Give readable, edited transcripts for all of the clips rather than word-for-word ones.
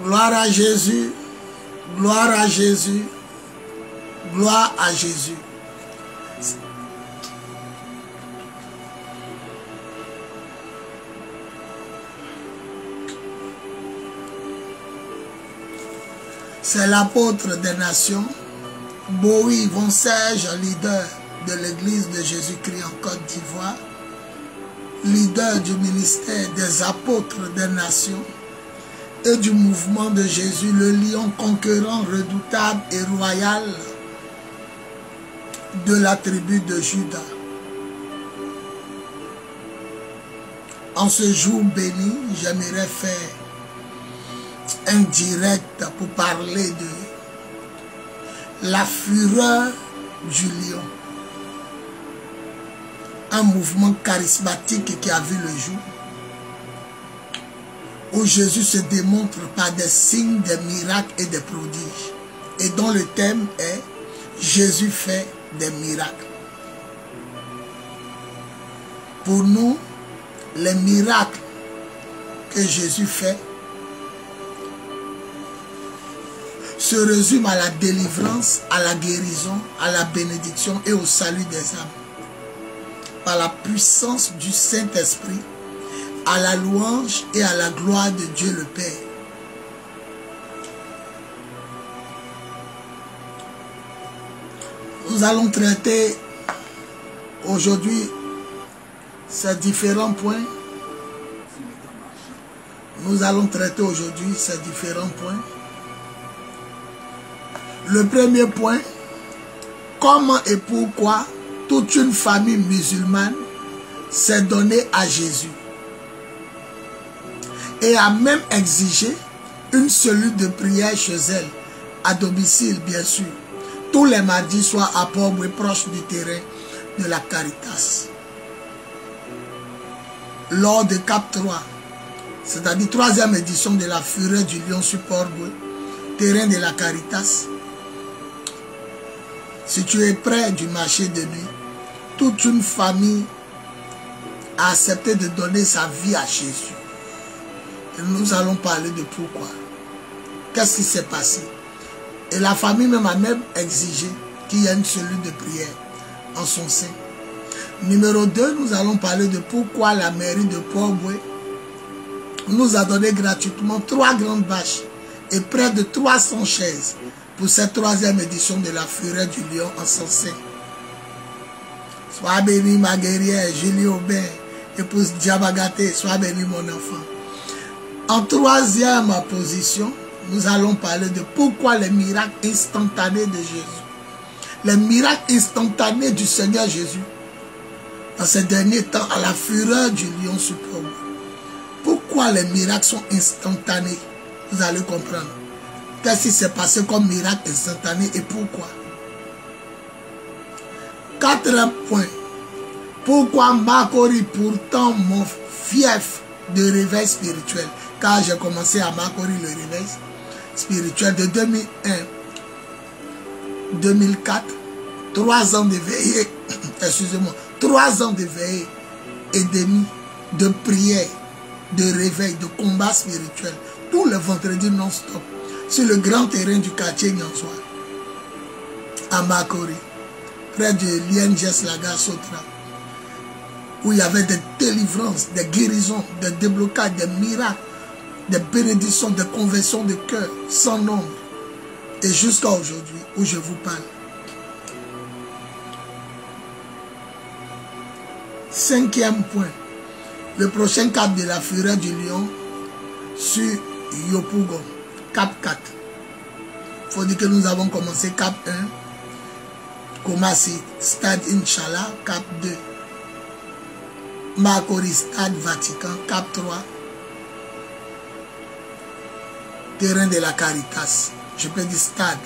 Gloire à Jésus, gloire à Jésus, gloire à Jésus. C'est l'apôtre des nations, Bowie Von Serge, leader de l'église de Jésus-Christ en Côte d'Ivoire, leader du ministère des apôtres des nations et du mouvement de Jésus, le lion conquérant, redoutable et royal de la tribu de Juda. En ce jour béni, j'aimerais faire un direct pour parler de la fureur du lion. Un mouvement charismatique qui a vu le jour, où Jésus se démontre par des signes, des miracles et des prodiges, et dont le thème est Jésus fait des miracles. Pour nous, les miracles que Jésus fait se résument à la délivrance, à la guérison, à la bénédiction et au salut des âmes. Par la puissance du Saint-Esprit, à la louange et à la gloire de Dieu le Père. Nous allons traiter aujourd'hui ces différents points. Nous allons traiter aujourd'hui ces différents points. Le premier point, comment et pourquoi toute une famille musulmane s'est donnée à Jésus et a même exigé une cellule de prière chez elle, à domicile bien sûr, tous les mardis soirs à Port-Bouët, proche du terrain de la Caritas. Lors de Cap 3, c'est-à-dire 3e édition de la Fureur du Lion sur Port-Bouët, terrain de la Caritas, situé près du marché de nuit, toute une famille a accepté de donner sa vie à Jésus. Et nous allons parler de pourquoi. Qu'est-ce qui s'est passé? Et la famille même a même exigé qu'il y ait une cellule de prière en son sein. Numéro 2, nous allons parler de pourquoi la mairie de Port-Bouët nous a donné gratuitement 3 grandes bâches et près de 300 chaises pour cette 3e édition de la Fureur du Lion en son sein. Sois béni ma guerrière, Julie Aubin, épouse Diabagaté, sois béni mon enfant. En 3e position, nous allons parler de pourquoi les miracles instantanés de Jésus. Les miracles instantanés du Seigneur Jésus. Dans ces derniers temps, à la Fureur du Lion sur Port-Bouët. Pourquoi les miracles sont instantanés? Vous allez comprendre. Qu'est-ce qui s'est passé comme miracle instantané et pourquoi? 4e point. Pourquoi Makori, pourtant mon fief de réveil spirituel, car j'ai commencé à Makori le réveil spirituel de 2001, 2004, 3 ans de veillée, excusez-moi, 3 ans de veillée et demi de prière, de réveil, de combat spirituel, tous les vendredis non-stop, sur le grand terrain du quartier Nyansoa, à Makori, près de l'INGS Laga Sotra, où il y avait des délivrances, des guérisons, des déblocages, des miracles, des bénédictions, des conversions de cœur, sans nombre. Et jusqu'à aujourd'hui, où je vous parle. 5e point. Le prochain cap de la Fureur du Lion sur Yopougon. Cap 4. Il faut dire que nous avons commencé Cap 1. Kumasi, Stade Inch'Allah. Cap 2. Makori, Stade Vatican. Cap 3. Terrain de la Caritas. Je peux dire stade.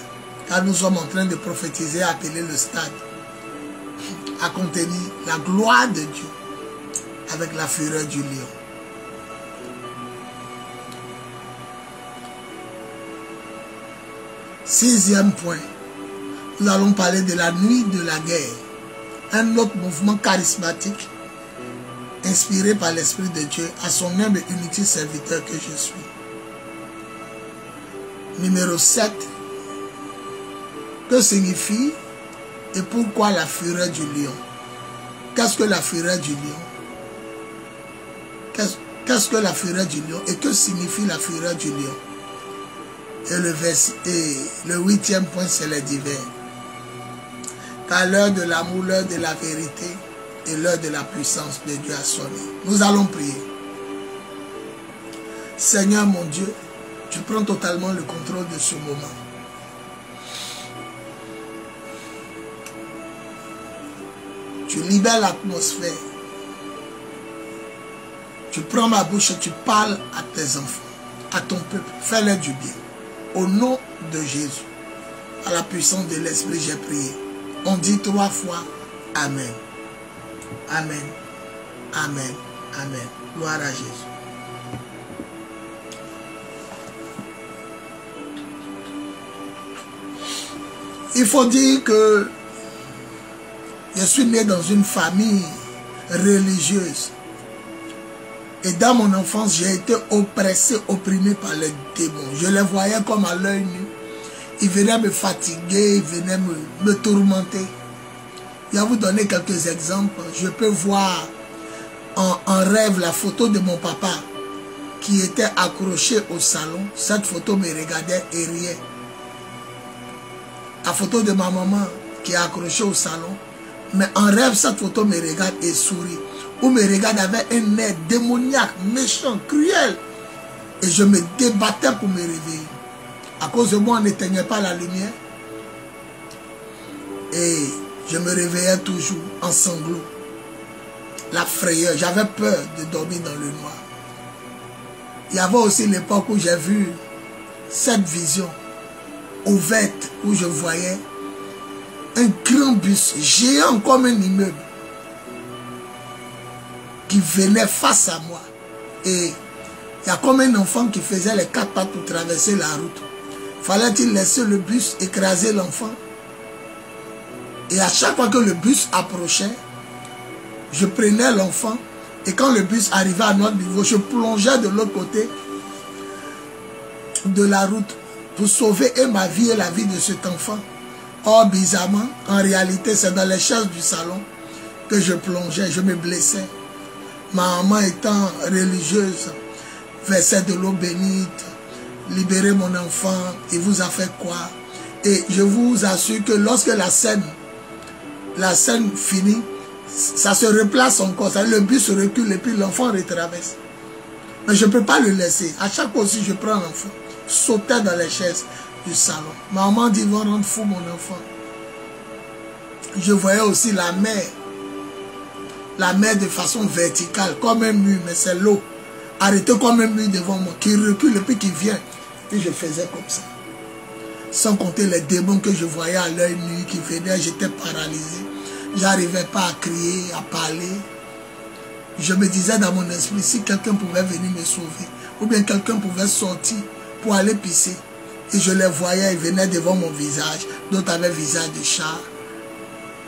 Car nous sommes en train de prophétiser, appeler le stade. À contenir la gloire de Dieu. Avec la fureur du lion. Sixième point. Nous allons parler de la nuit de la guerre. Un autre mouvement charismatique inspiré par l'Esprit de Dieu à son humble et inutile serviteur que je suis. Numéro 7. Que signifie et pourquoi la fureur du lion? Qu'est-ce que la fureur du lion? Qu'est-ce que la fureur du lion et que signifie la fureur du lion? Et le 8e point, c'est les divers. Car l'heure de l'amour, l'heure de la vérité et l'heure de la puissance de Dieu a sonné. Nous allons prier. Seigneur mon Dieu, tu prends totalement le contrôle de ce moment. Tu libères l'atmosphère. Tu prends ma bouche et tu parles à tes enfants. à ton peuple. Fais-leur du bien. Au nom de Jésus, à la puissance de l'Esprit, j'ai prié. On dit 3 fois Amen. Amen. Amen. Amen. Gloire à Jésus. Il faut dire que je suis né dans une famille religieuse. Et dans mon enfance, j'ai été oppressé, opprimé par les démons. Je les voyais comme à l'œil nu. Ils venaient me fatiguer, ils venaient me tourmenter. Je vais vous donner quelques exemples. Je peux voir en rêve la photo de mon papa qui était accroché au salon. Cette photo me regardait et riait. La photo de ma maman qui est accrochée au salon. Mais en rêve, cette photo me regarde et sourit. Ou me regarde avec un air démoniaque, méchant, cruel. Et je me débattais pour me réveiller. À cause de moi, on n'éteignait pas la lumière. Et je me réveillais toujours en sanglots. La frayeur, j'avais peur de dormir dans le noir. Il y avait aussi l'époque où j'ai vu cette vision ouverte, où je voyais un grand bus géant comme un immeuble qui venait face à moi. Et il y a comme un enfant qui faisait les 4 pas pour traverser la route. Fallait-il laisser le bus écraser l'enfant? Et à chaque fois que le bus approchait, je prenais l'enfant et quand le bus arrivait à notre niveau, je plongeais de l'autre côté de la route pour sauver et ma vie et la vie de cet enfant. Or, bizarrement, en réalité, c'est dans les chaises du salon que je plongeais, je me blessais. Ma maman étant religieuse, versait de l'eau bénite, libérer mon enfant, il vous a fait quoi? Et je vous assure que lorsque la scène finit, ça se replace encore, le bus se recule et puis l'enfant retraverse. Mais je ne peux pas le laisser. À chaque fois aussi, je prends l'enfant, sautais dans les chaises du salon. Maman dit, ils vont rendre fou mon enfant. Je voyais aussi la mer de façon verticale, comme un mur, mais c'est l'eau, arrêtée comme un mur devant moi, qui recule et puis qui vient. Et je faisais comme ça. Sans compter les démons que je voyais à l'œil nu, qui venaient, j'étais paralysé. Je n'arrivais pas à crier, à parler. Je me disais dans mon esprit, si quelqu'un pouvait venir me sauver, ou bien quelqu'un pouvait sortir pour aller pisser. Et je les voyais, ils venaient devant mon visage. D'autres avaient visage de chat.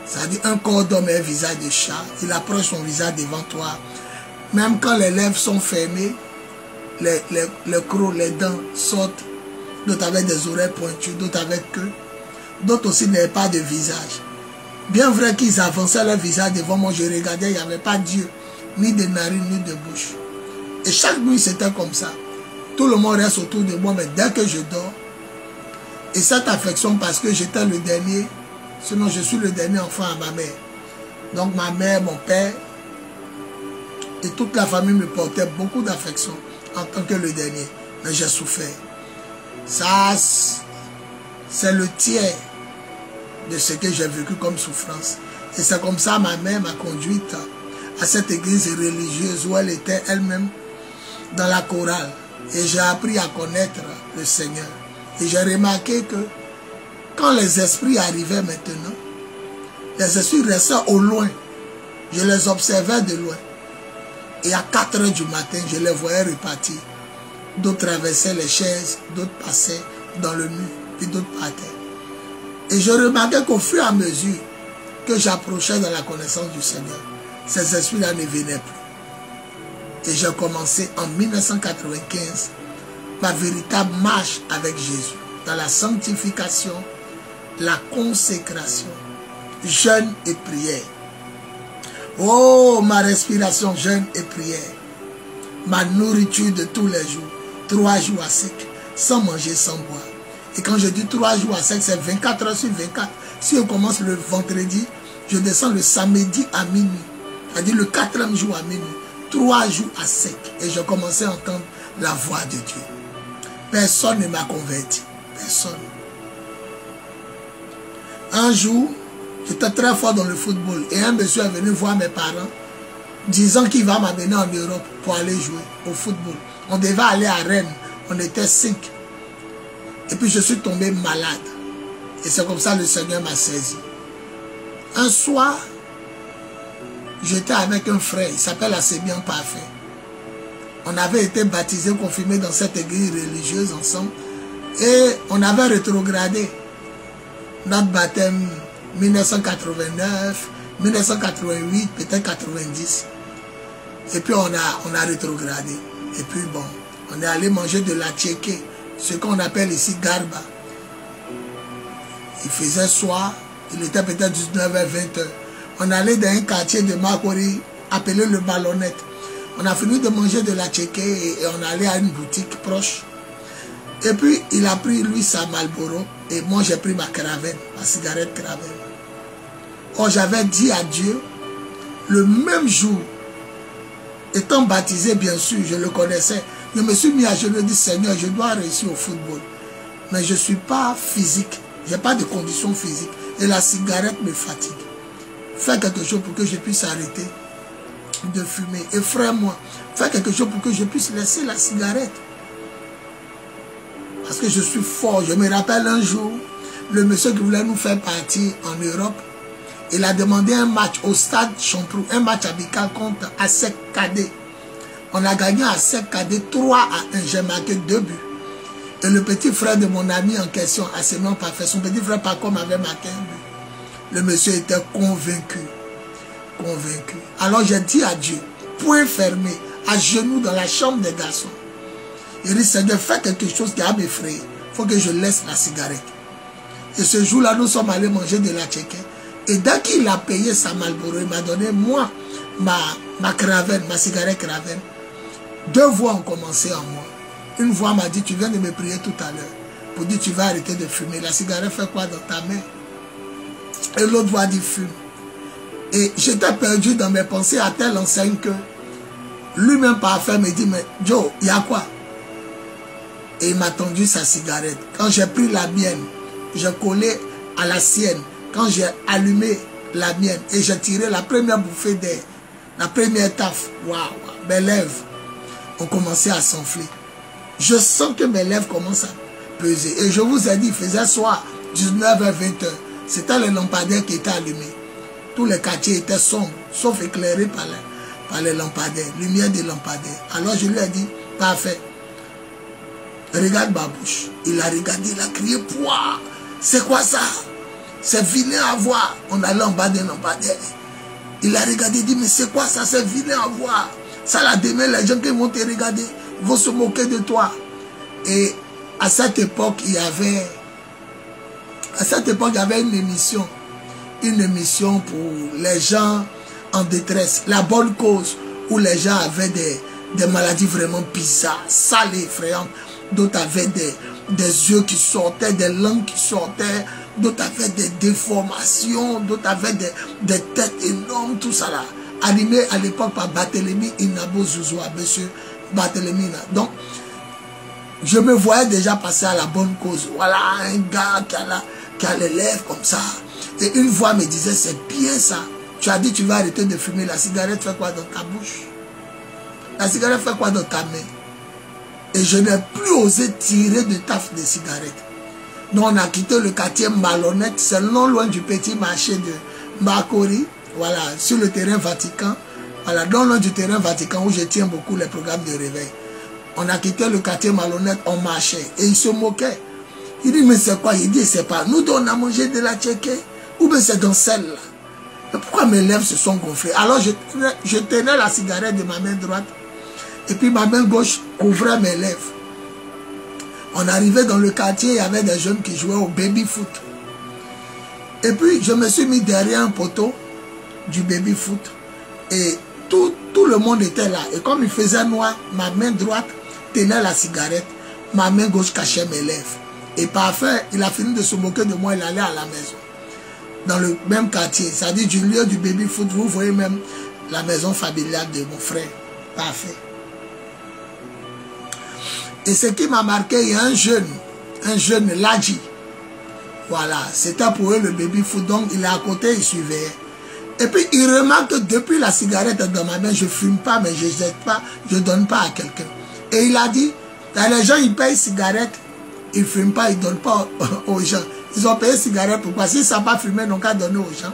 C'est-à-dire un corps d'homme et un visage de chat. Il approche son visage devant toi. Même quand les lèvres sont fermées, les crocs, les dents sortent. D'autres avaient des oreilles pointues, d'autres avec queue. D'autres aussi n'avaient pas de visage. Bien vrai qu'ils avançaient leur visage devant moi, je regardais, il n'y avait pas d'yeux, ni de narines, ni de bouche. Et chaque nuit, c'était comme ça. Tout le monde reste autour de moi, mais dès que je dors, et cette affection parce que j'étais le dernier, sinon je suis le dernier enfant à ma mère. Donc ma mère, mon père, et toute la famille me portait beaucoup d'affection en tant que le dernier. Mais j'ai souffert. Ça, c'est le tiers de ce que j'ai vécu comme souffrance. Et c'est comme ça ma mère m'a conduite à cette église religieuse où elle était elle-même dans la chorale. Et j'ai appris à connaître le Seigneur. Et j'ai remarqué que quand les esprits arrivaient maintenant, les esprits restaient au loin. Je les observais de loin. Et à 4 h du matin, je les voyais repartir. D'autres traversaient les chaises, d'autres passaient dans le mur, puis d'autres partaient. Et je remarquais qu'au fur et à mesure que j'approchais dans la connaissance du Seigneur, ces esprits-là ne venaient plus. Et j'ai commencé en 1995 ma véritable marche avec Jésus, dans la sanctification, la consécration, jeûne et prière. Oh, ma respiration, jeûne et prière. Ma nourriture de tous les jours, 3 jours à sec, sans manger, sans boire. Et quand je dis 3 jours à sec, c'est 24 heures sur 24. Si on commence le vendredi, je descends le samedi à minuit. C'est-à-dire le 4e jour à minuit. 3 jours à sec. Et je commençais à entendre la voix de Dieu. Personne ne m'a converti. Personne. Un jour, j'étais très fort dans le football. Et un monsieur est venu voir mes parents, disant qu'il va m'amener en Europe pour aller jouer au football. On devait aller à Rennes On était 5. Et puis je suis tombé malade. Et c'est comme ça que le Seigneur m'a saisi. Un soir, j'étais avec un frère, il s'appelle Assez Bien Parfait. On avait été baptisés, confirmés dans cette église religieuse ensemble. Et on avait rétrogradé notre baptême 1989, 1988, peut-être 90. Et puis on a rétrogradé. Et puis bon, on est allé manger de la tchéké, ce qu'on appelle ici garba. Il faisait soir, il était peut-être 19h, 20h. On allait dans un quartier de Makori appelé le Ballonnette. On a fini de manger de la tchéké et on allait à une boutique proche. Et puis il a pris lui sa Marlboro et moi j'ai pris ma Cravenne, ma cigarette Cravenne. Or j'avais dit à Dieu, le même jour, étant baptisé bien sûr, je le connaissais, je me suis mis à genoux et dit Seigneur, je dois réussir au football. Mais je ne suis pas physique, je n'ai pas de conditions physiques et la cigarette me fatigue. Fais quelque chose pour que je puisse arrêter de fumer. Et frère moi, fais quelque chose pour que je puisse laisser la cigarette. Parce que je suis fort. Je me rappelle un jour, le monsieur qui voulait nous faire partir en Europe, il a demandé un match au stade Champrou, un match amical contre ASEC Cadet. On a gagné ASEC Cadet 3-1. J'ai marqué 2 buts. Et le petit frère de mon ami en question, Assez Bien Parfait, son petit frère par contre m'avait marqué un but. Le monsieur était convaincu. Convaincu. Alors j'ai dit à Dieu, point fermé, à genoux dans la chambre des garçons. Il dit, Seigneur, fais quelque chose qui a m'effrayé. Il faut que je laisse la cigarette. Et ce jour-là, nous sommes allés manger de la tchéké. Et dès qu'il a payé sa Marlboro, il m'a donné, moi, ma Cravenne, ma cigarette Cravenne. 2 voix ont commencé en moi. Une voix m'a dit, tu viens de me prier tout à l'heure pour dire, tu vas arrêter de fumer. La cigarette fait quoi dans ta main? Et l'autre voix dit, fume. Et j'étais perdu dans mes pensées à telle enseigne que lui-même parfait me dit, mais Joe, il y a quoi? Et il m'a tendu sa cigarette. Quand j'ai pris la mienne, j'ai collé à la sienne. Quand j'ai allumé la mienne et j'ai tiré la première bouffée d'air, la première taf, waouh, mes lèvres ont commencé à s'enfler. Je sens que mes lèvres commencent à peser. Et je vous ai dit, il faisait soir, 19h, 20h. C'était le lampadaire qui était allumé. Tous les quartiers étaient sombres, sauf éclairés par les lampadaires, lumière des lampadaires. Alors je lui ai dit, parfait. Regarde ma bouche. Il a regardé, il a crié, pouah, c'est quoi ça? C'est vilain à voir. On allait en bas des lampadaires. Il a regardé, il dit, mais c'est quoi ça? C'est vilain à voir. Ça, là, demain, les gens qui vont te regarder, ils vont se moquer de toi. Et à cette époque, il y avait une émission. Une émission pour les gens en détresse. La bonne cause, où les gens avaient des maladies vraiment bizarres, sales et effrayantes. D'autres avaient des yeux qui sortaient, des langues qui sortaient. D'autres avaient des déformations. D'autres avaient des têtes énormes, tout ça là. Animé à l'époque par Barthélemy Inabo Zouzoua, monsieur Barthélemy. Donc, je me voyais déjà passer à la bonne cause. Voilà, un gars qui a les lèvres comme ça. Et une voix me disait, c'est bien ça. Tu as dit, tu vas arrêter de fumer. La cigarette fait quoi dans ta bouche? La cigarette fait quoi dans ta main? Et je n'ai plus osé tirer de taf de cigarette. Donc on a quitté le quartier Malhonnête, c'est non loin du petit marché de Makori, voilà, sur le terrain Vatican, voilà, non loin du terrain Vatican où je tiens beaucoup les programmes de réveil. On a quitté le quartier Malhonnête, on marchait, et il se moquait. Il dit, mais c'est quoi? Il dit, c'est pas nous on a mangé de la tchéké, ou bien c'est dans celle-là. Mais pourquoi mes lèvres se sont gonflées? Alors je tenais la cigarette de ma main droite, et puis ma main gauche couvrait mes lèvres. On arrivait dans le quartier, il y avait des jeunes qui jouaient au baby-foot. Et puis, je me suis mis derrière un poteau du baby-foot. Et tout le monde était là. Et comme il faisait noir, ma main droite tenait la cigarette. Ma main gauche cachait mes lèvres. Et parfait, il a fini de se moquer de moi, il allait à la maison. Dans le même quartier. C'est-à-dire du lieu du baby-foot, vous voyez même la maison familiale de mon frère. Parfait. Et ce qui m'a marqué, il y a un jeune Ladji. Voilà, c'était pour eux le baby-foot. Donc il est à côté, il suivait. Et puis il remarque que depuis la cigarette dans ma main, je ne fume pas, mais je ne jette pas, je ne donne pas à quelqu'un. Et il a dit, Les gens, ils payent cigarettes, ils ne fument pas, ils ne donnent pas aux gens. Ils ont payé cigarettes pourquoi? S'ils ne savent pas fumer, ils n'ont qu'à donner aux gens.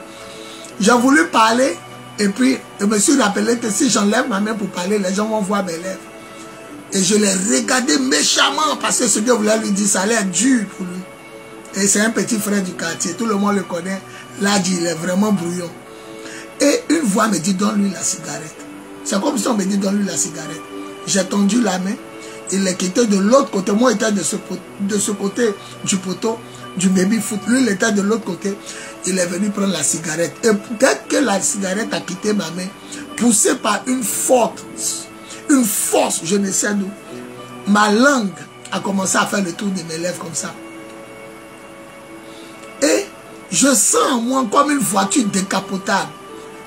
J'ai voulu parler, et puis je me suis rappelé que si j'enlève ma main pour parler, les gens vont voir mes lèvres. Et je l'ai regardé méchamment parce que ce que voulait lui dire, ça allait être dur pour lui. Et c'est un petit frère du quartier, tout le monde le connaît. Là, il est vraiment brouillon. Et une voix me dit, donne-lui la cigarette. C'est comme si on me dit, donne-lui la cigarette. J'ai tendu la main, il est quitté de l'autre côté. Moi, j'étais de ce côté du poteau, du baby-foot. Lui, il était de l'autre côté. Il est venu prendre la cigarette. Et dès que la cigarette a quitté ma main, poussé par une force, je ne sais d'où, ma langue a commencé à faire le tour de mes lèvres comme ça. Et je sens en moi comme une voiture décapotable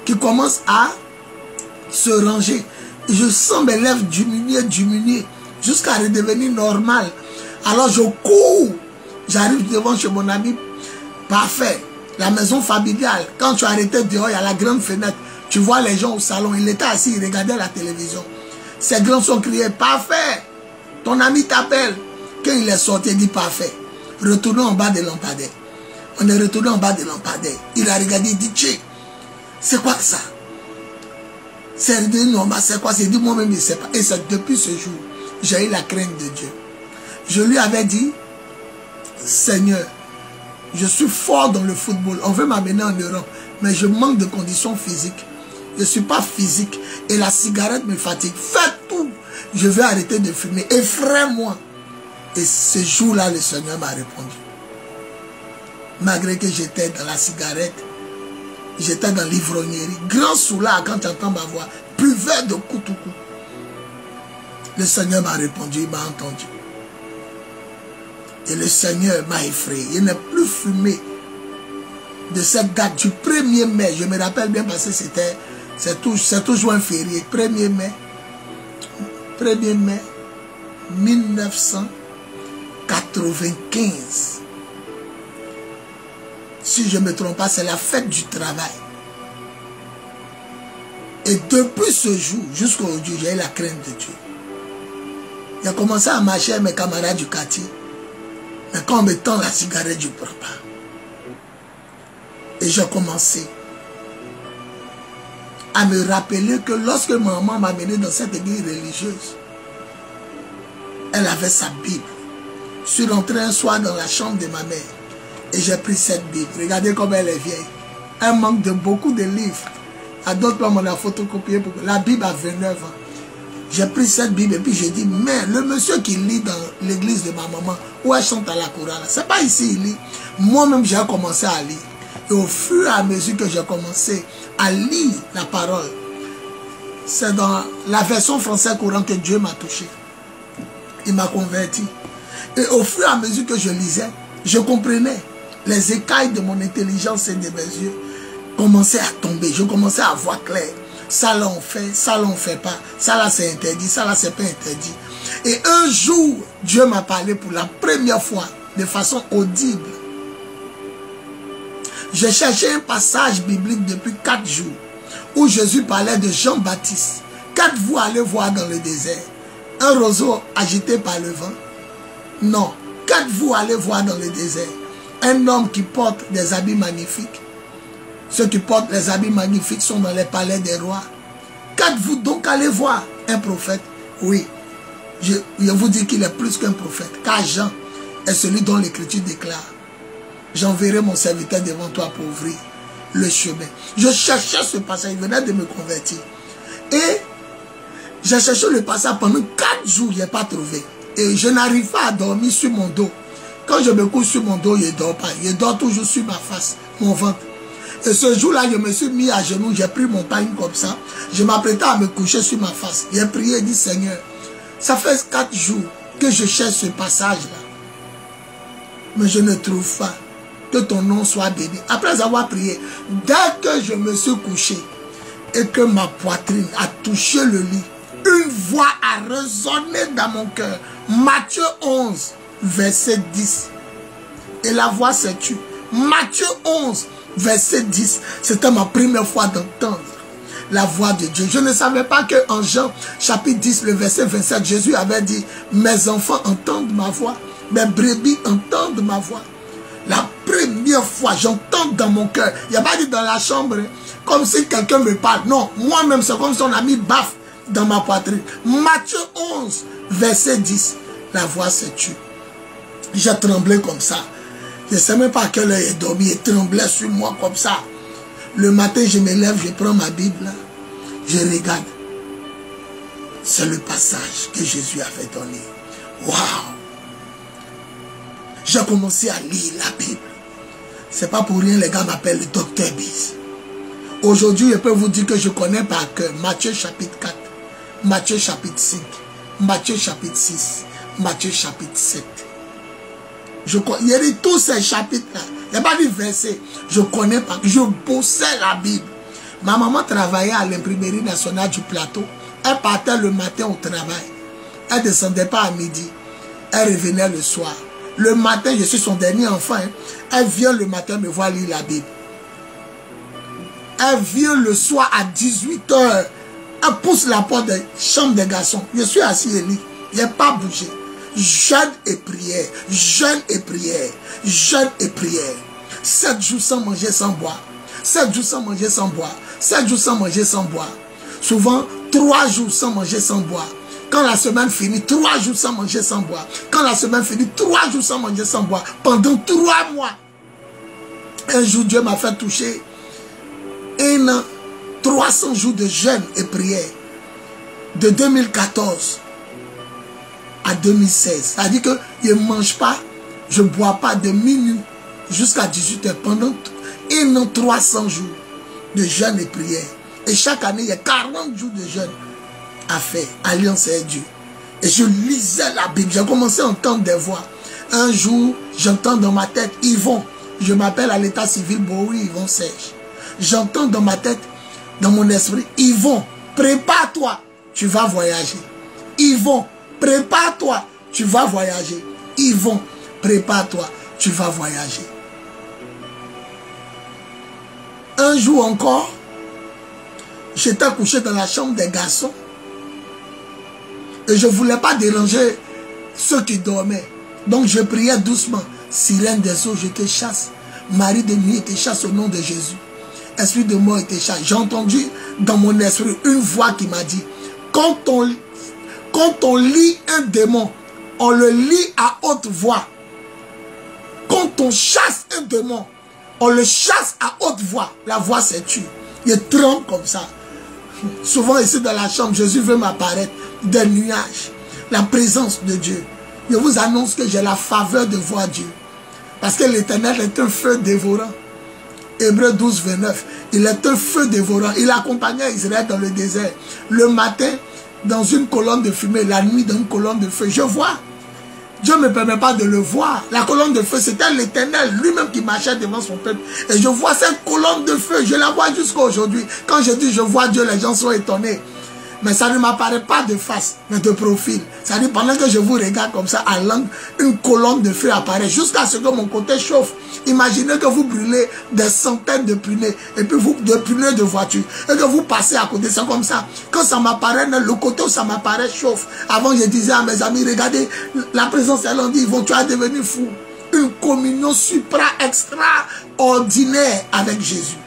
qui commence à se ranger. Je sens mes lèvres diminuer, jusqu'à redevenir normales. Alors je cours, j'arrive devant chez mon ami parfait, la maison familiale. Quand tu arrêtais dehors, il y a la grande fenêtre. Tu vois les gens au salon, il était assis, il regardait la télévision. Ces grands sont criés, parfait, ton ami t'appelle. Quand il est sorti, il dit parfait. Retournons en bas de lampadaire. On est retourné en bas de lampadaire. Il a regardé, il dit, tchè, c'est quoi ça? C'est normal, c'est quoi? C'est dit, moi-même, il ne sait pas. Et c'est depuis ce jour, j'ai eu la crainte de Dieu. Je lui avais dit, Seigneur, je suis fort dans le football. On veut m'amener en Europe, mais je manque de conditions physiques. Je ne suis pas physique. Et la cigarette me fatigue. Fais tout. Je vais arrêter de fumer. Effraie-moi. Et ce jour-là, le Seigneur m'a répondu. Malgré que j'étais dans la cigarette, j'étais dans l'ivrognerie. Grand soulard quand tu entends ma voix. Buveur de coup-tout-coup. Le Seigneur m'a répondu, il m'a entendu. Et le Seigneur m'a effrayé. Il n'est plus fumé. De cette date du 1er mai, je me rappelle bien parce que c'est toujours un férié. 1er mai 1995. Si je ne me trompe pas, c'est la fête du travail. Et depuis ce jour, jusqu'à aujourd'hui, j'ai eu la crainte de Dieu. J'ai commencé à marcher avec mes camarades du quartier. Mais quand on me tend la cigarette, je ne prends pas. Et j'ai commencé à me rappeler que lorsque maman m'a amené dans cette église religieuse, elle avait sa Bible. Je suis rentré un soir dans la chambre de ma mère et j'ai pris cette Bible. Regardez comme elle est vieille. Elle manque de beaucoup de livres. À d'autres moments, on a photocopié. La Bible a 29 ans. J'ai pris cette Bible et puis j'ai dit, mais le monsieur qui lit dans l'église de ma maman, où elle chante à la chorale, c'est pas ici il lit. Moi-même, j'ai commencé à lire. Et au fur et à mesure que j'ai commencé à lire la parole, c'est dans la version française courante que Dieu m'a touché. Il m'a converti. Et au fur et à mesure que je lisais, je comprenais. Les écailles de mon intelligence et de mes yeux commençaient à tomber. Je commençais à voir clair. Ça là on fait, ça là on fait pas. Ça là c'est interdit, ça là c'est pas interdit. Et un jour, Dieu m'a parlé pour la première fois, de façon audible. J'ai cherché un passage biblique depuis 4 jours où Jésus parlait de Jean-Baptiste. Qu'êtes-vous allé voir dans le désert? Un roseau agité par le vent? Non. Qu'êtes-vous allé voir dans le désert? Un homme qui porte des habits magnifiques. Ceux qui portent les habits magnifiques sont dans les palais des rois. Qu'êtes-vous donc allé voir? Un prophète? Oui. Je vous dis qu'il est plus qu'un prophète. Car Jean est celui dont l'écriture déclare: j'enverrai mon serviteur devant toi pour ouvrir le chemin. Je cherchais ce passage, il venait de me convertir. Et j'ai cherché le passage pendant 4 jours, je n'ai pas trouvé. Et je n'arrive pas à dormir sur mon dos. Quand je me couche sur mon dos, je ne dors pas. Je dors toujours sur ma face, mon ventre. Et ce jour-là, je me suis mis à genoux, j'ai pris mon pain comme ça. Je m'apprêtais à me coucher sur ma face. J'ai prié et dit, Seigneur, ça fait 4 jours que je cherche ce passage-là. Mais je ne trouve pas. Que ton nom soit béni. Après avoir prié, dès que je me suis couché et que ma poitrine a touché le lit, une voix a résonné dans mon cœur. Matthieu 11, verset 10. Et la voix s'est tue. Matthieu 11, verset 10. C'était ma première fois d'entendre la voix de Dieu. Je ne savais pas qu'en Jean chapitre 10, le verset 27, Jésus avait dit, mes enfants entendent ma voix, mes brebis entendent ma voix. La première fois, j'entends dans mon cœur. Il n'y a pas dit dans la chambre, comme si quelqu'un me parle. Non, moi-même, c'est comme si on a mis baffe dans ma poitrine. Matthieu 11, verset 10. La voix s'est tue. J'ai tremblé comme ça. Je ne sais même pas à quelle heure il est dormi. Il tremblait sur moi comme ça. Le matin, je me lève, je prends ma Bible. Je regarde. C'est le passage que Jésus avait donné. Waouh! J'ai commencé à lire la Bible. C'est pas pour rien, les gars m'appellent le docteur Biz. Aujourd'hui, je peux vous dire que je connais par cœur Matthieu chapitre 4, Matthieu chapitre 5, Matthieu chapitre 6, Matthieu chapitre 7. Il y a dit tous ces chapitres-là. Il n'y a pas dit verset. Je connais pas. Je bossais la Bible. Ma maman travaillait à l'imprimerie nationale du plateau. Elle partait le matin au travail. Elle ne descendait pas à midi. Elle revenait le soir. Le matin, je suis son dernier enfant. Elle vient le matin me voir lire la Bible. Elle vient le soir à 18 h. Elle pousse la porte de chambre des garçons. Je suis assis et lis. Je n'ai pas bougé. Jeûne et prière. Jeûne et prière. Jeûne et prière. 7 jours sans manger, sans boire. 7 jours sans manger, sans boire. 7 jours sans manger, sans boire. Souvent, 3 jours sans manger, sans boire. Quand la semaine finit, 3 jours sans manger, sans boire. Quand la semaine finit, 3 jours sans manger, sans boire. Pendant 3 mois. Un jour, Dieu m'a fait toucher 1 an, 300 jours de jeûne et prière. De 2014 à 2016. C'est-à-dire que je ne mange pas, je ne bois pas de minuit jusqu'à 18 h. Pendant 1 an, 300 jours de jeûne et prière. Et chaque année, il y a 40 jours de jeûne à faire, alliance avec Dieu. Et je lisais la Bible, j'ai commencé à entendre des voix. Un jour, j'entends dans ma tête, Yvon, je m'appelle à l'état civil Bowie Yvon Serge. J'entends dans ma tête, dans mon esprit, Yvon, prépare-toi, tu vas voyager. Yvon, prépare-toi, tu vas voyager. Yvon, prépare-toi, tu vas voyager. Un jour encore, j'étais couché dans la chambre des garçons. Et je ne voulais pas déranger ceux qui dormaient. Donc je priais doucement. Sirène des eaux, je te chasse. Marie de nuit, je te chasse au nom de Jésus. Esprit de mort, je te chasse. J'ai entendu dans mon esprit une voix qui m'a dit, quand on lit un démon, on le lit à haute voix. Quand on chasse un démon, on le chasse à haute voix. La voix s'est tue. Il tremble comme ça. Souvent ici dans la chambre, Jésus veut m'apparaître. Des nuages, la présence de Dieu. Je vous annonce que j'ai la faveur de voir Dieu. Parce que l'Éternel est un feu dévorant. Hébreux 12, 29. Il est un feu dévorant. Il accompagnait Israël dans le désert. Le matin, dans une colonne de fumée. La nuit, dans une colonne de feu. Je vois. Dieu ne me permet pas de le voir. La colonne de feu, c'était l'Éternel lui-même qui marchait devant son peuple. Et je vois cette colonne de feu. Je la vois jusqu'à aujourd'hui. Quand je dis je vois Dieu, les gens sont étonnés. Mais ça ne m'apparaît pas de face, mais de profil. Ça dit pendant que je vous regarde comme ça, à l'angle, une colonne de feu apparaît jusqu'à ce que mon côté chauffe. Imaginez que vous brûlez des centaines de pneus, et puis de pneus de voiture, et que vous passez à côté. C'est comme ça. Quand ça m'apparaît, le côté où ça m'apparaît chauffe. Avant, je disais à mes amis, regardez, la présence, elle en dit, tu vas devenir fou. Une communion extraordinaire avec Jésus.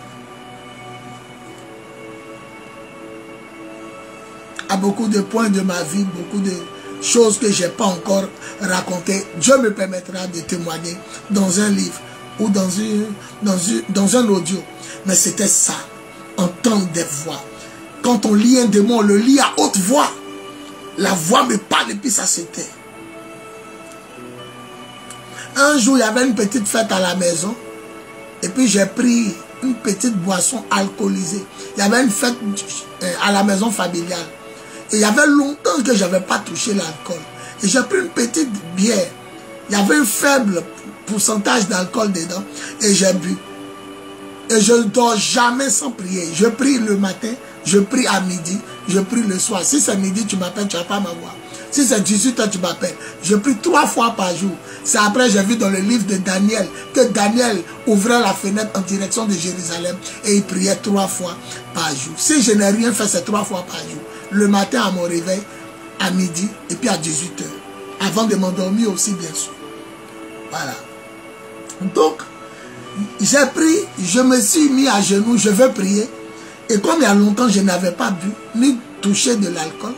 À beaucoup de points de ma vie, beaucoup de choses que je n'ai pas encore racontées, Dieu me permettra de témoigner dans un livre ou dans un audio. Mais c'était ça, entendre des voix. Quand on lit un démon, on le lit à haute voix. La voix me parle et puis ça se tait. Un jour, il y avait une petite fête à la maison et puis j'ai pris une petite boisson alcoolisée. Il y avait une fête à la maison familiale. Et il y avait longtemps que je n'avais pas touché l'alcool. Et j'ai pris une petite bière. Il y avait un faible pourcentage d'alcool dedans. Et j'ai bu. Et je ne dors jamais sans prier. Je prie le matin, je prie à midi, je prie le soir. Si c'est midi, tu m'appelles, tu ne vas pas m'avoir. Si c'est 18 h, tu m'appelles. Je prie 3 fois par jour. C'est après j'ai vu dans le livre de Daniel que Daniel ouvrait la fenêtre en direction de Jérusalem et il priait 3 fois par jour. Si je n'ai rien fait, c'est 3 fois par jour. Le matin à mon réveil, à midi et puis à 18 h. Avant de m'endormir aussi, bien sûr. Voilà. Donc, j'ai pris, je me suis mis à genoux, je veux prier. Et comme il y a longtemps, je n'avais pas bu, ni touché de l'alcool.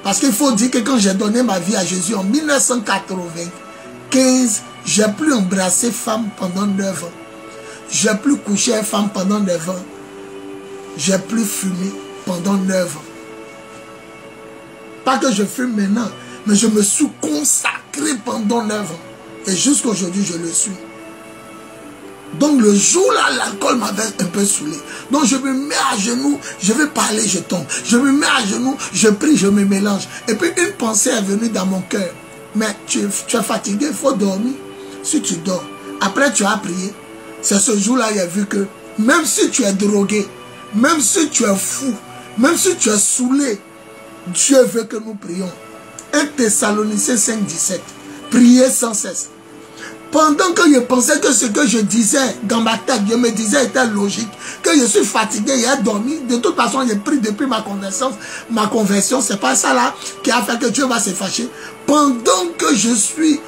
Parce qu'il faut dire que quand j'ai donné ma vie à Jésus en 1995, j'ai plus embrassé femme pendant 9 ans. J'ai plus couché avec femme pendant 9 ans. J'ai plus fumé pendant 9 ans. Pas que je fume maintenant, mais je me suis consacré pendant 9 ans. Et jusqu'à aujourd'hui, je le suis. Donc le jour-là, l'alcool m'avait un peu saoulé. Donc je me mets à genoux, je vais parler, je tombe. Je me mets à genoux, je prie, je me mélange. Et puis une pensée est venue dans mon cœur. Mais tu es fatigué, il faut dormir. Si tu dors, après tu as prié. C'est ce jour-là, il a vu que même si tu es drogué, même si tu es fou, même si tu es saoulé, Dieu veut que nous prions. 1 Thessaloniciens 5, 17. Priez sans cesse. Pendant que je pensais que ce que je disais dans ma tête, je me disais était logique, que je suis fatigué, j'ai dormi, de toute façon j'ai pris depuis ma conversion, c'est pas ça là qui a fait que Dieu va se fâcher. Pendant que je suis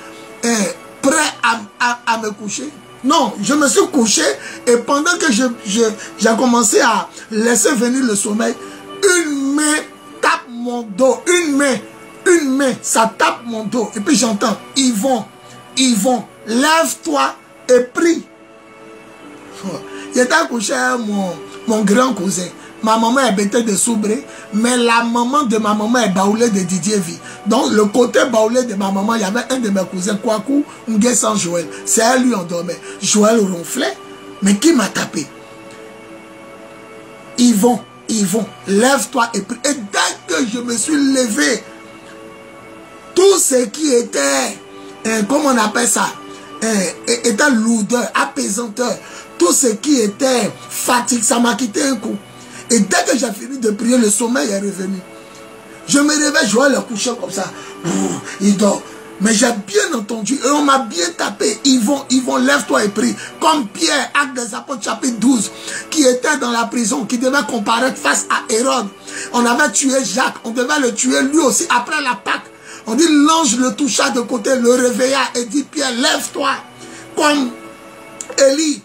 prêt à me coucher, non, je me suis couché et pendant que j'ai commencé à laisser venir le sommeil, une main tape mon dos, une main, ça tape mon dos et puis j'entends, Yvon, lève-toi et prie. J'étais couché avec mon grand cousin. Ma maman est bêtée de Soubré, mais la maman de ma maman est baoulée de Didier Vie. Donc le côté baoulé de ma maman, il y avait un de mes cousins, Kwaku, Nguessan Joël. C'est elle lui en dormait. Joël ronflait, mais qui m'a tapé? Yvon, lève-toi et prie. Et dès que je me suis levé, tout ce qui était, comment on appelle ça, était lourdeur, apaisanteur, tout ce qui était fatigue, ça m'a quitté un coup. Et dès que j'ai fini de prier, le sommeil est revenu. Je me réveille, je vois le coucher comme ça. Il dort. Mais j'ai bien entendu et on m'a bien tapé. Yvon, lève-toi et prie. Comme Pierre, Actes des Apôtres, chapitre 12, qui était dans la prison, qui devait comparaître face à Hérode. On avait tué Jacques, on devait le tuer lui aussi après la Pâque. On dit l'ange le toucha de côté, le réveilla et dit Pierre, lève-toi. Comme Élie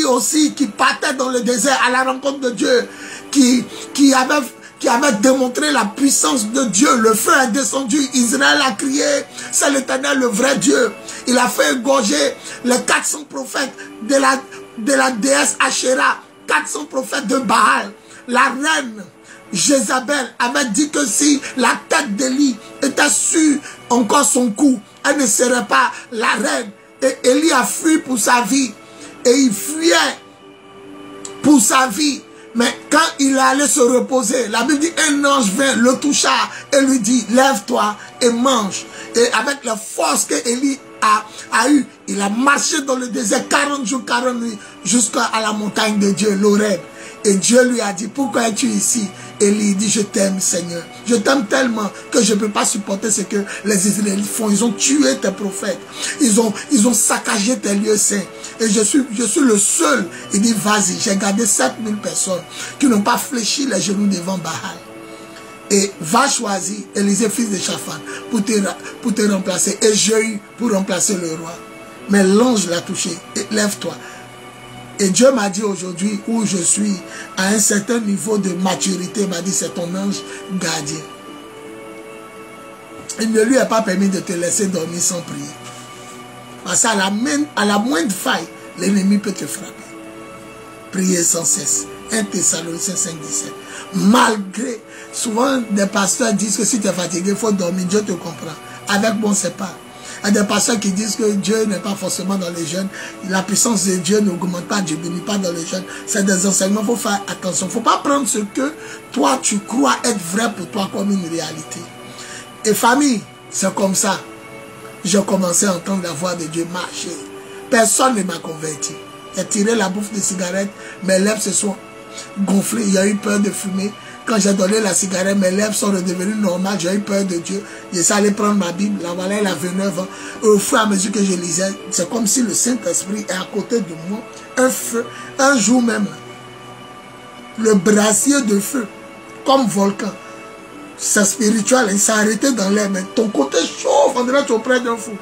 aussi qui partait dans le désert à la rencontre de Dieu, qui avait démontré la puissance de Dieu. Le feu est descendu, Israël a crié, c'est l'Éternel le vrai Dieu. Il a fait égorger les 400 prophètes de la déesse Asherah, 400 prophètes de Baal. La reine Jézabel avait dit que si la tête d'Élie était sur encore son cou, elle ne serait pas la reine. Et Élie a fui pour sa vie. Et il fuyait pour sa vie. Mais quand il allait se reposer, la Bible dit, un ange vint, le toucha et lui dit, lève-toi et mange. Et avec la force que Élie a eu, il a marché dans le désert 40 jours, 40 nuits, jusqu'à la montagne de Dieu, l'Horeb. Et Dieu lui a dit, pourquoi es-tu ici? Élie dit, je t'aime Seigneur. Je t'aime tellement que je ne peux pas supporter ce que les Israélites font. Ils ont tué tes prophètes. Ils ont saccagé tes lieux saints. Et je suis le seul. Il dit, vas-y, j'ai gardé 7000 personnes qui n'ont pas fléchi les genoux devant Baal. Et va choisir Élisée, fils de Shaphan, pour te remplacer. Et Jéhu pour remplacer le roi. Mais l'ange l'a touché. Et lève-toi. Et Dieu m'a dit aujourd'hui, où je suis, à un certain niveau de maturité, il m'a dit, c'est ton ange gardien. Il ne lui a pas permis de te laisser dormir sans prier. Parce qu'à la moindre faille, l'ennemi peut te frapper. Priez sans cesse. 1 Thessaloniciens 5, 17. Malgré, souvent des pasteurs disent que si tu es fatigué, il faut dormir, Dieu te comprend. Avec bon, c'est pas. Il y a des pasteurs qui disent que Dieu n'est pas forcément dans les jeunes. La puissance de Dieu n'augmente pas, Dieu ne bénit pas dans les jeunes. C'est des enseignements, il faut faire attention. Il ne faut pas prendre ce que toi tu crois être vrai pour toi comme une réalité. Et famille, c'est comme ça. J'ai commencé à entendre la voix de Dieu marcher. Personne ne m'a converti. J'ai tiré la bouffe de cigarette, mes lèvres se sont gonflées, il y a eu peur de fumer. Quand j'ai donné la cigarette, mes lèvres sont redevenues normales. J'ai eu peur de Dieu. Je suis allé prendre ma Bible. La voilà, elle a 29 ans. Au fur et à mesure que je lisais, c'est comme si le Saint-Esprit est à côté de moi. Un feu. Un jour même, le brasier de feu, comme volcan. C'est spirituel. Il s'est arrêté dans l'air. Mais ton côté chauffe. On dirait que tu es auprès d'un fou.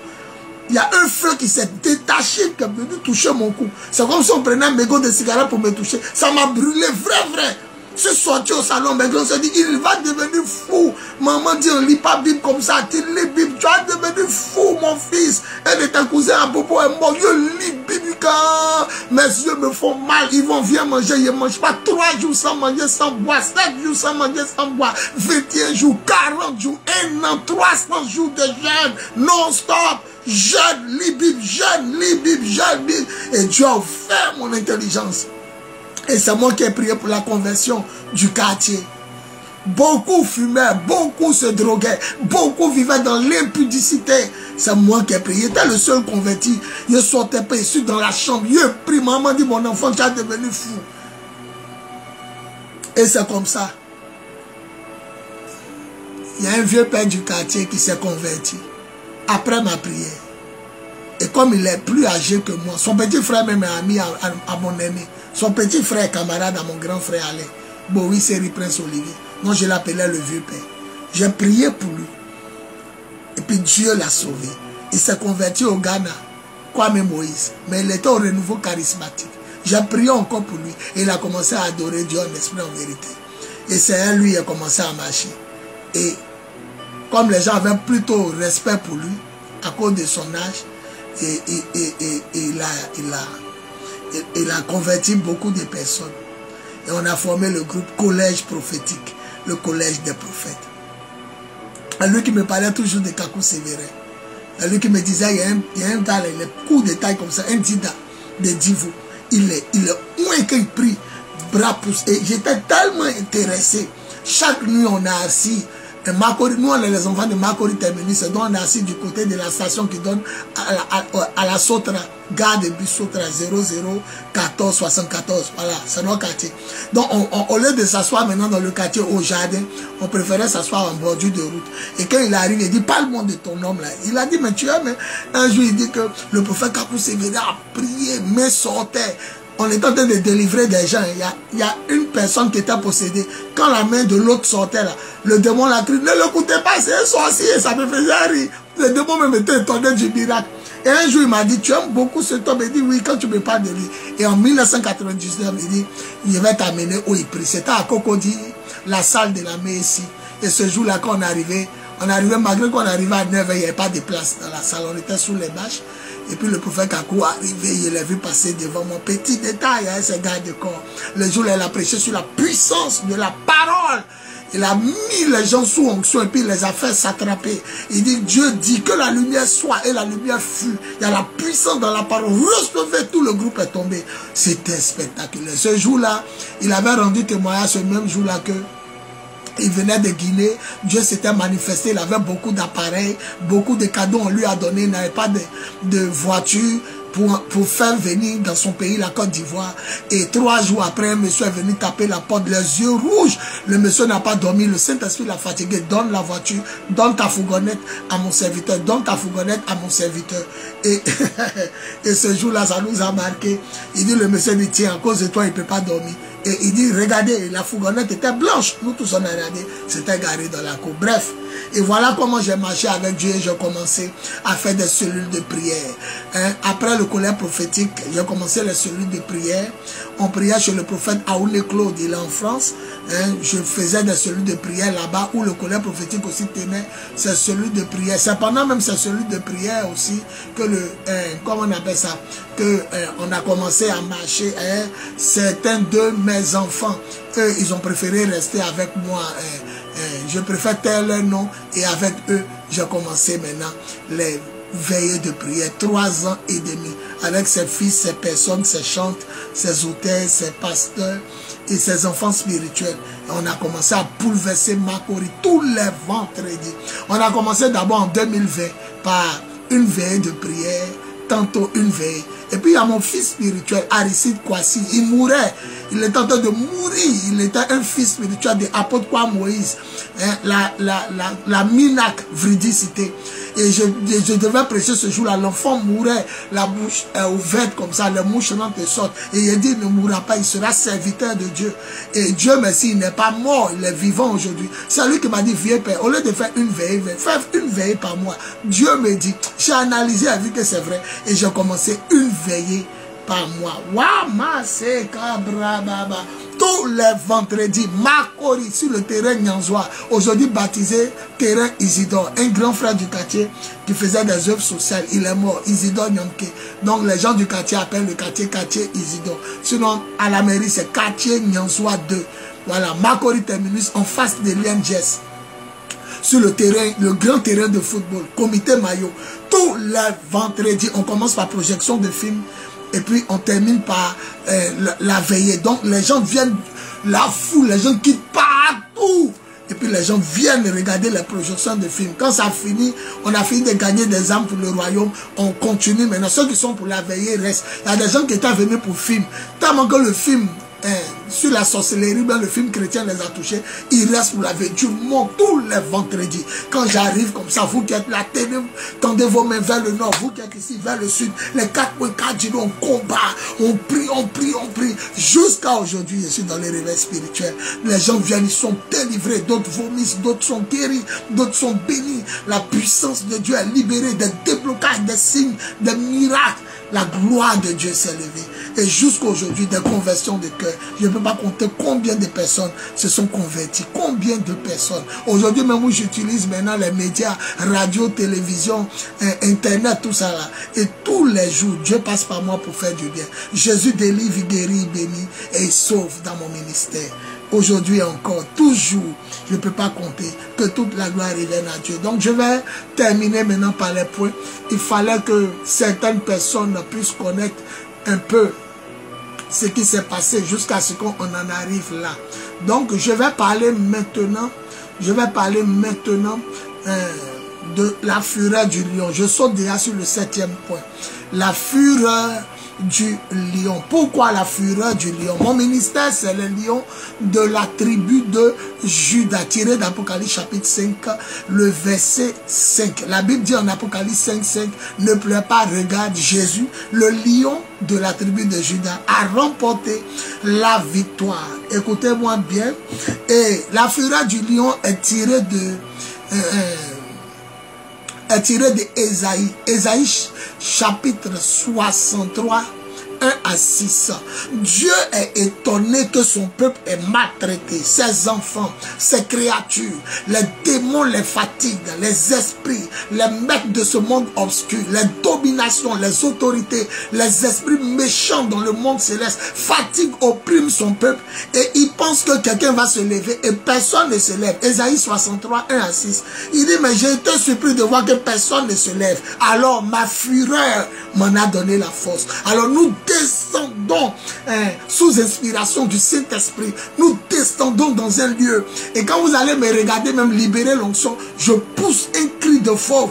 Il y a un feu qui s'est détaché, qui a venu toucher mon cou. C'est comme si on prenait un mégot de cigarette pour me toucher. Ça m'a brûlé, vrai. Je suis sorti au salon, mais on se dit, il va devenir fou. Maman dit, on ne lit pas Bible comme ça. Tu lis Bible, tu vas devenir fou, mon fils. Un de tes cousins à Bobo est mort. Je lis Bible quand mes yeux me font mal. Ils vont venir manger, ils ne mangent pas 3 jours sans manger, sans boire, 7 jours sans manger, sans boire, 21 jours, 40 jours, 1 an, 300 jours de jeûne, non-stop. Jeûne, lis Bible, jeûne, lis Bible, jeûne, Bible. Et Dieu a offert mon intelligence. Et c'est moi qui ai prié pour la conversion du quartier. Beaucoup fumaient, beaucoup se droguaient, beaucoup vivaient dans l'impudicité. C'est moi qui ai prié. J'étais le seul converti. Je sortais pas ici dans la chambre. Je prie, maman dit, mon enfant, tu es devenu fou. Et c'est comme ça. Il y a un vieux père du quartier qui s'est converti. Après ma prière. Et comme il est plus âgé que moi, son petit frère même est ami à mon aîné. Son petit frère est camarade à mon grand frère Alain. Bon, oui, c'est Prince Olivier. Moi, je l'appelais le vieux père. J'ai prié pour lui. Et puis Dieu l'a sauvé. Il s'est converti au Ghana, Kwame Moïse. Mais il était au renouveau charismatique. J'ai prié encore pour lui. Et il a commencé à adorer Dieu en esprit, en vérité. Et c'est lui qui a commencé à marcher. Et comme les gens avaient plutôt respect pour lui, à cause de son âge, il a converti beaucoup de personnes. Et on a formé le groupe Collège prophétique, le collège des prophètes. Et lui qui me parlait toujours de Kakou Sévérin. Et lui qui me disait, il y a un gars, il est court de taille comme ça, un dida de Divo. Il est moins qu'il prie, bras poussés. Et j'étais tellement intéressé. Chaque nuit, on a assis. Nous, on est les enfants de Makori Terminus, donc on est assis du côté de la station qui donne à la Sotra, gare de bus Sotra 001474. Voilà, c'est notre quartier. Donc, au lieu de s'asseoir maintenant dans le quartier au jardin, on préférait s'asseoir en bordure de route. Et quand il arrive, il dit, parle-moi de ton homme là. Il a dit, mais tu aimes. Un jour, il dit que le prophète Kakou Sévérin a prié, mais sortait. On est en train de délivrer des gens. Il y a une personne qui était possédée. Quand la main de l'autre sortait là, le démon l'a crié, ne l'écoutez pas, c'est un sorcier, ça me faisait rire. Le démon même était étonné du miracle. Et un jour il m'a dit, tu aimes beaucoup cet homme? Il dit, oui, quand tu me parles de lui. Et en 1999, il dit, je vais t'amener où il prie. C'était à Cocody, la salle de la Messie. Et ce jour-là, quand on arrivait malgré qu'on arrivait à 9h, il n'y avait pas de place dans la salle, on était sous les bâches. Et puis le prophète Kakou est arrivé, il l'a vu passer devant mon petit détail, hein, ce garde de corps. Le jour où il a prêché sur la puissance de la parole. Il a mis les gens sous onction et puis il les a fait s'attraper. Il dit, Dieu dit que la lumière soit et la lumière fut. Il y a la puissance dans la parole. Recevez, tout le groupe est tombé. C'était spectaculaire. Ce jour-là, il avait rendu témoignage ce même jour-là que il venait de Guinée, Dieu s'était manifesté, il avait beaucoup d'appareils, beaucoup de cadeaux on lui a donné, il n'avait pas de voiture pour faire venir dans son pays, la Côte d'Ivoire. Et 3 jours après, un monsieur est venu taper la porte, les yeux rouges. Le monsieur n'a pas dormi, le Saint-Esprit l'a fatigué. Donne la voiture, donne ta fourgonnette à mon serviteur, donne ta fourgonnette à mon serviteur. Et, et ce jour-là, ça nous a marqué. Il dit, le monsieur dit, tiens, à cause de toi, il ne peut pas dormir. Et il dit, regardez, la fourgonnette était blanche. Nous tous, on a regardé, c'était garé dans la cour. Bref, et voilà comment j'ai marché avec Dieu et j'ai commencé à faire des cellules de prière. Hein? Après le collège prophétique, j'ai commencé les cellules de prière. On priait chez le prophète Aoulé Claude, il est en France. Hein? Je faisais des cellules de prière là-bas où le collège prophétique aussi tenait ses cellules de prière. C'est pendant même ces cellules de prière aussi que comment on appelle ça, on a commencé à marcher. Hein? Certains de mes enfants, eux, ils ont préféré rester avec moi. Je préfère tel nom et avec eux, j'ai commencé maintenant les veillées de prière. 3 ans et demi avec ses fils, ses personnes, ses chantes, ses auteurs, ses pasteurs et ses enfants spirituels. Et on a commencé à bouleverser Makori tous les vendredis. On a commencé d'abord en 2020 par une veillée de prière tantôt une veille. Et puis il y a mon fils spirituel, Aristide Kwasi. Il mourait. Il était en train de mourir. Il était un fils spirituel de l'apôtre Moïse. Hein, la Minak Vridicité. Et je devais prêcher ce jour-là. L'enfant mourait, la bouche ouverte comme ça, les mouches rentrent et sortent. Et il dit, il ne mourra pas, il sera serviteur de Dieu. Et Dieu merci, il n'est pas mort, il est vivant aujourd'hui. C'est lui qui m'a dit, viens père, au lieu de faire une veille, fais une veille par mois. Dieu me dit, j'ai analysé, j'ai vu que c'est vrai. Et j'ai commencé une veillée par mois. Tous les vendredis, Makori sur le terrain Nyanzois, aujourd'hui baptisé terrain Isidore, un grand frère du quartier qui faisait des œuvres sociales. Il est mort, Isidore Nyamke. Donc les gens du quartier appellent le quartier Isidore. Sinon, à la mairie, c'est quartier Nyanzois 2. Voilà, Makori terminus en face de l'INGS. Sur le terrain, le grand terrain de football, comité maillot. Tous les vendredis, on commence par projection de films. Et puis on termine par la veillée. Donc les gens viennent, la foule, les gens quittent partout. Et puis les gens viennent regarder les projections de films. Quand ça finit, on a fini de gagner des âmes pour le royaume. On continue maintenant. Ceux qui sont pour la veillée restent. Il y a des gens qui étaient venus pour film. Tellement que le film sur la sorcellerie, ben le film chrétien les a touchés. Il reste pour la veille. Dieu monte tous les vendredis. Quand j'arrive comme ça, vous qui êtes là, tendez vos mains vers le nord. Vous qui êtes ici vers le sud. Les 4.4 jours, on combat. On prie, on prie, on prie. Jusqu'à aujourd'hui, je suis dans les réveils spirituels. Les gens viennent, ils sont délivrés. D'autres vomissent, d'autres sont guéris, d'autres sont bénis. La puissance de Dieu est libérée. Des déblocages, des signes, des miracles. La gloire de Dieu s'est levée. Et jusqu'à aujourd'hui, des conversions de cœur. Je ne peux pas compter combien de personnes se sont converties. Combien de personnes. Aujourd'hui, même où j'utilise maintenant les médias, radio, télévision, internet, tout ça là. Et tous les jours, Dieu passe par moi pour faire du bien. Jésus délivre, il guérit, il bénit et il sauve dans mon ministère. Aujourd'hui encore, toujours, je ne peux pas compter, que toute la gloire revienne à Dieu. Donc je vais terminer maintenant par les points. Il fallait que certaines personnes puissent connaître un peu ce qui s'est passé jusqu'à ce qu'on en arrive là. Donc je vais parler maintenant, de la fureur du lion. Je saute déjà sur le 7e point. La fureur du lion. Pourquoi la fureur du lion? Mon ministère, c'est le lion de la tribu de Juda, tiré d'Apocalypse chapitre 5, le verset 5. La Bible dit en Apocalypse 5, 5, ne pleure pas, regarde Jésus, le lion de la tribu de Juda, a remporté la victoire. Écoutez-moi bien. Et la fureur du lion est tirée de Ésaïe. Ésaïe chapitre 63, 1 à 6. Dieu est étonné que son peuple est maltraité. Ses enfants, ses créatures, les démons les fatiguent, les esprits, les maîtres de ce monde obscur, les dominations, les autorités, les esprits méchants dans le monde céleste fatiguent, oppriment son peuple et il pense que quelqu'un va se lever et personne ne se lève. Ésaïe 63, 1 à 6. Il dit, mais j'ai été surpris de voir que personne ne se lève. Alors ma fureur m'en a donné la force. Alors nous descendons sous inspiration du Saint-Esprit. Nous descendons dans un lieu. Et quand vous allez me regarder, même libérer l'onction, je pousse un cri de fauve.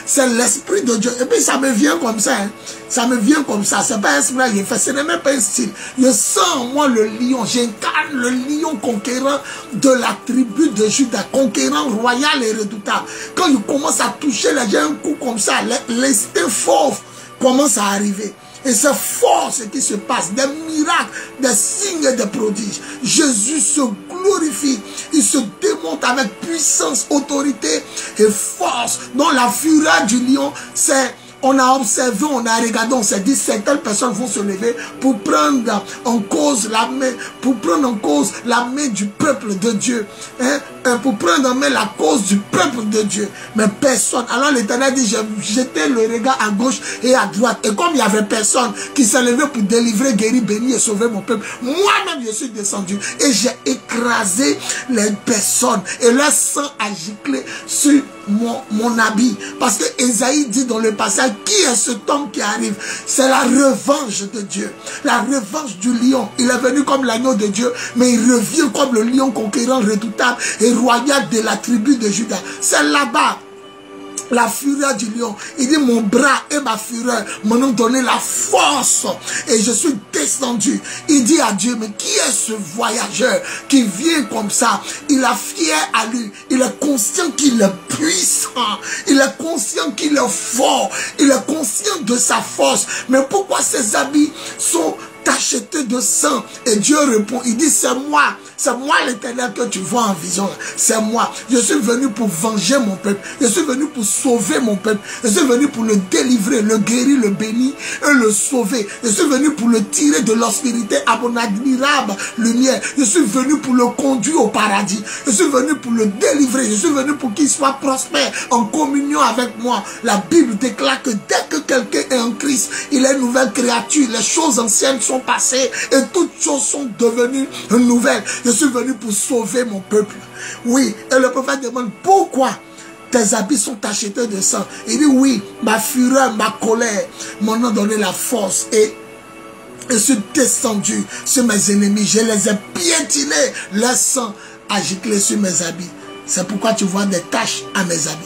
C'est l'Esprit de Dieu. Et puis ça me vient comme ça. Hein. Ça me vient comme ça. C'est pas un esprit que j'ai fait. Ce n'est même pas un style. Je sens en moi le lion. J'incarne le lion conquérant de la tribu de Juda. Conquérant royal et redoutable. Quand il commence à toucher les gens un coup comme ça, l'instinct fauve commence à arriver. Et c'est fort ce qui se passe, des miracles, des signes et des prodiges. Jésus se glorifie, il se démonte avec puissance, autorité et force. Donc la fureur du lion, c'est... On a observé, on a regardé, on s'est dit certaines personnes vont se lever pour prendre en cause la main, du peuple de Dieu. Hein? Pour prendre en main la cause du peuple de Dieu. Mais personne. Alors l'Éternel dit, j'ai jeté le regard à gauche et à droite. Et comme il n'y avait personne qui s'est levé pour délivrer, guérir, bénir et sauver mon peuple, moi-même je suis descendu et j'ai écrasé les personnes et leur sang a giclé sur mon habit. Parce que Ésaïe dit dans le passage, qui est cet homme qui arrive? C'est la revanche de Dieu. La revanche du lion. Il est venu comme l'agneau de Dieu, mais il revient comme le lion conquérant redoutable et royal de la tribu de Juda. C'est là-bas. La fureur du lion. Il dit, mon bras et ma fureur m'ont donné la force. Et je suis descendu. Il dit à Dieu, mais qui est ce voyageur qui vient comme ça? Il a fier à lui. Il est conscient qu'il est puissant. Il est conscient qu'il est fort. Il est conscient de sa force. Mais pourquoi ses habits sont achetés de sang? Et Dieu répond, il dit, c'est moi l'Éternel que tu vois en vision. C'est moi. Je suis venu pour venger mon peuple. Je suis venu pour sauver mon peuple. Je suis venu pour le délivrer, le guérir, le bénir et le sauver. Je suis venu pour le tirer de l'obscurité à mon admirable lumière. Je suis venu pour le conduire au paradis. Je suis venu pour le délivrer. Je suis venu pour qu'il soit prospère en communion avec moi. La Bible déclare que dès que quelqu'un est en Christ, il est une nouvelle créature. Les choses anciennes sont passées et toutes choses sont devenues nouvelles. Je suis venu pour sauver mon peuple. Oui, et le prophète demande, pourquoi tes habits sont achetés de sang? Il dit, oui, ma fureur, ma colère m'en ont donné la force et je suis descendu sur mes ennemis. Je les ai piétinés, leur sang a giclé sur mes habits. C'est pourquoi tu vois des taches à mes habits.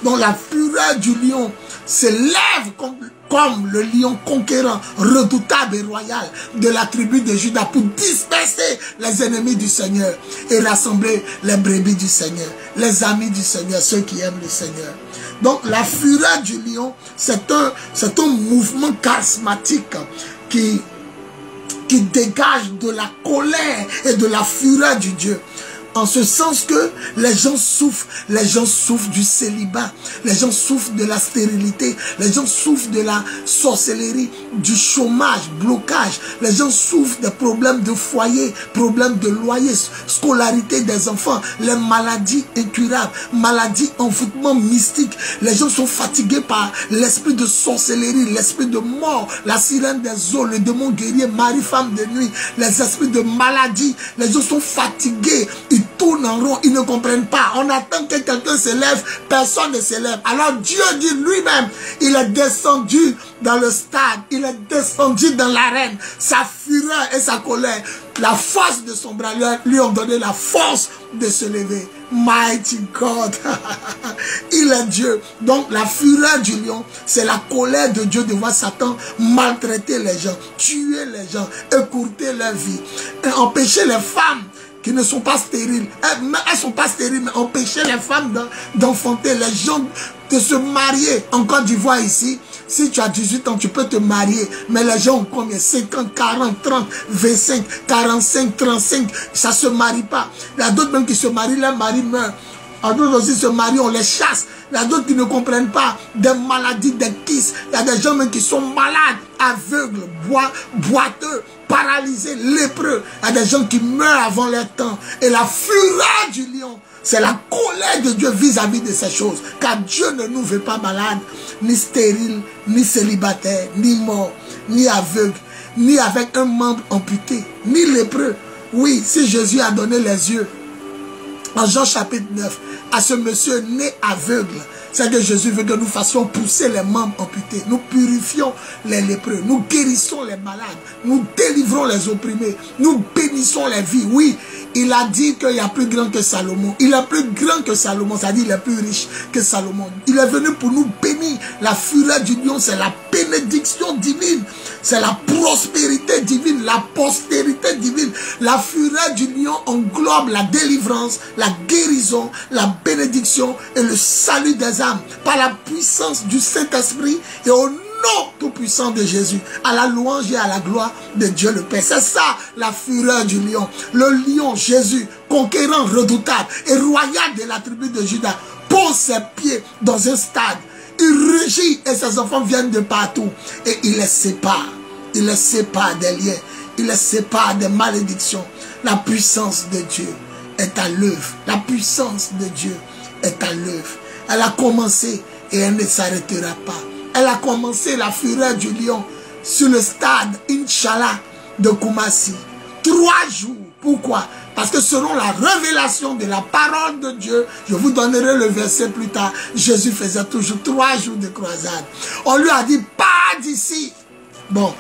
Donc la fureur du lion s'élève comme le lion conquérant, redoutable et royal de la tribu de Juda pour disperser les ennemis du Seigneur et rassembler les brebis du Seigneur, les amis du Seigneur, ceux qui aiment le Seigneur. Donc la fureur du lion, c'est un mouvement charismatique qui dégage de la colère et de la fureur du Dieu. En ce sens que les gens souffrent du célibat, les gens souffrent de la stérilité, les gens souffrent de la sorcellerie, du chômage, blocage, les gens souffrent des problèmes de foyer, problèmes de loyer, scolarité des enfants, les maladies incurables, maladies, envoûtement mystique. Les gens sont fatigués par l'esprit de sorcellerie, l'esprit de mort, la sirène des eaux, le démon guerrier, mari, femme de nuit, les esprits de maladie. Les gens sont fatigués, ils tournent en rond, ils ne comprennent pas. On attend que quelqu'un se lève, personne ne se lève. Alors Dieu dit lui-même, il est descendu dans le stade, il est descendu dans l'arène. Sa fureur et sa colère, la force de son bras lui ont donné la force de se lever. Mighty God. Il est Dieu. Donc la fureur du lion, c'est la colère de Dieu de voir Satan maltraiter les gens, tuer les gens, écourter leur vie, et empêcher les femmes qui ne sont pas stériles. Elles sont pas stériles, mais empêcher les femmes d'enfanter, les gens de se marier. En Côte d'Ivoire ici, si tu as 18 ans, tu peux te marier. Mais les gens ont combien? 50, 40, 30, 25, 45, 35. Ça ne se marie pas. Il y a d'autres même qui se marient, leur mari meurt. Il y a d'autres aussi se marient, on les chasse. Il y a d'autres qui ne comprennent pas des maladies, des kystes. Il y a des gens même qui sont malades, aveugles, boiteux, paralysés, lépreux. Il y a des gens qui meurent avant leur temps. Et la fureur du lion, c'est la colère de Dieu vis-à-vis de ces choses. Car Dieu ne nous veut pas malades, ni stériles, ni célibataires, ni morts, ni aveugles, ni avec un membre amputé, ni lépreux. Oui, si Jésus a donné les yeux, en Jean chapitre 9, à ce monsieur né aveugle, c'est que Jésus veut que nous fassions pousser les membres amputés. Nous purifions les lépreux, nous guérissons les malades, nous délivrons les opprimés, nous bénissons les vies. Oui, il a dit qu'il y a plus grand que Salomon. Il est plus grand que Salomon, c'est-à-dire il est plus riche que Salomon. Il est venu pour nous bénir. La fureur du lion, c'est la bénédiction divine. C'est la prospérité divine, la postérité divine. La fureur du lion englobe la délivrance, la guérison, la bénédiction et le salut des âmes. Par la puissance du Saint-Esprit et au nom tout-puissant de Jésus, à la louange et à la gloire de Dieu le Père. C'est ça la fureur du lion. Le lion, Jésus, conquérant, redoutable et royal de la tribu de Juda, pose ses pieds dans un stade. Il rugit et ses enfants viennent de partout. Et il les sépare. Il les sépare des liens. Il les sépare des malédictions. La puissance de Dieu est à l'œuvre. La puissance de Dieu est à l'œuvre. Elle a commencé et elle ne s'arrêtera pas. Elle a commencé la fureur du lion sur le stade, Inch'Allah, de Koumassi. 3 jours. Pourquoi? Parce que selon la révélation de la parole de Dieu, je vous donnerai le verset plus tard, Jésus faisait toujours 3 jours de croisade. On lui a dit, pas d'ici. Bon,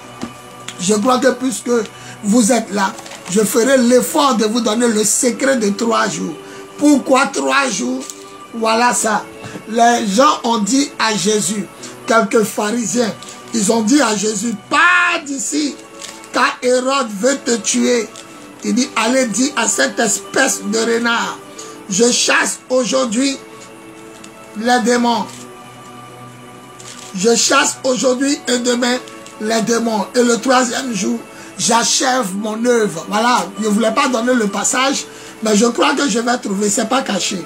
je crois que puisque vous êtes là, je ferai l'effort de vous donner le secret de 3 jours. Pourquoi 3 jours? Voilà ça. Les gens ont dit à Jésus, quelques pharisiens, ils ont dit à Jésus, pars d'ici, car Hérode veut te tuer. Il dit, allez dire à cette espèce de renard, je chasse aujourd'hui les démons. Je chasse aujourd'hui et demain les démons. Et le troisième jour, j'achève mon œuvre. Voilà, je ne voulais pas donner le passage, mais je crois que je vais trouver, c'est pas caché.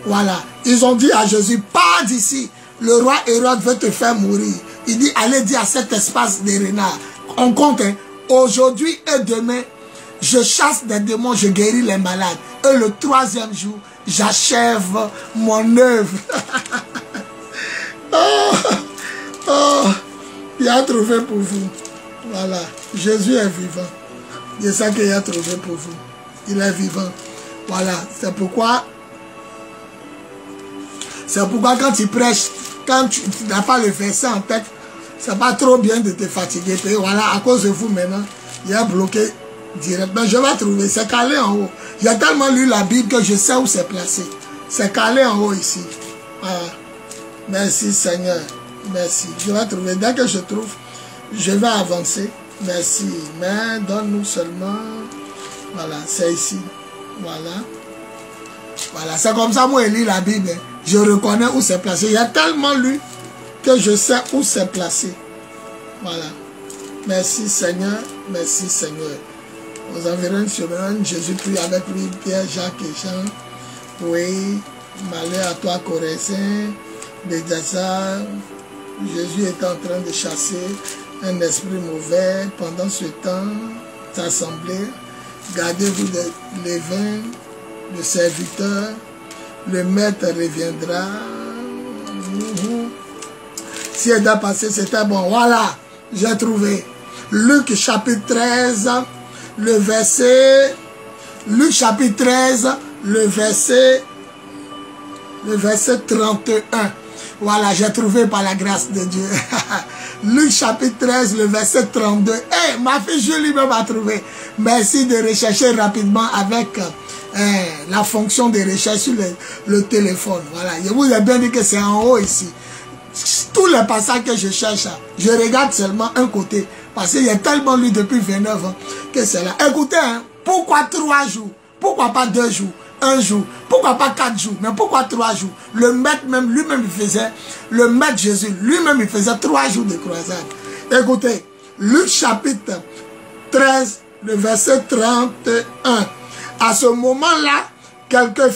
Voilà, ils ont dit à Jésus, pars d'ici, le roi Hérode veut te faire mourir. Il dit, allez dire à cet espace des renards. On compte, hein, aujourd'hui et demain, je chasse des démons, je guéris les malades. Et le troisième jour, j'achève mon œuvre. Il a trouvé pour vous. Voilà, Jésus est vivant. C'est ça qu'il a trouvé pour vous. Il est vivant. Voilà, c'est pourquoi quand tu prêches, quand tu n'as pas le verset en tête, c'est pas trop bien de te fatiguer. Et voilà, à cause de vous maintenant, il a bloqué direct. Mais je vais trouver, c'est calé en haut. J'ai tellement lu la Bible que je sais où c'est placé. C'est calé en haut ici. Voilà. Merci Seigneur. Merci. Je vais trouver. Dès que je trouve, je vais avancer. Merci. Mais donne-nous seulement. Voilà, c'est ici. Voilà. Voilà, c'est comme ça, moi, je lis la Bible. Je reconnais où c'est placé. Il y a tellement lu que je sais où c'est placé. Voilà. Merci Seigneur. Merci Seigneur. Aux environs de Chemin, Jésus prie avec lui, Pierre, Jacques et Jean. Oui. Malheur à toi, Corézin. Bédassa. Jésus était en train de chasser un esprit mauvais. Pendant ce temps, s'assembler. Gardez-vous les vins, le serviteur. Le maître reviendra. Si elle a passé, c'était bon. Voilà, j'ai trouvé. Luc chapitre 13, le verset. Luc chapitre 13, le verset 31. Voilà, j'ai trouvé par la grâce de Dieu. Luc chapitre 13, le verset 32. Hey, ma fille Julie m'a trouvé. Merci de rechercher rapidement avec la fonction de recherche sur le téléphone. Voilà, je vous ai bien dit que c'est en haut ici. Tous les passages que je cherche, je regarde seulement un côté. Parce qu'il y a tellement lu depuis 29 ans que c'est là. Écoutez, hein, pourquoi 3 jours? Pourquoi pas 2 jours? 1 jour? Pourquoi pas 4 jours? Mais pourquoi 3 jours? Le maître même, lui-même, il faisait, le maître Jésus, lui-même, il faisait 3 jours de croisade. Écoutez, Luc chapitre 13, le verset 31. À ce moment-là, quelques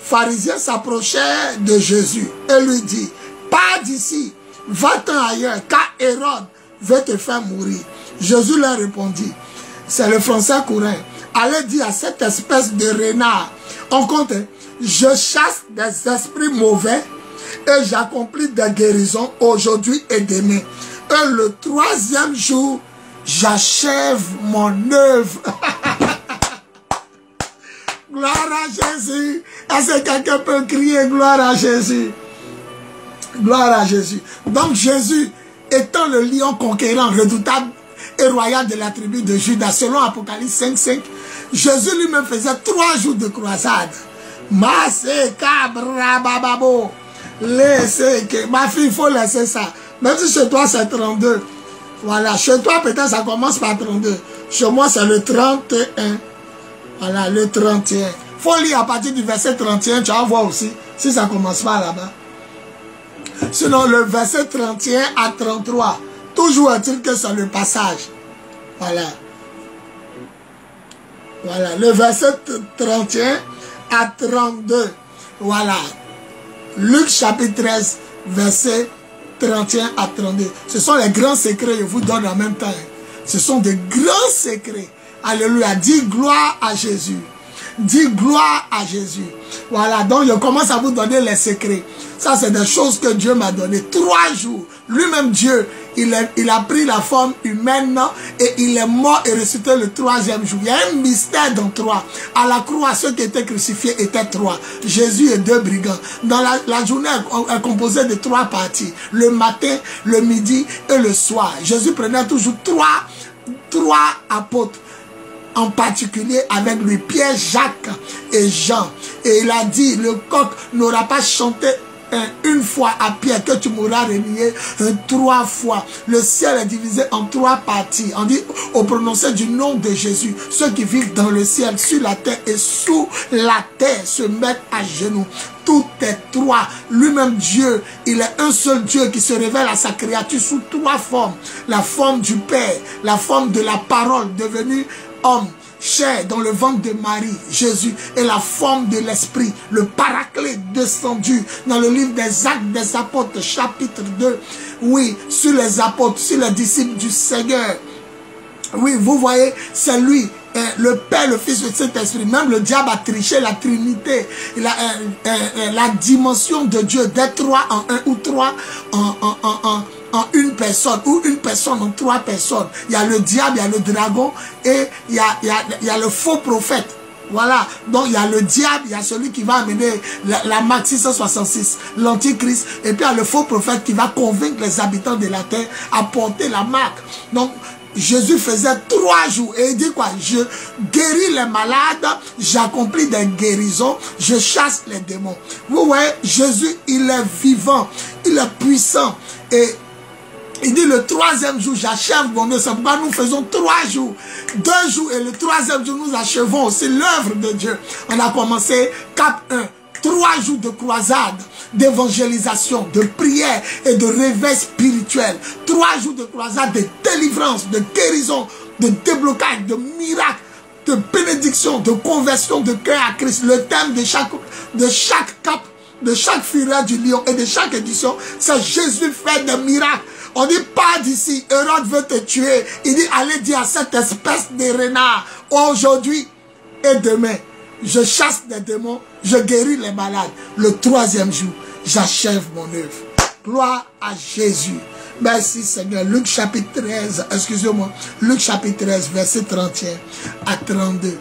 pharisiens s'approchaient de Jésus et lui dit, pars d'ici, va-t'en ailleurs, car Hérode veut te faire mourir. Jésus leur répondit, c'est le français courant, allez dire à cette espèce de renard, on compte, je chasse des esprits mauvais et j'accomplis des guérisons aujourd'hui et demain. Et le 3e jour, j'achève mon œuvre. Gloire à Jésus. Est-ce que quelqu'un peut crier gloire à Jésus? Gloire à Jésus. Donc Jésus, étant le lion conquérant, redoutable et royal de la tribu de Judas, selon Apocalypse 5:5, Jésus lui-même faisait 3 jours de croisade. Ma fille, il faut laisser ça. Même si chez toi c'est 32. Voilà, chez toi peut-être ça commence par 32. Chez moi c'est le 31. Voilà, le 31. Il faut lire à partir du verset 31, tu vas voir aussi, si ça commence pas là-bas. Sinon, le verset 31 à 33, toujours est-il que c'est le passage. Voilà. Voilà, le verset 31 à 32. Voilà. Luc chapitre 13, verset 31 à 32. Ce sont les grands secrets, je vous donne en même temps. Ce sont des grands secrets. Alléluia. Dis gloire à Jésus. Dis gloire à Jésus. Voilà. Donc, je commence à vous donner les secrets. Ça, c'est des choses que Dieu m'a donné. 3 jours. Lui-même, Dieu, il a pris la forme humaine et il est mort et ressuscité le 3e jour. Il y a un mystère dans 3. À la croix, ceux qui étaient crucifiés étaient 3. Jésus et 2 brigands. Dans la journée est composée de 3 parties. Le matin, le midi et le soir. Jésus prenait toujours 3 apôtres. en particulier avec lui, Pierre, Jacques et Jean. Et il a dit, le coq n'aura pas chanté une fois à Pierre que tu m'auras renié 3 fois. Le ciel est divisé en 3 parties. On dit au prononcé du nom de Jésus, ceux qui vivent dans le ciel, sur la terre et sous la terre se mettent à genoux. Tout est 3. Lui-même Dieu, il est un seul Dieu qui se révèle à sa créature sous 3 formes. La forme du Père, la forme de la parole devenue homme, chair dans le ventre de Marie, Jésus, et la forme de l'Esprit, le Paraclet descendu dans le livre des Actes des Apôtres, chapitre 2. Oui, sur les apôtres, sur les disciples du Seigneur. Oui, vous voyez, c'est lui, le Père, le Fils, le Saint-Esprit. Même le diable a triché la Trinité, la dimension de Dieu, d'être 3 en 1 ou 3 en une personne, ou une personne en 3 personnes. Il y a le diable, il y a le dragon, et il y a le faux prophète. Voilà, donc il y a le diable, il y a celui qui va amener la Mark 666, l'antichrist, et puis il y a le faux prophète qui va convaincre les habitants de la terre à porter la marque. Donc, Jésus faisait 3 jours et il dit quoi? Je guéris les malades, j'accomplis des guérisons, je chasse les démons. Vous voyez, Jésus, il est vivant, il est puissant. Et il dit le 3e jour, j'achève mon œuvre. C'est pourquoi nous faisons 3 jours. 2 jours et le 3e jour, nous achevons aussi l'œuvre de Dieu. On a commencé cap 1. 3 jours de croisade, d'évangélisation, de prière et de réveil spirituel. 3 jours de croisade, de délivrance, de guérison, de déblocage, de miracle, de bénédiction, de conversion de cœur à Christ. Le thème de chaque cap, de chaque fureur du lion et de chaque édition, c'est Jésus fait des miracles. On dit pas d'ici, Hérode veut te tuer. Il dit allez dire à cette espèce de renard, aujourd'hui et demain, je chasse des démons, je guéris les malades. Le 3e jour, j'achève mon œuvre. Gloire à Jésus. Merci Seigneur. Luc chapitre 13, excusez-moi. Luc chapitre 13, verset 31 à 32.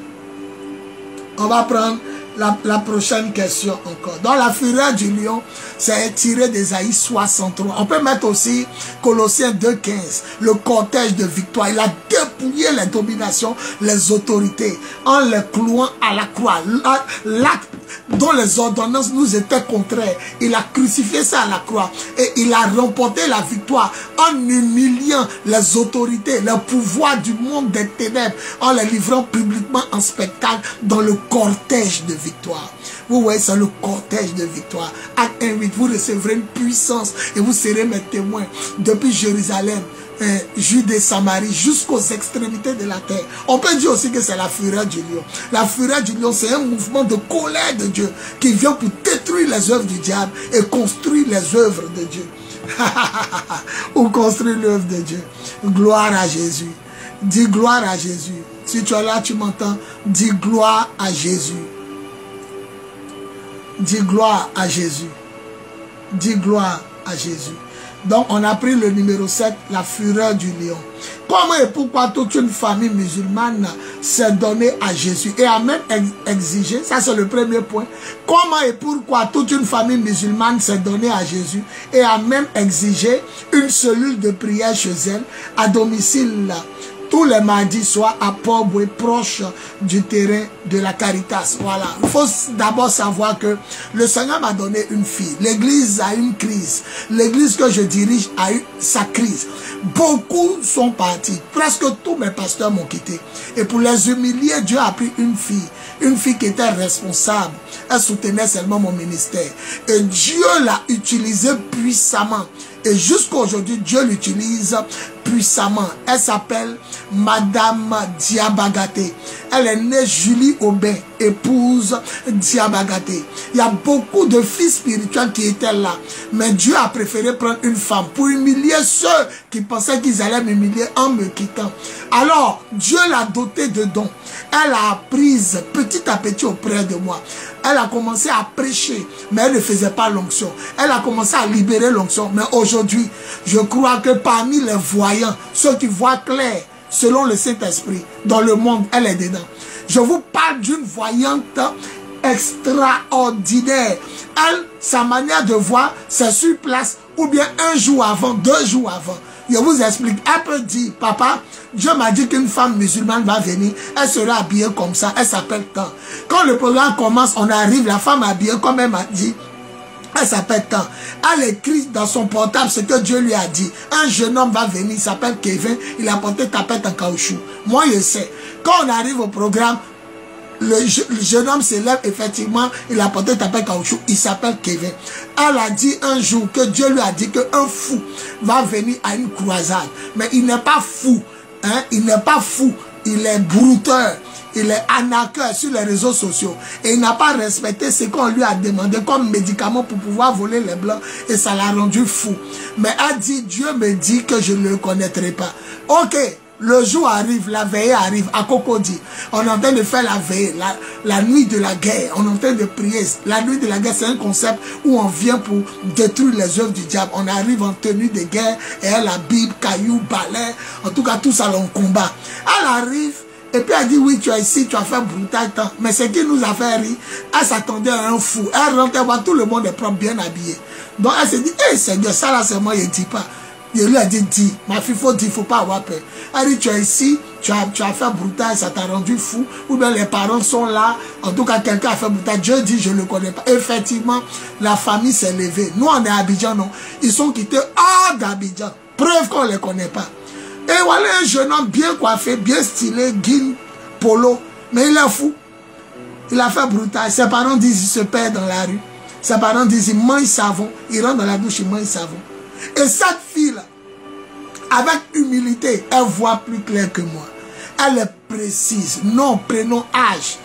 On va prendre la prochaine question encore. Dans la fureur du lion, c'est tiré d'Ésaïe 63. On peut mettre aussi Colossiens 2,15. Le cortège de victoire. Il a dépouillé les dominations, les autorités, en les clouant à la croix. L'acte dont les ordonnances nous étaient contraires, il a crucifié ça à la croix. Et il a remporté la victoire en humiliant les autorités, le pouvoir du monde des ténèbres, en les livrant publiquement en spectacle dans le cortège de victoire. Vous voyez, c'est le cortège de victoire. Acte 1:8, vous recevrez une puissance et vous serez mes témoins depuis Jérusalem, Judée, Samarie, jusqu'aux extrémités de la terre. On peut dire aussi que c'est la fureur du lion. La fureur du lion, c'est un mouvement de colère de Dieu qui vient pour détruire les œuvres du diable et construire les œuvres de Dieu. Ou construire l'œuvre de Dieu. Gloire à Jésus. Dis gloire à Jésus. Si tu es là, tu m'entends. Dis gloire à Jésus. Dis gloire à Jésus. Dis gloire à Jésus. Donc, on a pris le numéro 7, la fureur du lion. Comment et pourquoi toute une famille musulmane s'est donnée à Jésus et a même exigé, ça c'est le premier point, comment et pourquoi toute une famille musulmane s'est donnée à Jésus et a même exigé une cellule de prière chez elle, à domicile, tous les mardis soirs à Port-Boué, proche du terrain de la Caritas. Voilà. Il faut d'abord savoir que le Seigneur m'a donné une fille. L'église a une crise. L'église que je dirige a eu sa crise. Beaucoup sont partis. Presque tous mes pasteurs m'ont quitté. Et pour les humilier, Dieu a pris une fille qui était responsable. Elle soutenait seulement mon ministère. Et Dieu l'a utilisée puissamment. Et jusqu'à aujourd'hui, Dieu l'utilise puissamment. Elle s'appelle Madame Diabagaté. Elle est née Julie Aubin, épouse Diabagaté. Il y a beaucoup de filles spirituelles qui étaient là. Mais Dieu a préféré prendre une femme pour humilier ceux qui pensaient qu'ils allaient m'humilier en me quittant. Alors, Dieu l'a dotée de dons. Elle a appris petit à petit auprès de moi. Elle a commencé à prêcher, mais elle ne faisait pas l'onction. Elle a commencé à libérer l'onction. Mais aujourd'hui, je crois que parmi les voyants, ceux qui voient clair, selon le Saint-Esprit, dans le monde, elle est dedans. Je vous parle d'une voyante extraordinaire. Elle, sa manière de voir, c'est sur place, ou bien un jour avant, 2 jours avant. Je vous explique. Elle peut dire, papa, Dieu m'a dit qu'une femme musulmane va venir, elle sera habillée comme ça, elle s'appelle tant. Quand le programme commence, on arrive, la femme habillée comme elle m'a dit, elle s'appelle tant. Elle écrit dans son portable ce que Dieu lui a dit. Un jeune homme va venir, il s'appelle Kevin, il a porté tapette en caoutchouc. Moi, je sais. Quand on arrive au programme, le jeune homme s'élève, effectivement, il a porté tapette en caoutchouc, il s'appelle Kevin. Elle a dit un jour que Dieu lui a dit qu'un fou va venir à une croisade. Mais il n'est pas fou. Hein? Il n'est pas fou. Il est brouteur. Il est arnaqueur sur les réseaux sociaux. Et il n'a pas respecté ce qu'on lui a demandé comme médicament pour pouvoir voler les blancs. Et ça l'a rendu fou. Mais elle dit, Dieu me dit que je ne le connaîtrai pas. Ok, le jour arrive, la veillée arrive. À Cocody, on est en train de faire la veillée, la nuit de la guerre. On est en train de prier. La nuit de la guerre, c'est un concept où on vient pour détruire les œuvres du diable. On arrive en tenue de guerre. Et elle, la Bible, cailloux, balai. En tout cas, tout ça, on combat. Elle arrive. Et puis elle dit, oui, tu es ici, tu as fait brutal temps. Mais ce qui nous a fait rire, elle s'attendait à un fou. Elle rentre, elle voit tout le monde est propre, bien habillé. Donc elle se dit, hé Seigneur, ça là c'est moi, je ne dis pas. Je lui ai dit, dis, ma fille, faut dire, il ne faut pas avoir peur. Elle dit, tu es ici, tu as fait brutal, ça t'a rendu fou. Ou bien les parents sont là, en tout cas quelqu'un a fait brutal. Dieu dit, je ne le connais pas. Effectivement, la famille s'est levée. Nous, on est à Abidjan, non. Ils sont quittés hors d'Abidjan. Preuve qu'on ne les connaît pas. Et voilà un jeune homme bien coiffé, bien stylé, guine, polo. Mais il est fou. Il a fait brutal. Ses parents disent il se perd dans la rue. Ses parents disent il mange savon. Il rentre dans la douche, il mange savon. Et cette fille-là, avec humilité, elle voit plus clair que moi. Elle est précise. Nom, prénom, âge.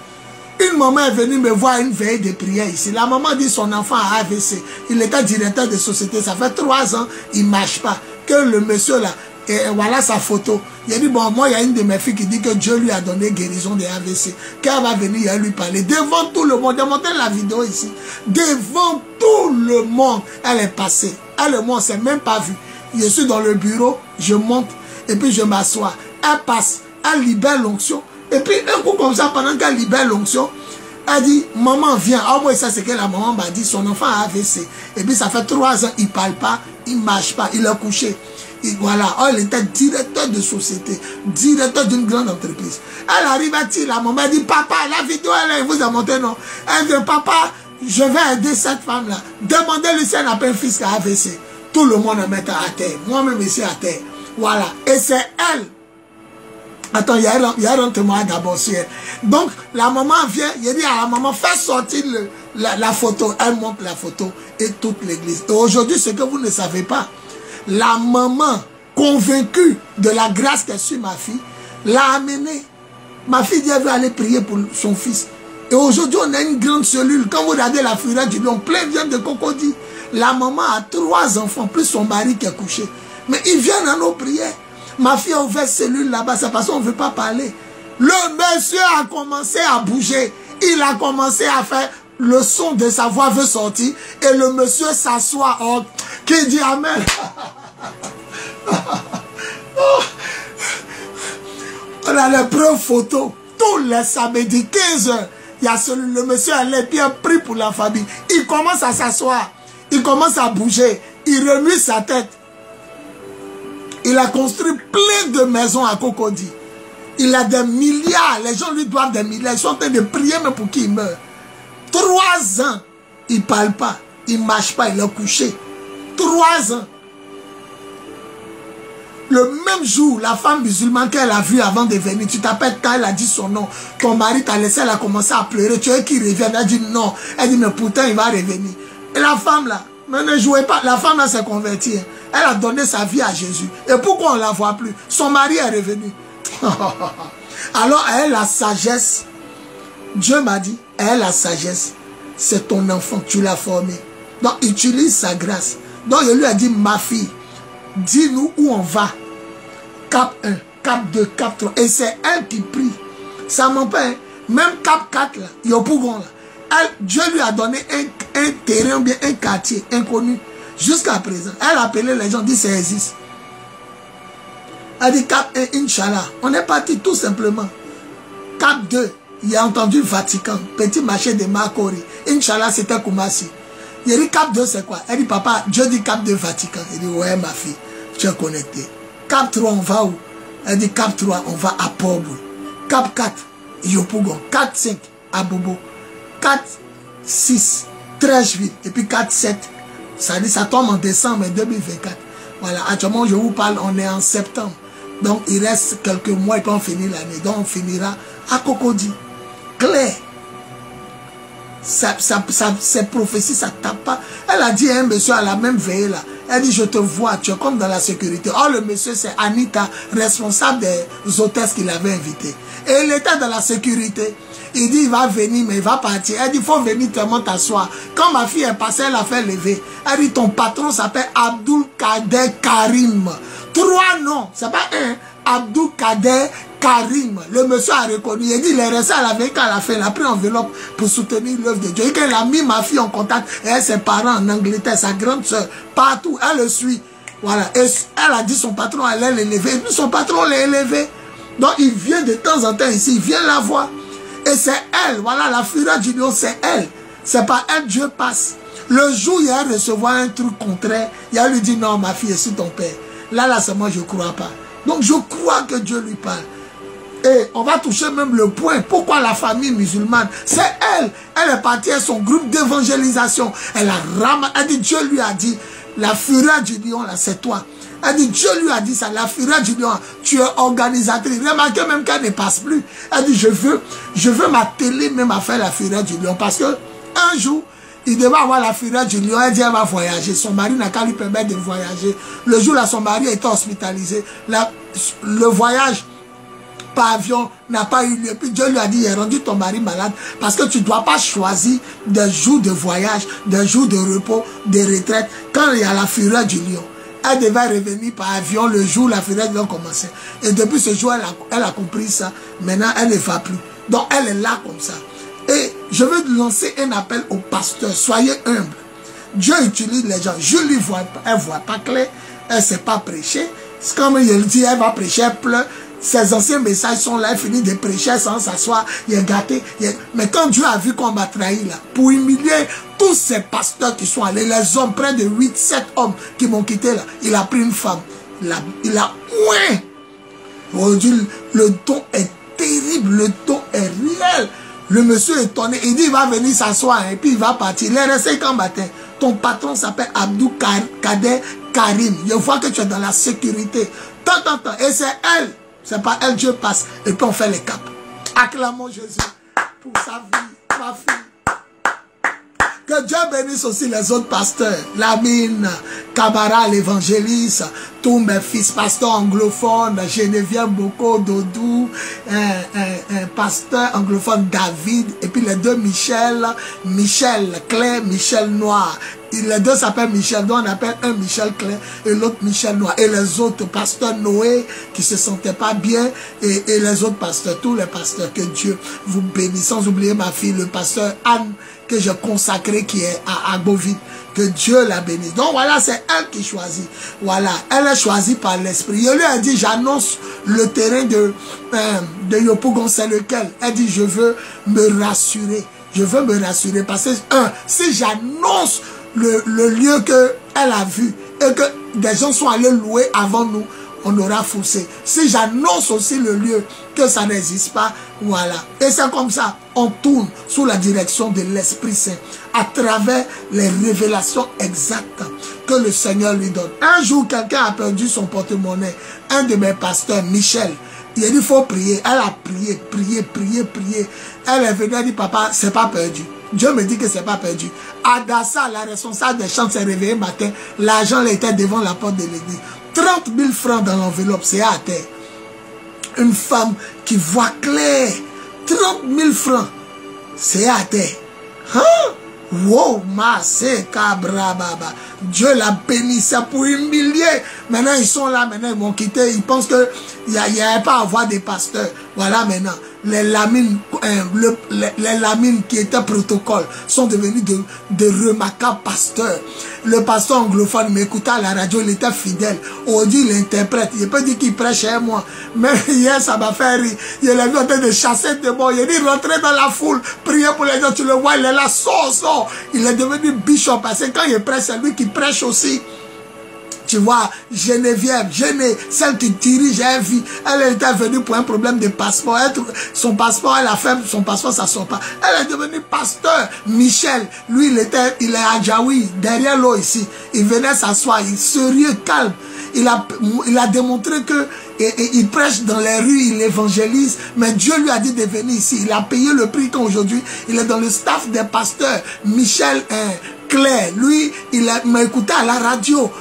Une maman est venue me voir à une veille de prière ici. La maman dit son enfant a AVC. Il était directeur de société. Ça fait 3 ans, il ne marche pas. Que le monsieur là, et voilà sa photo. Il a dit, bon, moi, il y a une de mes filles qui dit que Dieu lui a donné guérison des AVC. Qu'elle va venir et lui parler. Devant tout le monde. J'ai montré la vidéo ici. Devant tout le monde. Elle est passée. Elle et moi, on ne s'est même pas vu. Je suis dans le bureau, je monte, et puis je m'assois. Elle passe. Elle libère l'onction. Et puis, un coup comme ça, pendant qu'elle libère l'onction, elle dit, maman, viens. Ah, moi, ça, c'est que la maman m'a dit, son enfant a AVC. Et puis, ça fait 3 ans, il ne parle pas, il ne marche pas, il est couché. Et voilà, oh, il était directeur de société, directeur d'une grande entreprise. Elle arrive à tirer la maman, elle dit, papa, la vidéo, elle vous a montré, non. Elle dit, papa, je vais aider cette femme-là. Demandez-lui si elle n'a pas un fils qui a AVC. Tout le monde est mis à terre. Moi-même ici à terre. Voilà. Et c'est elle. Attends, il y a un témoin d'abord sur elle. Donc, la maman vient, il dit à la maman, fais sortir la photo. Elle montre la photo et toute l'église. Et aujourd'hui, ce que vous ne savez pas, la maman, convaincue de la grâce qu'elle suit ma fille, l'a amenée. Ma fille dit, elle veut aller prier pour son fils. Et aujourd'hui, on a une grande cellule. Quand vous regardez la fureur du lion, plein vient de Cocody. La maman a 3 enfants, plus son mari qui est couché. Mais ils viennent à nos prières. Ma fille a ouvert cellule là-bas, c'est parce qu'on ne veut pas parler. Le monsieur a commencé à bouger. Il a commencé à faire le son de sa voix veut sortir. Et le monsieur s'assoit. Oh, qui dit Amen? On a les preuves photos. Tous les samedis, 15 h. Il y a le monsieur allait bien pris pour la famille. Il commence à s'asseoir. Il commence à bouger. Il remue sa tête. Il a construit plein de maisons à Cocody. Il a des milliards. Les gens lui doivent des milliards. Ils sont en train de prier même pour qu'il meure. 3 ans. Il ne parle pas. Il ne marche pas. Il est couché. 3 ans. Le même jour, la femme musulmane qu'elle a vue avant de venir, tu t'appelles quand elle a dit son nom. Ton mari t'a laissé, elle a commencé à pleurer. Tu veux qu'il revienne? Elle a dit non. Elle dit mais pourtant il va revenir. Et la femme là, mais ne jouez pas. La femme là s'est convertie. Elle a donné sa vie à Jésus. Et pourquoi on ne la voit plus? Son mari est revenu. Alors elle, la sagesse. Dieu m'a dit, elle, la sagesse. C'est ton enfant, tu l'as formé. Donc utilise sa grâce. Donc je lui ai dit, ma fille, dis-nous où on va. Cap 1, cap 2, cap 3. Et c'est elle qui prie. Ça m'empêche. Même cap 4 là, il y a Pougon là. Dieu lui a donné un terrain, bien un quartier inconnu. Jusqu'à présent. Elle a appelé les gens, dit ça existe. Elle dit cap 1, Inch'Allah. On est parti tout simplement. Cap 2, il a entendu Vatican. Petit marché de Makori. Inch'Allah, c'était Koumassi. Il dit cap 2, c'est quoi? Elle dit, papa, Dieu dit cap 2 Vatican. Il dit, ouais, ma fille. tu es connecté. Cap 3, on va où? Elle dit Cap 3, on va à Port-Bouy. Cap 4, Yopougon. 4, 5, à Bobo. 4, 6, Trècheville. Et puis 4, 7. Ça dit, ça tombe en décembre 2024. Voilà, actuellement, je vous parle, on est en septembre. Donc, il reste quelques mois et puis on finit l'année. Donc, on finira à Cocody. Claire. Ces prophéties, ça tape pas. Elle a dit à un monsieur à la même veille là. Elle dit, je te vois, tu es comme dans la sécurité. Oh, le monsieur, c'est Anita, responsable des hôtesses qu'il avait invitées. Et il était dans la sécurité. Il dit, il va venir, mais il va partir. Elle dit, il faut venir tellement t'asseoir. Quand ma fille est passée, elle a fait lever. Elle dit, ton patron s'appelle Abdul Kader Karim. 3 noms, c'est pas un. Abdul Kader Karim. Le monsieur a reconnu. Il dit, il est resté à la veille quand elle a fait. Il a pris enveloppe pour soutenir l'œuvre de Dieu. Et qu'elle a mis ma fille en contact. Et elle, ses parents en Angleterre, sa grande soeur, partout. Elle le suit. Voilà. Et elle a dit, son patron allait l'élever. Et puis son patron l'a élevé. Donc il vient de temps en temps ici. Il vient la voir. Et c'est elle, voilà, la fureur du lion, c'est elle. C'est pas elle, Dieu passe. Le jour où il a recevoir un truc contraire, il a lui dit, non, ma fille, c'est ton père. Là, c'est moi, je ne crois pas. Donc, je crois que Dieu lui parle. Et on va toucher même le point. Pourquoi la famille musulmane? C'est elle. Elle est partie à son groupe d'évangélisation. Elle a dit, Dieu lui a dit, la fureur du lion, là, c'est toi. Elle dit, Dieu lui a dit ça, la fureur du lion, tu es organisatrice. Remarquez même qu'elle ne passe plus. Elle dit, je veux m'atteler même à faire la fureur du lion. Parce que un jour, il devait avoir la fureur du lion. Elle dit, elle va voyager. Son mari n'a qu'à lui permettre de voyager. Le jour là, son mari était hospitalisé. Le voyage par avion n'a pas eu lieu. Puis Dieu lui a dit, il est rendu ton mari malade. Parce que tu ne dois pas choisir des jours de voyage, des jours de repos, de retraite, quand il y a la fureur du lion. Elle devait revenir par avion le jour où la fureur du lion commençait. Et depuis ce jour, elle a compris ça. Maintenant, elle ne va plus. Donc, elle est là comme ça. Et je veux lancer un appel aux pasteurs. Soyez humbles. Dieu utilise les gens. Je lui vois pas. Elle ne voit pas clair. Elle ne sait pas prêcher. C'est comme il dit, elle va prêcher, elle pleure. Ses anciens messages sont là, elle finit de prêcher sans s'asseoir, il est gâté. Mais quand Dieu a vu qu'on m'a trahi là, pour humilier tous ces pasteurs qui sont allés, les hommes, près de 8-7 hommes qui m'ont quitté là, il a pris une femme. Il a ouin. Aujourd'hui, le ton est terrible, le ton est réel. Le monsieur est étonné, il dit il va venir s'asseoir et puis il va partir. Il est resté quand matin. Ton patron s'appelle Abdul Kader Karim. Je vois que tu es dans la sécurité. Tant. Et c'est elle. C'est pas elle, Dieu passe. Et puis on fait les caps. Acclamons Jésus pour sa vie, ma fille. Que Dieu bénisse aussi les autres pasteurs. Lamine, Kabara, l'évangéliste, tous mes fils pasteurs anglophones, Geneviève Boko, Dodou, un pasteur anglophone David, et puis les deux Michel Claire, Michel Noir. Les deux s'appellent Michel, donc on appelle un Michel Claire et l'autre Michel Noir. Et les autres pasteurs Noé qui se sentaient pas bien et les autres pasteurs, tous les pasteurs, que Dieu vous bénisse. Sans oublier ma fille, le pasteur Anne que j'ai consacré qui est à Beauville. Que Dieu la bénisse. Donc voilà, c'est elle qui choisit. Voilà, elle est choisie par l'esprit. Je lui ai dit, j'annonce le terrain de Yopougon, c'est lequel? Elle dit, je veux me rassurer. Je veux me rassurer parce que, si j'annonce le lieu qu'elle a vu et que des gens sont allés louer avant nous, on aura foussé. Si j'annonce aussi le lieu que ça n'existe pas, voilà. Et c'est comme ça, on tourne sous la direction de l'Esprit Saint à travers les révélations exactes que le Seigneur lui donne. Un jour, quelqu'un a perdu son porte-monnaie. Un de mes pasteurs, Michel, il a dit, il faut prier. Elle a prié. Elle est venue, elle a dit, papa, c'est pas perdu. Dieu me dit que c'est pas perdu. Adassa, la responsable des chants, s'est réveillée matin. L'argent était devant la porte de l'église. 30 000 francs dans l'enveloppe, c'est à terre. Une femme qui voit clair. 30 000 francs, c'est à terre. Hein? Wow, baba. Dieu l'a béni, ça pour humilier. Maintenant, ils sont là, maintenant, ils m'ont quitté. Ils pensent qu'il n'y a pas à avoir des pasteurs. Voilà, maintenant. Les lamines qui étaient protocole sont devenus de remarquables pasteurs. Le pasteur anglophone m'écoutait à la radio, il était fidèle. Aujourd'hui, il interprète. Il peut dire qu'il prêche chez moi. Mais hier, ça m'a fait rire. Il est vu en train de chasser des démons. Il dit, rentrez dans la foule, priez pour les gens. Tu le vois, il est là, sort. Il est devenu bishop. Parce que quand il prêche, c'est lui qui prêche aussi. tu vois, Geneviève, celle qui dirige vie, elle était venue pour un problème de passeport. Son passeport, elle a fait son passeport, ça ne sort pas. Elle est devenue pasteur. Michel, lui, il est à Djaoui, derrière l'eau ici. Il venait s'asseoir, il sérieux, calme. Il a démontré que il prêche dans les rues, il évangélise, mais Dieu lui a dit de venir ici. Il a payé le prix qu'aujourd'hui, il est dans le staff des pasteurs. Michel Claire, lui, il m'a écouté à la radio.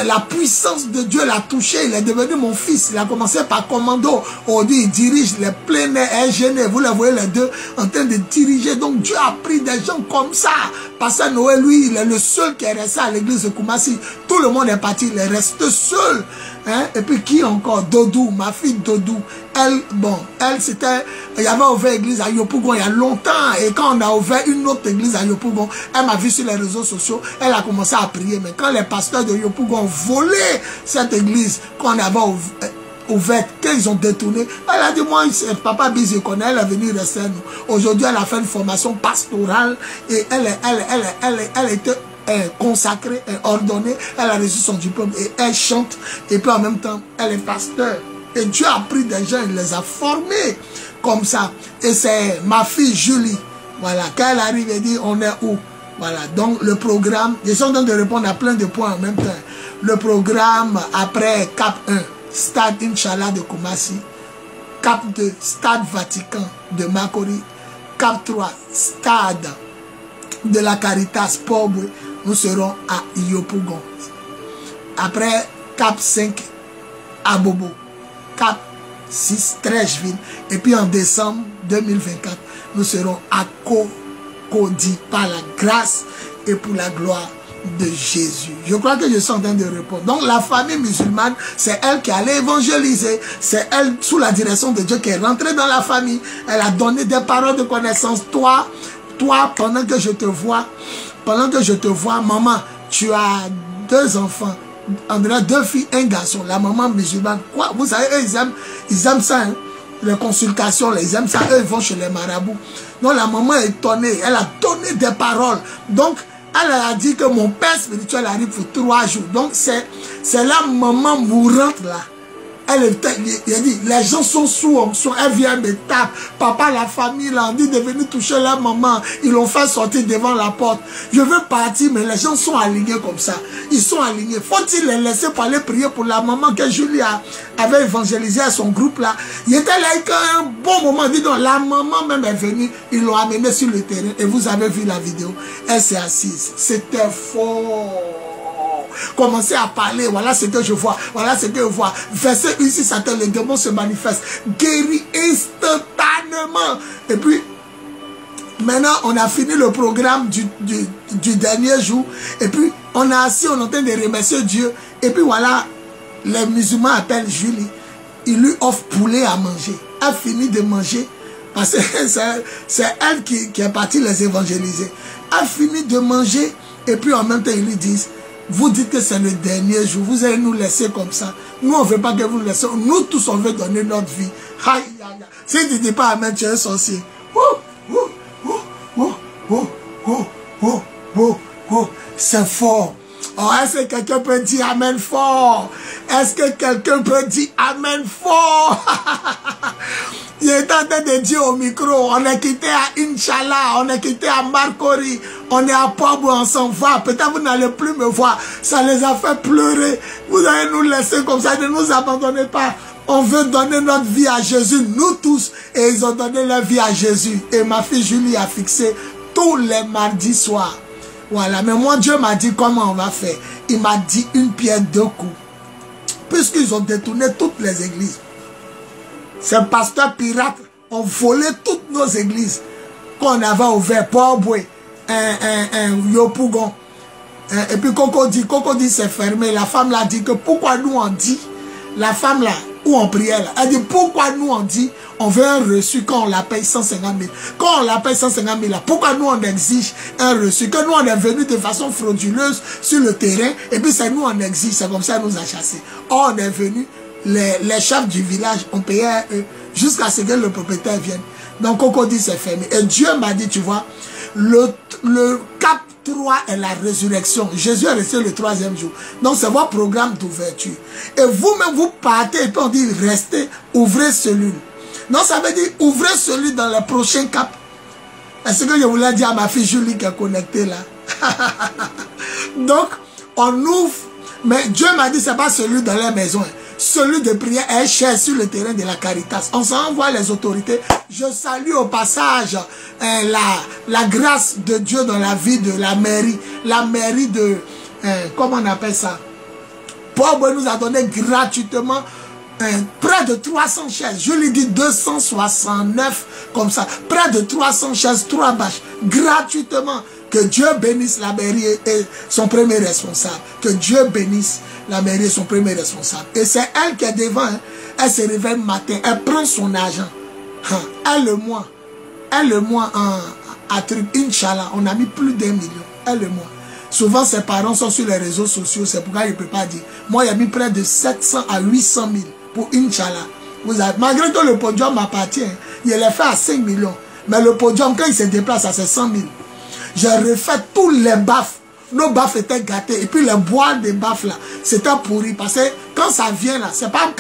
La puissance de Dieu l'a touché, il est devenu mon fils. Il a commencé par commando. Aujourd'hui, il dirige les pleins air gênés. Vous les voyez les deux en train de diriger. Donc Dieu a pris des gens comme ça. Pasteur Noël, lui, il est le seul qui est resté à l'église de Koumassi. Tout le monde est parti, il est resté seul. Hein? Et puis qui encore? Dodou, ma fille Dodou. Elle c'était, il y avait ouvert l'église à Yopougon il y a longtemps. Et quand on a ouvert une autre église à Yopougon, elle m'a vu sur les réseaux sociaux, elle a commencé à prier. Mais quand les pasteurs de Yopougon ont volé cette église, qu'on avait ouverte, qu'ils ont détourné, elle a dit, moi, papa Biz, je connais, elle est venue rester à nous. Aujourd'hui, elle a fait une formation pastorale et elle était consacrée, ordonnée, elle a reçu son diplôme et elle chante. Et puis en même temps, elle est pasteur. Et Dieu a pris des gens, il les a formés comme ça. Et c'est ma fille Julie. Voilà, quand elle arrive, elle dit, on est où? Voilà, donc le programme, je suis en train de répondre à plein de points en même temps. Le programme après Cap 1, Stade Inch'Allah de Koumassi. Cap 2, Stade Vatican de Makori. Cap 3, Stade de la Caritas Pobwe. Nous serons à Yopougon. Après Cap 5, à Bobo. Cap 6, Trècheville. Et puis en décembre 2024, nous serons à Cocody par la grâce et pour la gloire de Jésus. Je crois que je suis en train de répondre. Donc la famille musulmane, c'est elle qui allait évangéliser. C'est elle, sous la direction de Dieu, qui est rentrée dans la famille. Elle a donné des paroles de connaissance. Toi, pendant que je te vois, maman, tu as 2 enfants. André, 2 filles, 1 garçon. La maman musulmane, quoi? Vous savez, eux, ils aiment ça, hein? Les consultations, ils aiment ça. Eux, ils vont chez les marabouts. Donc, la maman est étonnée. Elle a donné des paroles. Donc, elle a dit que mon père spirituel arrive pour 3 jours. Donc, c'est la maman mourante, là. Elle dit, les gens sont sous onction, elle vient me taper. Papa, la famille, là, on dit de venir toucher leur maman. Ils l'ont fait sortir devant la porte. Je veux partir, mais les gens sont alignés comme ça. Ils sont alignés. Faut-il les laisser pour aller prier pour la maman que Julie avait évangélisé à son groupe, là? Il était là, un bon moment. Dit donc, la maman même est venue. Ils l'ont amenée sur le terrain. Et vous avez vu la vidéo. Elle s'est assise. C'était fort. Commencez à parler, voilà ce que je vois, voilà ce que je vois. Verset 1, si Satan, le démon se manifeste, guérit instantanément. Et puis, maintenant, on a fini le programme du dernier jour. Et puis, on a assis, on est en train de remercier Dieu. Et puis voilà, les musulmans appellent Julie. Ils lui offrent poulet à manger. Elle finit de manger, parce que c'est elle qui est partie les évangéliser. Elle finit de manger, et puis en même temps, ils lui disent, vous dites que c'est le dernier jour, vous allez nous laisser comme ça. Nous, on ne veut pas que vous nous laissiez. Nous tous, on veut donner notre vie. Aïe, aïe, aïe. Si tu ne dis pas amen, tu es un sorcier. C'est fort. Oh, est-ce que quelqu'un peut dire amen fort? Est-ce que quelqu'un peut dire amen fort? Il est en train de dire au micro, on est quitté à Inch'Allah, on est quitté à Marcory, on est à Pobwe, on s'en va. Peut-être vous n'allez plus me voir. Ça les a fait pleurer. Vous allez nous laisser comme ça, ne nous abandonnez pas. On veut donner notre vie à Jésus, nous tous. Et ils ont donné leur vie à Jésus. Et ma fille Julie a fixé tous les mardis soirs. Voilà, mais moi Dieu m'a dit comment on va faire. Il m'a dit 1 pierre 2 coups. Puisqu'ils ont détourné toutes les églises. Ces pasteurs pirates ont volé toutes nos églises qu'on avait ouvert, Pobwe, Yopougon. Et puis Cocody s'est fermé. La femme l'a dit que pourquoi nous on dit, la femme là, où on priait là, elle dit pourquoi nous on dit, on veut un reçu quand on la paye 150 000. Quand on la paye 150 000 là, pourquoi nous on exige un reçu? Que nous on est venu de façon frauduleuse sur le terrain et puis c'est nous on exige, c'est comme ça qu'on nous a chassés. Or on est venu. Les chefs du village ont payé à eux jusqu'à ce que le propriétaire vienne. Donc Cocody s'est fermé. Et Dieu m'a dit, tu vois, le Cap 3 est la résurrection. Jésus est resté le 3e jour. Donc c'est votre programme d'ouverture. Et vous-même, vous partez et puis on dit restez, ouvrez cellule. Donc ça veut dire ouvrez cellule dans le prochain cap. Est-ce que je voulais dire à ma fille Julie qui est connectée là? Donc on ouvre. Mais Dieu m'a dit c'est pas celui dans les maisons. Celui de prière est cher sur le terrain de la Caritas. On s'envoie les autorités. Je salue au passage la grâce de Dieu dans la vie de la mairie. La mairie de... comment on appelle ça? Paul nous a donné gratuitement près de 300 chaises. Je lui dis 269 comme ça. Près de 300 chaises, 3 bâches. Gratuitement. Que Dieu bénisse la mairie et son premier responsable. Que Dieu bénisse la mairie et son premier responsable. Et c'est elle qui est devant. Hein. Elle se réveille le matin. Elle prend son argent. Elle le mois. À truc. Inch'Allah. On a mis plus d'1 million. Elle le mois. Souvent, ses parents sont sur les réseaux sociaux. C'est pourquoi il ne peut pas dire. Moi, il y a mis près de 700 à 800 000 pour Inch'Allah. Malgré que le podium m'appartient, il est fait à 5 millions. Mais le podium, quand il se déplace, c'est 100 000. J'ai refait tous les baffes. Nos baffes étaient gâtés. Et puis les bois des baffes là, c'était pourri. Parce que quand ça vient là, c'est pas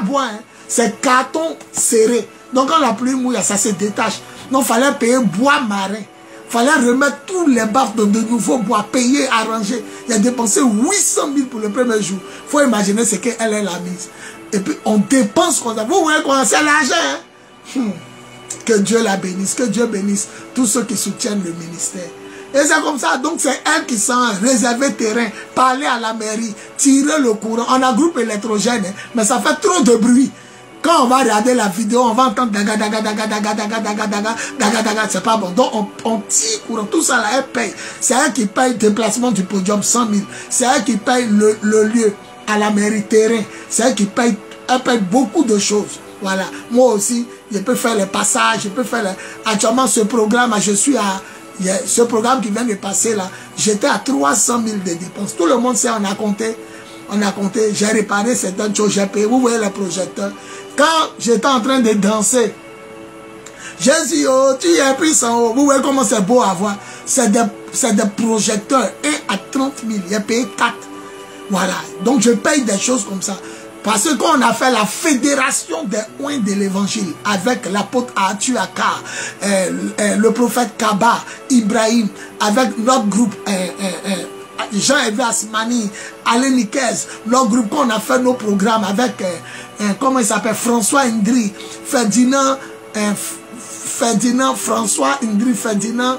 bois, hein, c'est carton serré. Donc quand la pluie mouille, ça se détache. Donc il fallait payer bois marin. Il fallait remettre tous les baffes dans de nouveaux bois, payer, arranger. Il a dépensé 800 000 pour le premier jour. Il faut imaginer ce qu'elle est la mise. Et puis on dépense comme ça. Vous voyez comment c'est l'argent, hein? Que Dieu la bénisse, que Dieu bénisse tous ceux qui soutiennent le ministère. Et c'est comme ça, donc c'est elle qui s'en réserver terrain, parler à la mairie, tirer le courant. On a un groupe électrogène, hein, mais ça fait trop de bruit. Quand on va regarder la vidéo, on va entendre daga daga daga daga daga daga daga daga daga, c'est pas bon. Donc on tire courant, tout ça là, elle paye. C'est elle qui paye le déplacement du podium 100 000. C'est elle qui paye le lieu à la mairie terrain. C'est elle qui paye, elle paye beaucoup de choses. Voilà, moi aussi, je peux faire les passages, je peux faire les... Actuellement, ce programme, je suis à... Ce programme qui vient de passer là, j'étais à 300 000 de dépenses. Tout le monde sait, on a compté, j'ai réparé certaines choses, j'ai payé, vous voyez les projecteurs. Quand j'étais en train de danser, j'ai dit, oh, tu es puissant, oh. Vous voyez comment c'est beau à voir. C'est des projecteurs, 1 à 30 000, j'ai payé 4. Voilà, donc je paye des choses comme ça. Parce que quand on a fait la fédération des oins de l'évangile avec l'apôtre Arthur Akar, le prophète Kaba, Ibrahim, avec notre groupe Jean-Hervé Asmani, Alain Niquez, notre groupe, quand on a fait nos programmes avec, comment il s'appelle, François Indri, Ferdinand, François Indri, Ferdinand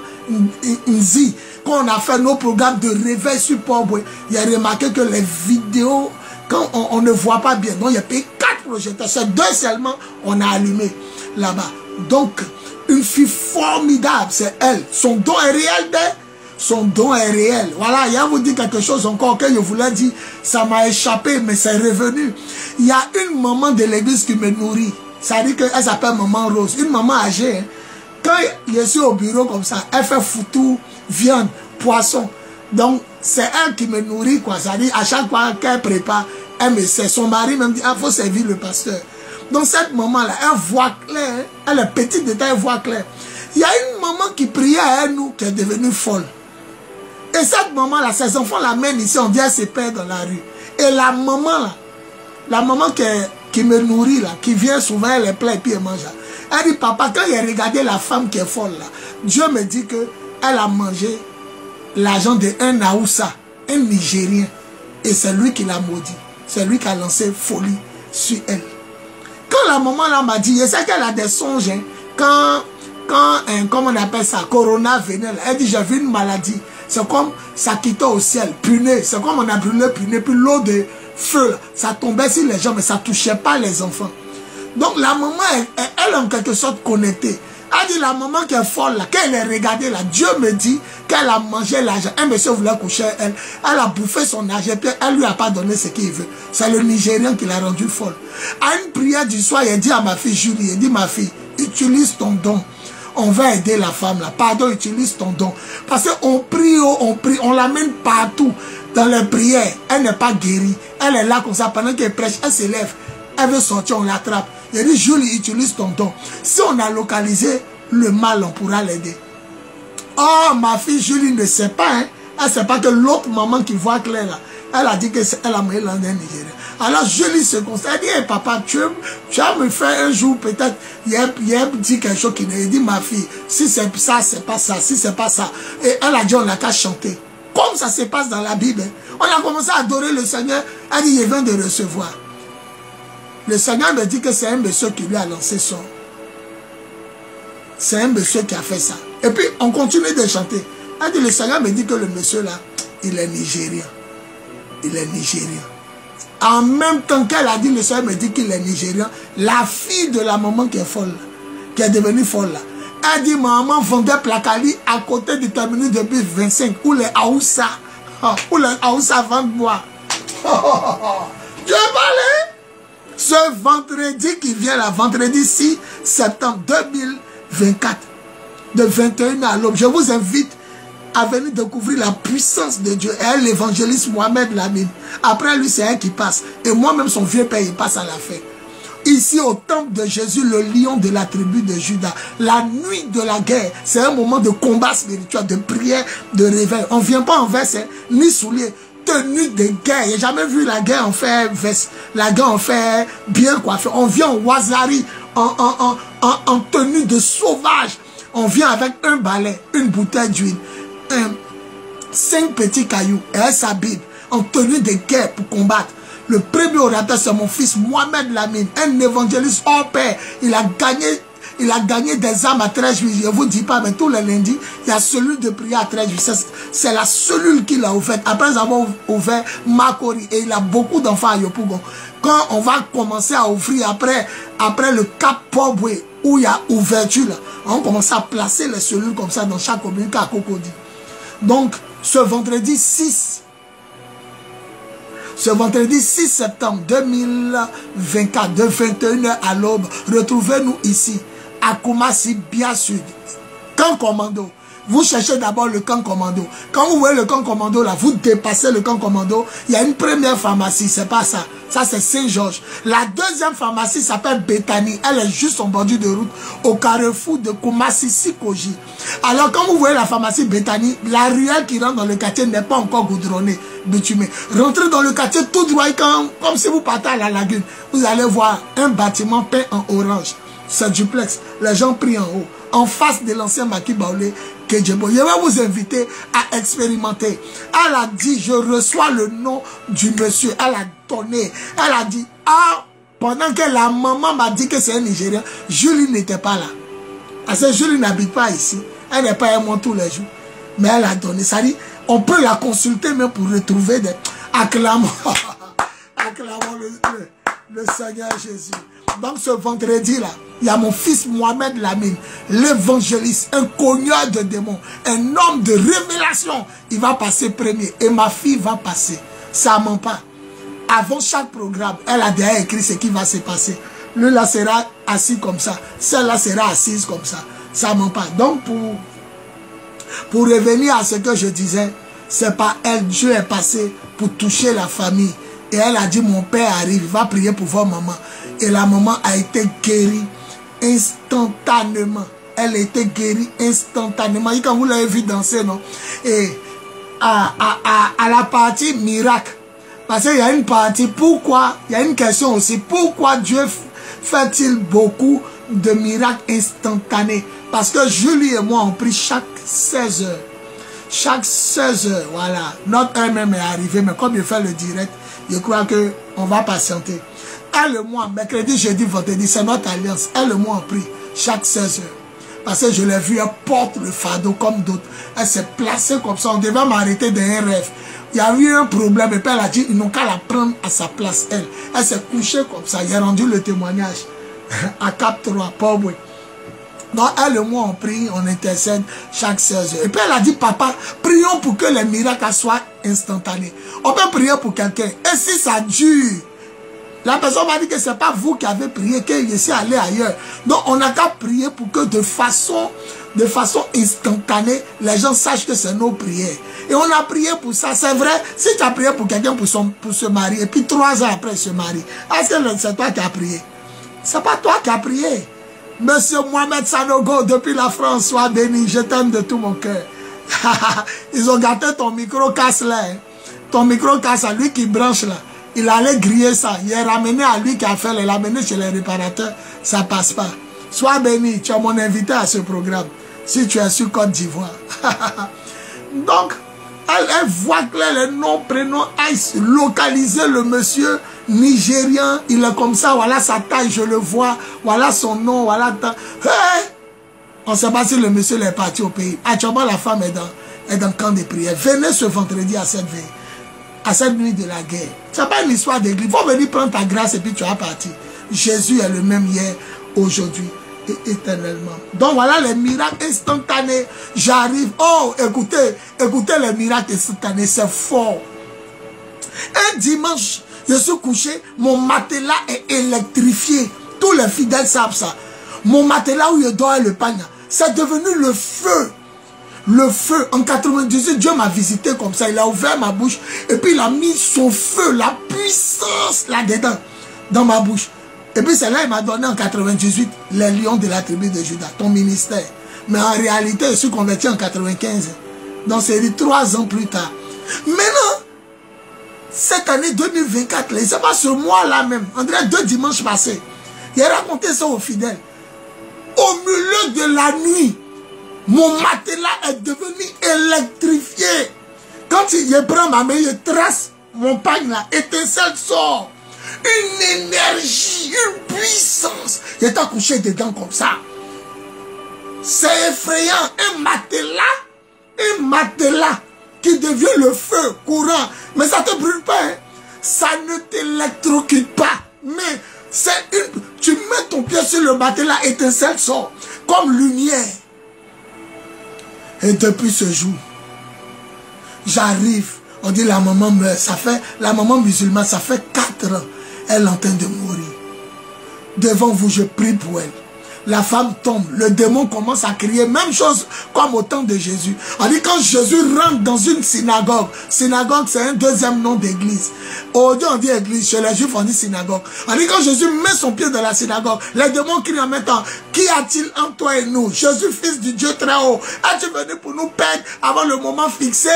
Nzi, quand on a fait nos programmes de réveil sur Port-Boué, il a remarqué que les vidéos, quand on ne voit pas bien, donc il y a payé 4 projecteurs, c'est 2 seulement, on a allumé là-bas. Donc, une fille formidable, c'est elle. Son don est réel, son don est réel. Voilà, il y a vous dit quelque chose encore que je voulais dire, ça m'a échappé, mais c'est revenu. Il y a une maman de l'église qui me nourrit. Ça dit qu'elle s'appelle Maman Rose, une maman âgée. Hein. Quand je suis au bureau comme ça, elle fait foutou, viande, poisson. Donc, c'est elle qui me nourrit, quoi. Ça dit, à chaque fois qu'elle prépare, elle me sert. Son mari me dit, il faut servir le pasteur. Donc, cette maman-là, elle voit clair. Hein. Elle est petite de taille, elle voit clair. Il y a une maman qui priait à elle, nous, qui est devenue folle. Et cette maman-là, ses enfants l'amènent ici, on dit, elle se perd dans la rue. Et la maman-là, la maman qui me nourrit, là, qui vient souvent, elle est pleine et puis elle mange. Elle dit, papa, quand il a regardé la femme qui est folle, là, Dieu me dit qu'elle a mangé l'argent d'un Naoussa, un Nigérien. Et c'est lui qui l'a maudit. C'est lui qui a lancé folie sur elle. Quand la maman là m'a dit, je sais qu'elle a des songes, hein, quand comment on appelle ça, Corona venait, là, elle dit, j'ai vu une maladie. C'est comme ça quittait au ciel, punais. C'est comme on a brûlé punais, puis l'eau de feu, là, ça tombait sur les gens, mais ça ne touchait pas les enfants. Donc la maman, elle est en quelque sorte connectée. Elle dit, la maman qui est folle là, quand elle est regardée là, Dieu me dit qu'elle a mangé l'argent. Un monsieur voulait coucher elle a bouffé son argent, puis elle lui a pas donné ce qu'il veut. C'est le Nigérien qui l'a rendue folle. À une prière du soir, il dit à ma fille Julie, il dit, ma fille, utilise ton don. On va aider la femme là. Pardon, utilise ton don. Parce qu'on prie, on l'amène partout dans les prières. Elle n'est pas guérie. Elle est là comme ça, pendant qu'elle prêche, elle se lève. Elle veut sortir, on l'attrape. Il dit, Julie, utilise ton don. Si on a localisé le mal, on pourra l'aider. Oh, ma fille Julie ne sait pas, hein. Elle ne sait pas que l'autre maman qui voit clair là, elle a dit qu'elle a marié l'un d'un Nigérien. Alors Julie se constate, elle dit, hey, papa, tu vas me faire un jour, peut-être, il y a dit quelque chose qui ne dit, ma fille, si c'est ça, c'est pas ça, si c'est pas ça. Et elle a dit, on n'a qu'à chanter. Comme ça se passe dans la Bible. On a commencé à adorer le Seigneur. Elle dit, il vient de recevoir. Le Seigneur me dit que c'est un monsieur qui lui a lancé son. C'est un monsieur qui a fait ça. Et puis, on continue de chanter. Elle dit, le Seigneur me dit que le monsieur là, il est nigérien. Il est nigérien. En même temps qu'elle a dit, le Seigneur me dit qu'il est nigérien, la fille de la maman qui est folle, qui est devenue folle là, elle dit, maman vendait placali à côté du terminus de bus 25, où les Aoussa, vendent bois. Dieu parlait. Ce vendredi qui vient là, vendredi 6 septembre 2024, de 21h à l'aube, je vous invite à venir découvrir la puissance de Dieu. Et l'évangéliste Mohamed Lamine. Après lui, c'est elle qui passe. Et moi-même, son vieux père, il passe à la fin. Ici, au temple de Jésus, le lion de la tribu de Juda. La nuit de la guerre, c'est un moment de combat spirituel, de prière, de réveil. On ne vient pas en veste, hein, ni souliers. Tenue de guerre. J'ai jamais vu la guerre en fait veste. La guerre en fait bien coiffé. On vient en wazari, en tenue de sauvage. On vient avec un balai, une bouteille d'huile, 5 petits cailloux et un sabine en tenue de guerre pour combattre. Le premier orateur, c'est mon fils Mohamed Lamine, un évangéliste hors pair. Il a gagné des âmes à 13 juillet. Je ne vous dis pas, mais tous les lundis, il y a cellule de prière à 13 juillet. C'est la cellule qu'il a ouverte. Après avoir ouvert Makori, et il a beaucoup d'enfants à Yopougon. Quand on va commencer à ouvrir après le Cap Pobwe, où il y a ouverture, là, on commence à placer les cellules comme ça dans chaque communauté à Cocody. Donc, ce vendredi 6 septembre 2024, de 21h à l'aube, retrouvez-nous ici, à Koumassi, bien sud. Camp commando. Vous cherchez d'abord le camp commando. Quand vous voyez le camp commando là, vous dépassez le camp commando. Il y a une première pharmacie, c'est pas ça. Ça c'est Saint-Georges. La deuxième pharmacie s'appelle Bethany. Elle est juste en bordure de route au carrefour de Koumassi Sikoji. Alors quand vous voyez la pharmacie Bethany, la ruelle qui rentre dans le quartier n'est pas encore goudronnée, bitumée. Rentrez dans le quartier tout droit, comme si vous partez à la lagune. Vous allez voir un bâtiment peint en orange. C'est duplex. Les gens prient en haut. En face de l'ancien Maki Baoulé, Kedjebo. Je vais vous inviter à expérimenter. Elle a dit, je reçois le nom du monsieur. Elle a donné. Elle a dit, ah, pendant que la maman m'a dit que c'est un Nigérien, Julie n'était pas là. Parce que Julie n'habite pas ici. Elle n'est pas avec moi tous les jours. Mais elle a donné. Ça dit, on peut la consulter même pour retrouver des... Acclamons. Acclamons le Seigneur Jésus. Donc ce vendredi là, il y a mon fils Mohamed Lamine, l'évangéliste, un cogneur de démons, un homme de révélation. Il va passer premier et ma fille va passer. Ça ment pas. Avant chaque programme, elle a déjà écrit ce qui va se passer. Lui là sera assis comme ça, celle-là sera assise comme ça. Ça ment pas. Donc pour revenir à ce que je disais, c'est pas elle, Dieu est passé pour toucher la famille. Et elle a dit, mon père arrive, va prier pour votre maman. Et la maman a été guérie instantanément. Elle a été guérie instantanément. Et quand vous l'avez vu danser, non? Et à la partie miracle. Parce qu'il y a une partie, pourquoi? Il y a une question aussi. Pourquoi Dieu fait-il beaucoup de miracles instantanés? Parce que Julie et moi, on prie chaque 16 heures. Chaque 16 heures, voilà. Notre heure même est arrivée, mais comme il fait le direct, je crois qu'on va patienter. Elle et moi, mercredi, jeudi, vendredi, c'est notre alliance. Elle et moi, on prie chaque 16 heures. Parce que je l'ai vu, elle porte le fardeau comme d'autres. Elle s'est placée comme ça. On devait m'arrêter d'un rêve. Il y a eu un problème. Et puis elle a dit, ils n'ont qu'à la prendre à sa place, elle. Elle s'est couchée comme ça. Il a rendu le témoignage à Cap 3, Pobwe. Donc elle et moi, on prie, on intercède chaque 16 heures. Et puis elle a dit, papa, prions pour que les miracles soient instantanés. On peut prier pour quelqu'un. Et si ça dure, la personne m'a dit que ce n'est pas vous qui avez prié, que je suis allé ailleurs. Donc on n'a qu'à prier pour que de façon instantanée, les gens sachent que c'est nos prières. Et on a prié pour ça. C'est vrai, si tu as prié pour quelqu'un pour se marier, et puis 3 ans après se marier, est-ce que c'est toi qui as prié? Ce n'est pas toi qui as prié. Monsieur Mohamed Sanogo, depuis la France, sois béni. Je t'aime de tout mon cœur. Ils ont gâté ton micro casse là. Hein. Ton micro casse à lui qui branche là. Il allait griller ça. Il est ramené à lui qui a fait. Il l'a amené chez les réparateurs. Ça passe pas. Sois béni. Tu es mon invité à ce programme. Si tu es sur Côte d'Ivoire. Donc, elle voit que les noms, prénoms, localiser le monsieur nigérien. Il est comme ça. Voilà sa taille, je le vois. Voilà son nom. Voilà. Hey! On ne sait pas si le monsieur est parti au pays. Actuellement, la femme est dans le camp de prière. Venez ce vendredi à cette veille. À cette nuit de la guerre. Ce n'est pas une histoire d'église. Il faut venir prendre ta grâce et puis tu vas partir. Jésus est le même hier, aujourd'hui et éternellement. Donc voilà les miracles instantanés. J'arrive. Oh, écoutez les miracles instantanés. C'est fort. Un dimanche, je suis couché. Mon matelas est électrifié. Tous les fidèles savent ça. Mon matelas où je dors le pagne, c'est devenu le feu. Le feu, en 98, Dieu m'a visité comme ça. Il a ouvert ma bouche et puis il a mis son feu, la puissance là-dedans, dans ma bouche. Et puis c'est là il m'a donné en 98 les lions de la tribu de Juda, ton ministère. Mais en réalité, je suis converti en 95. Donc c'est 3 ans plus tard. Maintenant, cette année 2024, c'est pas sur moi là même. On dirait 2 dimanches passés. Il a raconté ça aux fidèles. Au milieu de la nuit, mon matelas est devenu électrifié. Quand je prends ma main, je trace mon pagne là, étincelle sort. Une énergie, une puissance. J'étais couché dedans comme ça. C'est effrayant. Un matelas qui devient le feu courant. Mais ça ne te brûle pas. Hein? Ça ne t'électrocute pas. Mais c'est une... Tu mets ton pied sur le matelas, étincelle sort. Comme lumière. Et depuis ce jour, j'arrive. On dit la maman meurt. Ça fait, la maman musulmane, ça fait 4 ans. Elle est en train de mourir. Devant vous, je prie pour elle. La femme tombe. Le démon commence à crier. Même chose comme au temps de Jésus. On dit quand Jésus rentre dans une synagogue. Synagogue, c'est un deuxième nom d'église. Aujourd'hui, on dit église. Chez les juifs, on dit synagogue. On dit quand Jésus met son pied dans la synagogue, les démons crient en même temps. Qui a-t-il entre toi et nous? Jésus, fils du Dieu très haut. Es-tu venu pour nous perdre avant le moment fixé?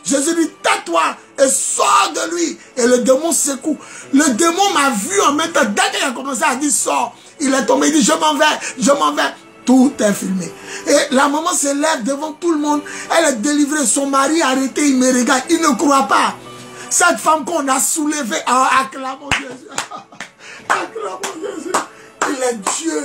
Jésus dit, tais-toi et sors de lui. Et le démon secoue. Le démon m'a vu en même temps. Dès qu'il a commencé à dire, sors, il est tombé, il dit, je m'en vais, je m'en vais. Tout est filmé. Et la maman se lève devant tout le monde. Elle est délivrée. Son mari arrêté, il me regarde. Il ne croit pas. Cette femme qu'on a soulevée, acclamons Jésus. Acclamons Jésus. Il est Dieu.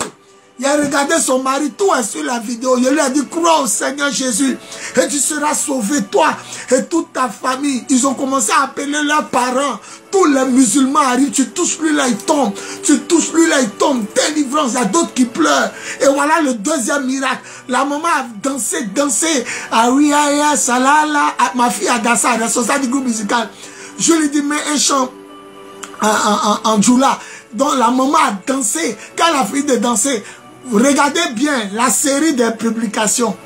Il a regardé son mari, tout est sur la vidéo. Il lui a dit, crois au Seigneur Jésus et tu seras sauvé, toi et toute ta famille. Ils ont commencé à appeler leurs parents. Tous les musulmans arrivent, tu touches lui là, il tombe. Tu touches lui là, il tombe. Délivrance, il y a d'autres qui pleurent. Et voilà le deuxième miracle. La maman a dansé. Ah oui, salala. Ma fille a dansé, elle est responsable du groupe musical. Je lui dis, mets un chant en djoula. Donc la maman a dansé. Quand elle a fini de danser, regardez bien la série des publications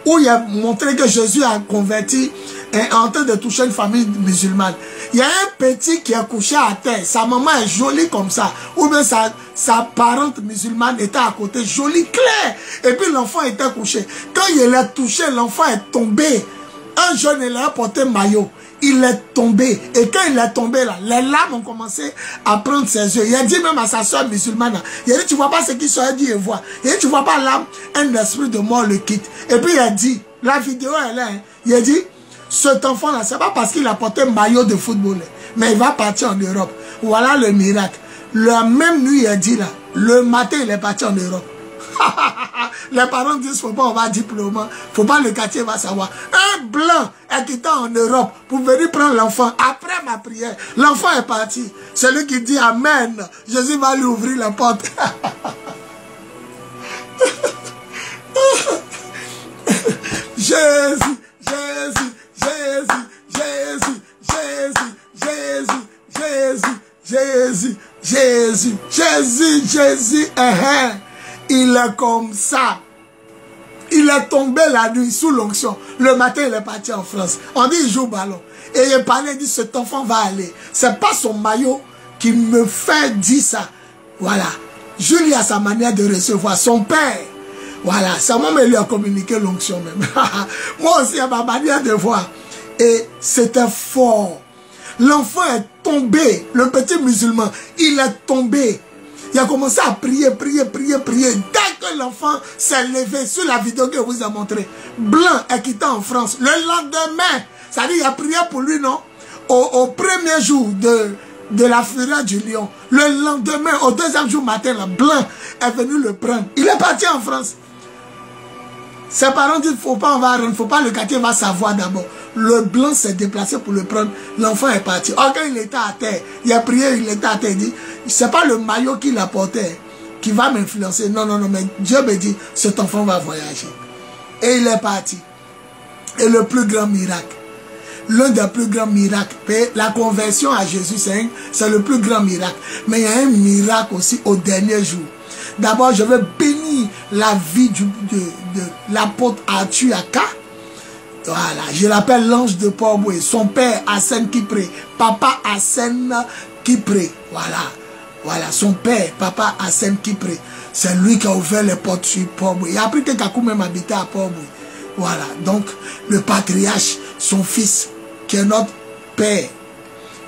où il a montré que Jésus a converti et en train de toucher une famille musulmane. Il y a un petit qui est couché à terre. Sa maman est jolie comme ça. Ou bien sa parente musulmane était à côté, jolie, claire. Et puis l'enfant était couché. Quand il l'a touché, l'enfant est tombé. Un jeune, il a porté maillot. Il est tombé. Et quand il est tombé là, les larmes ont commencé à prendre ses yeux. Il a dit même à sa soeur musulmane, il a dit, tu vois pas ce qui soit dit et voit. Il a dit, tu vois pas l'âme, un esprit de mort le quitte. Et puis il a dit, la vidéo elle est là, hein. Il a dit, cet enfant là, c'est pas parce qu'il a porté un maillot de football, mais il va partir en Europe. Voilà le miracle. La même nuit, il a dit là, le matin il est parti en Europe. Les parents disent, faut pas avoir diplôme, faut pas le quartier va savoir. Un blanc est quitté en Europe pour venir prendre l'enfant. Après ma prière, l'enfant est parti. Celui qui dit Amen, Jésus va lui ouvrir la porte. Jésus, Jésus, Jésus, Jésus, Jésus, Jésus, Jésus, Jésus, Jésus, Jésus, il est comme ça. Il est tombé la nuit sous l'onction. Le matin, il est parti en France. On dit, il joue au ballon. Et il parlait, il dit, cet enfant va aller. C'est pas son maillot qui me fait dire ça. Voilà. Julie a sa manière de recevoir son père. Voilà, c'est moi qui lui a communiqué l'onction même. Moi aussi, à ma manière de voir. Et c'était fort. L'enfant est tombé. Le petit musulman, il est tombé. Il a commencé à prier, prier, prier, prier. Dès que l'enfant s'est levé, sur la vidéo que je vous ai montré, Blanc est quitté en France. Le lendemain, ça dit, il a prié pour lui, non? Au premier jour de la fureur du lion. Le lendemain, au deuxième jour matin, là, Blanc est venu le prendre. Il est parti en France. Ses parents disent, faut pas, on va rendre, faut pas, le quartier va savoir d'abord. Le Blanc s'est déplacé pour le prendre. L'enfant est parti. Oh, quand il était à terre, il a prié, il était à terre, il dit, c'est pas le maillot qu'il a porté qui va m'influencer. Non, non, non, mais Dieu me dit, cet enfant va voyager. Et il est parti. Et le plus grand miracle, l'un des plus grands miracles, la conversion à Jésus, c'est le plus grand miracle. Mais il y a un miracle aussi au dernier jour. D'abord, je veux bénir la vie de l'apôtre Arthur Aka. Voilà, je l'appelle l'ange de Port-Boué. Son père, Hassan Kipré. Papa Hassan Kipré. Voilà, voilà, son père, Papa Hassan Kipré. C'est lui qui a ouvert les portes sur Port-Boué. Il a appris que Kakou même habitait à Port-Boué. Voilà, donc le patriarche, son fils, qui est notre père,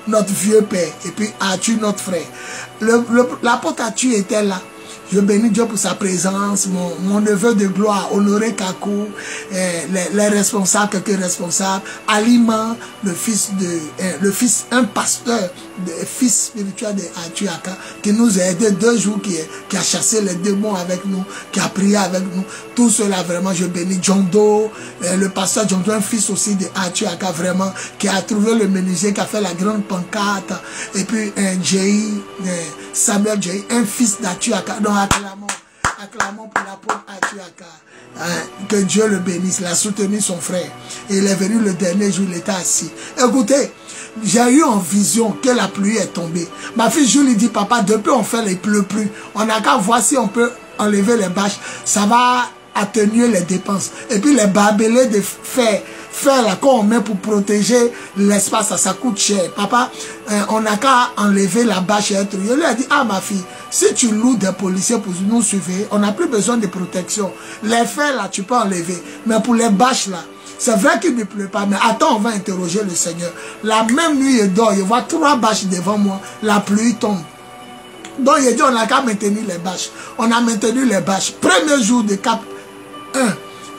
notre vieux père, et puis Arthur, notre frère. L'apôtre Arthur était là. Je bénis Dieu pour sa présence, mon neveu de gloire, Honoré Kakou, les responsables, quelques responsables, Alima, un pasteur, fils spirituel de Arthur Aka, qui nous a aidé 2 jours, qui a chassé les démons avec nous, qui a prié avec nous. Tout cela, vraiment, je bénis Jondo, le pasteur Jondo, un fils aussi de Arthur Aka, vraiment, qui a trouvé le menuisier, qui a fait la grande pancarte, et puis Samuel Jay, un fils d'Arthur Aka. Donc, acclamons pour l'apôtre Arthur Aka. Que Dieu le bénisse. Il a soutenu son frère. Et il est venu le dernier jour, il était assis. Écoutez, j'ai eu en vision que la pluie est tombée. Ma fille Julie dit, papa, depuis on fait, il pleut plus. On n'a qu'à voir si on peut enlever les bâches. Ça va atténuer les dépenses. Et puis les barbelés de fer là, qu'on met pour protéger l'espace, ça coûte cher. Papa, on n'a qu'à enlever la bâche et tout. Je lui ai dit, ah ma fille, si tu loues des policiers pour nous surveiller, on n'a plus besoin de protection. Les fers là, tu peux enlever. Mais pour les bâches là, c'est vrai qu'il ne pleut pas, mais attends, on va interroger le Seigneur. La même nuit, il dort, il voit 3 bâches devant moi, la pluie tombe. Donc il dit, on n'a qu'à maintenir les bâches. On a maintenu les bâches. Premier jour de Cap 1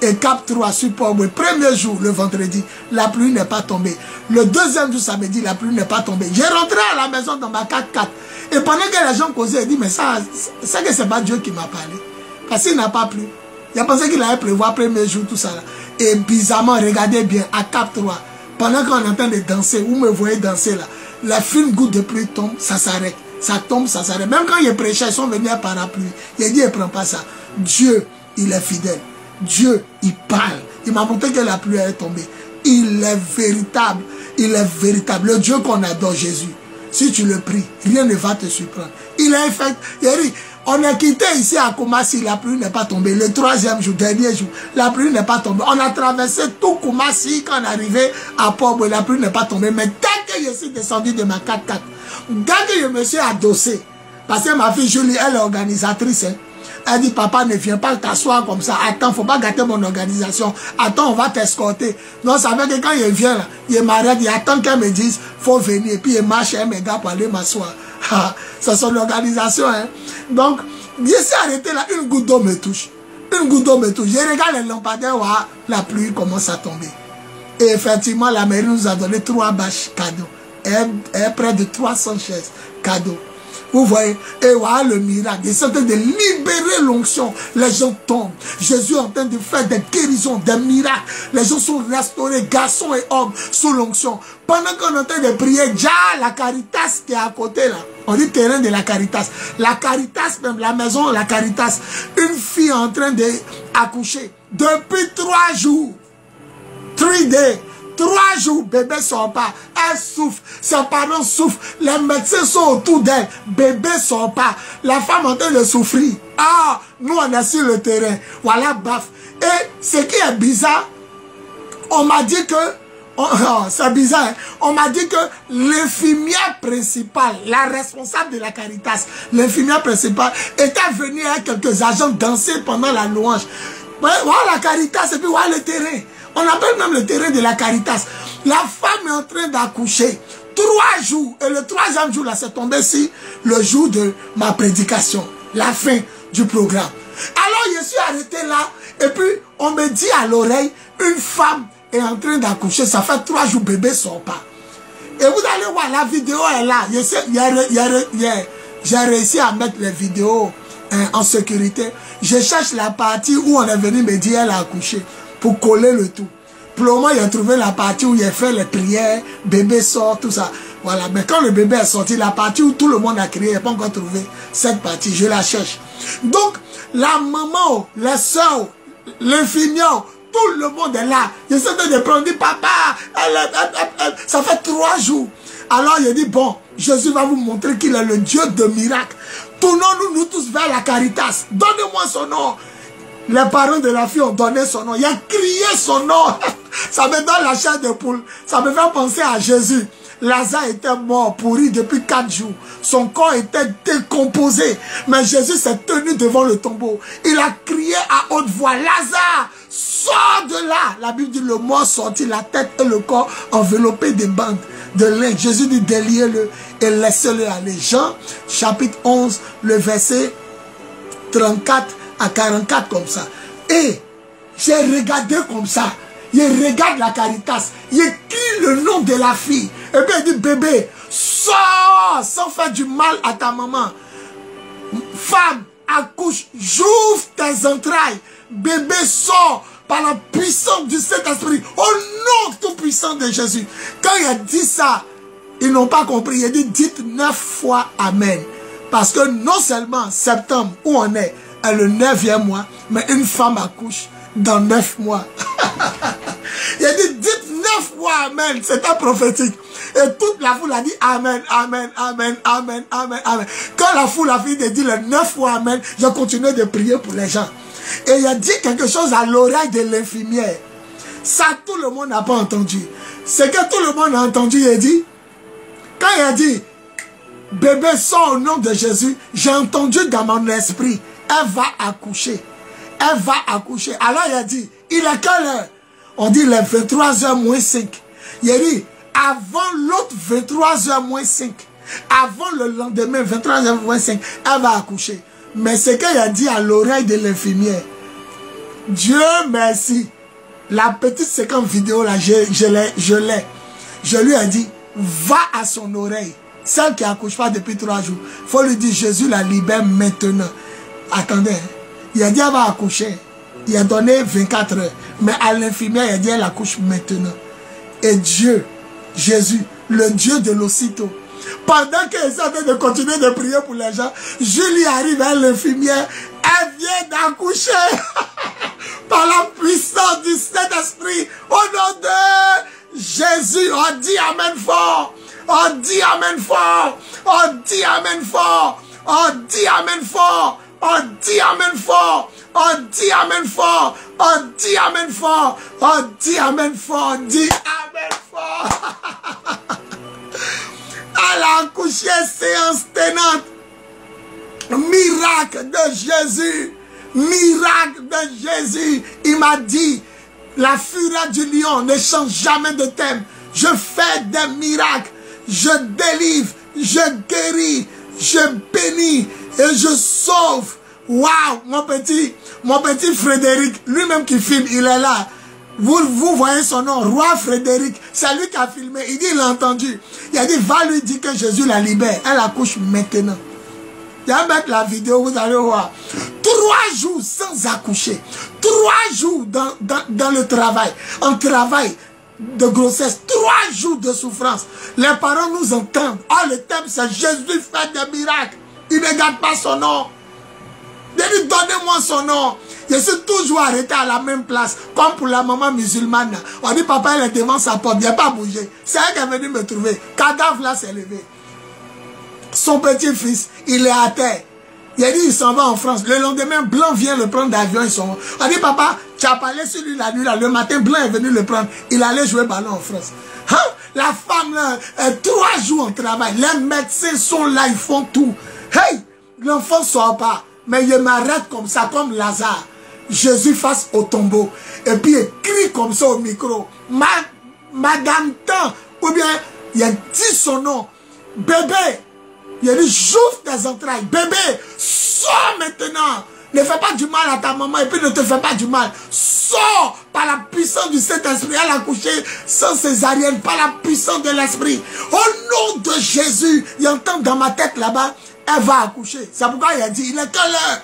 et Cap 3 sur Port-Boué. Premier jour, le vendredi, la pluie n'est pas tombée. Le deuxième jour, samedi, la pluie n'est pas tombée. J'ai rentré à la maison dans ma 4x4. Et pendant que les gens causaient, il dit, mais ça, c'est que c'est pas Dieu qui m'a parlé. Parce qu'il n'a pas plu. Il a pensé qu'il allait pleuvoir premier jour, tout ça là. Et bizarrement, regardez bien, à Cap 3, pendant qu'on est en train de danser, vous me voyez danser là, la fine goutte de pluie tombe, ça s'arrête. Ça tombe, ça s'arrête. Même quand il prêchait, ils sont venus à parapluie. Il a dit, il ne prend pas ça. Dieu, il est fidèle. Dieu, il parle. Il m'a montré que la pluie est tombée. Il est véritable. Il est véritable. Le Dieu qu'on adore, Jésus. Si tu le pries, rien ne va te surprendre. Il est fait. Il a dit, on est quitté ici à Koumassi, la pluie n'est pas tombée. Le 3e jour, dernier jour, la pluie n'est pas tombée. On a traversé tout Koumassi quand on est arrivé à Port-Boué, la pluie n'est pas tombée. Mais dès que je suis descendu de ma 4x4, dès que je me suis adossé, parce que ma fille Julie, elle est organisatrice, hein. Elle dit, papa, ne viens pas t'asseoir comme ça. Attends, faut pas gâter mon organisation. Attends, on va t'escorter. Donc, ça veut dire que quand il vient là, il m'arrête, il attend qu'elle me dise, faut venir. Et puis, il marche un méga pour aller m'asseoir. C'est son organisation, hein. Donc, je suis arrêté là, une goutte d'eau me touche. Une goutte d'eau me touche. Je regarde les lampadaires, la pluie commence à tomber. Et effectivement, la mairie nous a donné 3 bâches cadeaux. Et près de 300 chaises cadeaux. Vous voyez, et voilà le miracle. Il est en train de libérer l'onction. Les gens tombent. Jésus est en train de faire des guérisons, des miracles. Les gens sont restaurés, garçons et hommes, sous l'onction. Pendant qu'on est en train de prier, déjà la Caritas qui est à côté là. On dit terrain de la Caritas. La Caritas, même la maison, la Caritas. Une fille en train d'accoucher. Depuis 3 jours. 3 days. 3 jours, bébé sort pas. Elle souffre. Ses parents souffrent. Les médecins sont autour d'elle. Bébé sort pas. La femme est en train de souffrir. Ah, nous on est sur le terrain. Voilà, baf. Et ce qui est bizarre, on m'a dit que c'est bizarre, hein? On m'a dit que l'infirmière principale, la responsable de la Caritas, l'infirmière principale, était venue avec quelques agents danser pendant la louange. Voilà la Caritas et puis voilà le terrain. On appelle même le terrain de la Caritas. La femme est en train d'accoucher. 3 jours. Et le 3e jour, là, c'est tombé sur le jour de ma prédication. La fin du programme. Alors, je suis arrêté là. Et puis, on me dit à l'oreille, une femme est en train d'accoucher. Ça fait 3 jours, bébé ne sort pas. Et vous allez voir, la vidéo est là. J'ai réussi à mettre les vidéos en sécurité. Je cherche la partie où on est venu me dire elle a accouché. Pour coller le tout. Pour le moment, il a trouvé la partie où il a fait les prières, bébé sort, tout ça. Voilà, mais quand le bébé est sorti, la partie où tout le monde a crié, il n'a pas encore trouvé cette partie, je la cherche. Donc, la maman, la soeur, l'infirmière, tout le monde est là. J'essaie de prendre, dit, papa, ça fait 3 jours. Alors, il dit, bon, Jésus va vous montrer qu'il est le Dieu de miracles. Tournons-nous, nous tous, vers la Caritas. Donnez-moi son nom. Les parents de la fille ont donné son nom. Il a crié son nom. Ça me donne la chair de poule. Ça me fait penser à Jésus. Lazare était mort, pourri depuis 4 jours. Son corps était décomposé. Mais Jésus s'est tenu devant le tombeau. Il a crié à haute voix, Lazare, sors de là. La Bible dit, le mort sortit, la tête et le corps enveloppés des bandes de lin. Jésus dit, déliez-le et laissez-le aller. Jean, chapitre 11, le verset 34 à 44 comme ça. Et j'ai regardé comme ça. Il regarde la Caritas. Il écrit le nom de la fille. Et puis il dit, bébé, sors sans faire du mal à ta maman. Femme, accouche, j'ouvre tes entrailles. Bébé, sort par la puissance du Saint-Esprit. Au nom tout puissant de Jésus. Quand il a dit ça, ils n'ont pas compris. Il a dit, dites 9 fois Amen. Parce que non seulement septembre, où on est le 9e mois, mais une femme accouche dans 9 mois. Il a dit, dites 9 fois Amen. C'était prophétique. Et toute la foule a dit Amen, Amen, Amen, Amen, Amen, Amen. Quand la foule a fini de dire les 9 fois Amen, j'ai continué de prier pour les gens. Et il a dit quelque chose à l'oreille de l'infirmière. Ça, tout le monde n'a pas entendu. Ce que tout le monde a entendu, il a dit, quand il a dit, bébé sort au nom de Jésus, j'ai entendu dans mon esprit, elle va accoucher. Elle va accoucher. Alors il a dit, il est quelle heure? On dit les 23h moins 5. Il a dit, avant l'autre 23h moins 5, avant le lendemain 23h moins 5, elle va accoucher. Mais ce qu'il a dit à l'oreille de l'infirmière, Dieu merci. La petite séquence vidéo là, je l'ai. Je lui ai dit, va à son oreille. Celle qui n'accouche pas depuis 3 jours. Il faut lui dire, Jésus la libère maintenant. Attendez, il a dit, elle va accoucher. Il a donné 24 heures. Mais à l'infirmière, il a dit, elle accouche maintenant. Et Dieu, Jésus, le Dieu de l'aussitôt, pendant qu'ils sont en train de continuer de prier pour les gens, Julie arrive à l'infirmière, elle vient d'accoucher par la puissance du Saint-Esprit. Au nom de Jésus, on dit Amen fort. On dit Amen fort. On dit Amen fort. On dit Amen fort. On dit Amen fort. On dit Amen fort. On dit Amen fort. On dit Amen fort. On dit Amen fort. Elle a accouché, séance tenante. Miracle de Jésus. Miracle de Jésus. Il m'a dit, la fureur du lion ne change jamais de thème. Je fais des miracles. Je délivre. Je guéris. Je bénis. Et je sauve. Waouh, mon petit Frédéric, lui-même qui filme, il est là. Vous voyez son nom, Roi Frédéric. C'est lui qui a filmé. Il dit, il a entendu. Il a dit, va lui dire que Jésus la libère. Elle accouche maintenant. Je vais mettre la vidéo, vous allez voir. 3 jours sans accoucher. 3 jours dans le travail. En travail de grossesse. 3 jours de souffrance. Les parents nous entendent. Ah, le thème, c'est Jésus fait des miracles. Il ne garde pas son nom. Il dit, donnez-moi son nom. Je suis toujours arrêté à la même place. Comme pour la maman musulmane. On dit, papa, elle est devant sa porte. Il n'a pas bougé. C'est elle qui est venue me trouver. Cadavre là s'est levé. Son petit-fils, il est à terre. Il a dit, il s'en va en France. Le lendemain, Blanc vient le prendre d'avion. On dit, papa, Tu as parlé sur lui la nuit, là, le matin, Blanc est venu le prendre. Il allait jouer ballon en France. Hein? La femme, là, 3 jours en travail. Les médecins sont là, ils font tout. Hey, l'enfant ne sort pas. Mais il m'arrête comme ça, comme Lazare. Jésus face au tombeau. Et puis il crie comme ça au micro. Madame Tan, ou bien il a dit son nom. Bébé, il a dit j'ouvre tes entrailles. Bébé, sors maintenant. Ne fais pas du mal à ta maman et puis ne te fais pas du mal. Sors par la puissance du Saint-Esprit. Elle a accouché sans césarienne, par la puissance de l'Esprit. Au nom de Jésus, il entend dans ma tête là-bas, elle va accoucher. C'est pourquoi il a dit, il est quelle heure?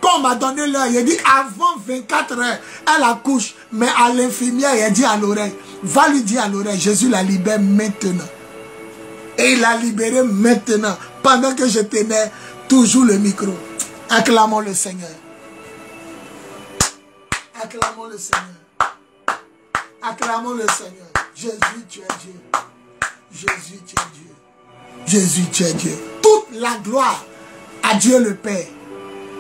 Quand on m'a donné l'heure, il a dit avant 24 heures, elle accouche. Mais à l'infirmière, il a dit à l'oreille, va lui dire à l'oreille, Jésus la libère maintenant. Et il l'a libéré maintenant, pendant que je tenais toujours le micro. Acclamons le Seigneur. Acclamons le Seigneur. Acclamons le Seigneur. Jésus, tu es Dieu. Jésus, tu es Dieu. Jésus, tu es Dieu. Toute la gloire à Dieu le Père,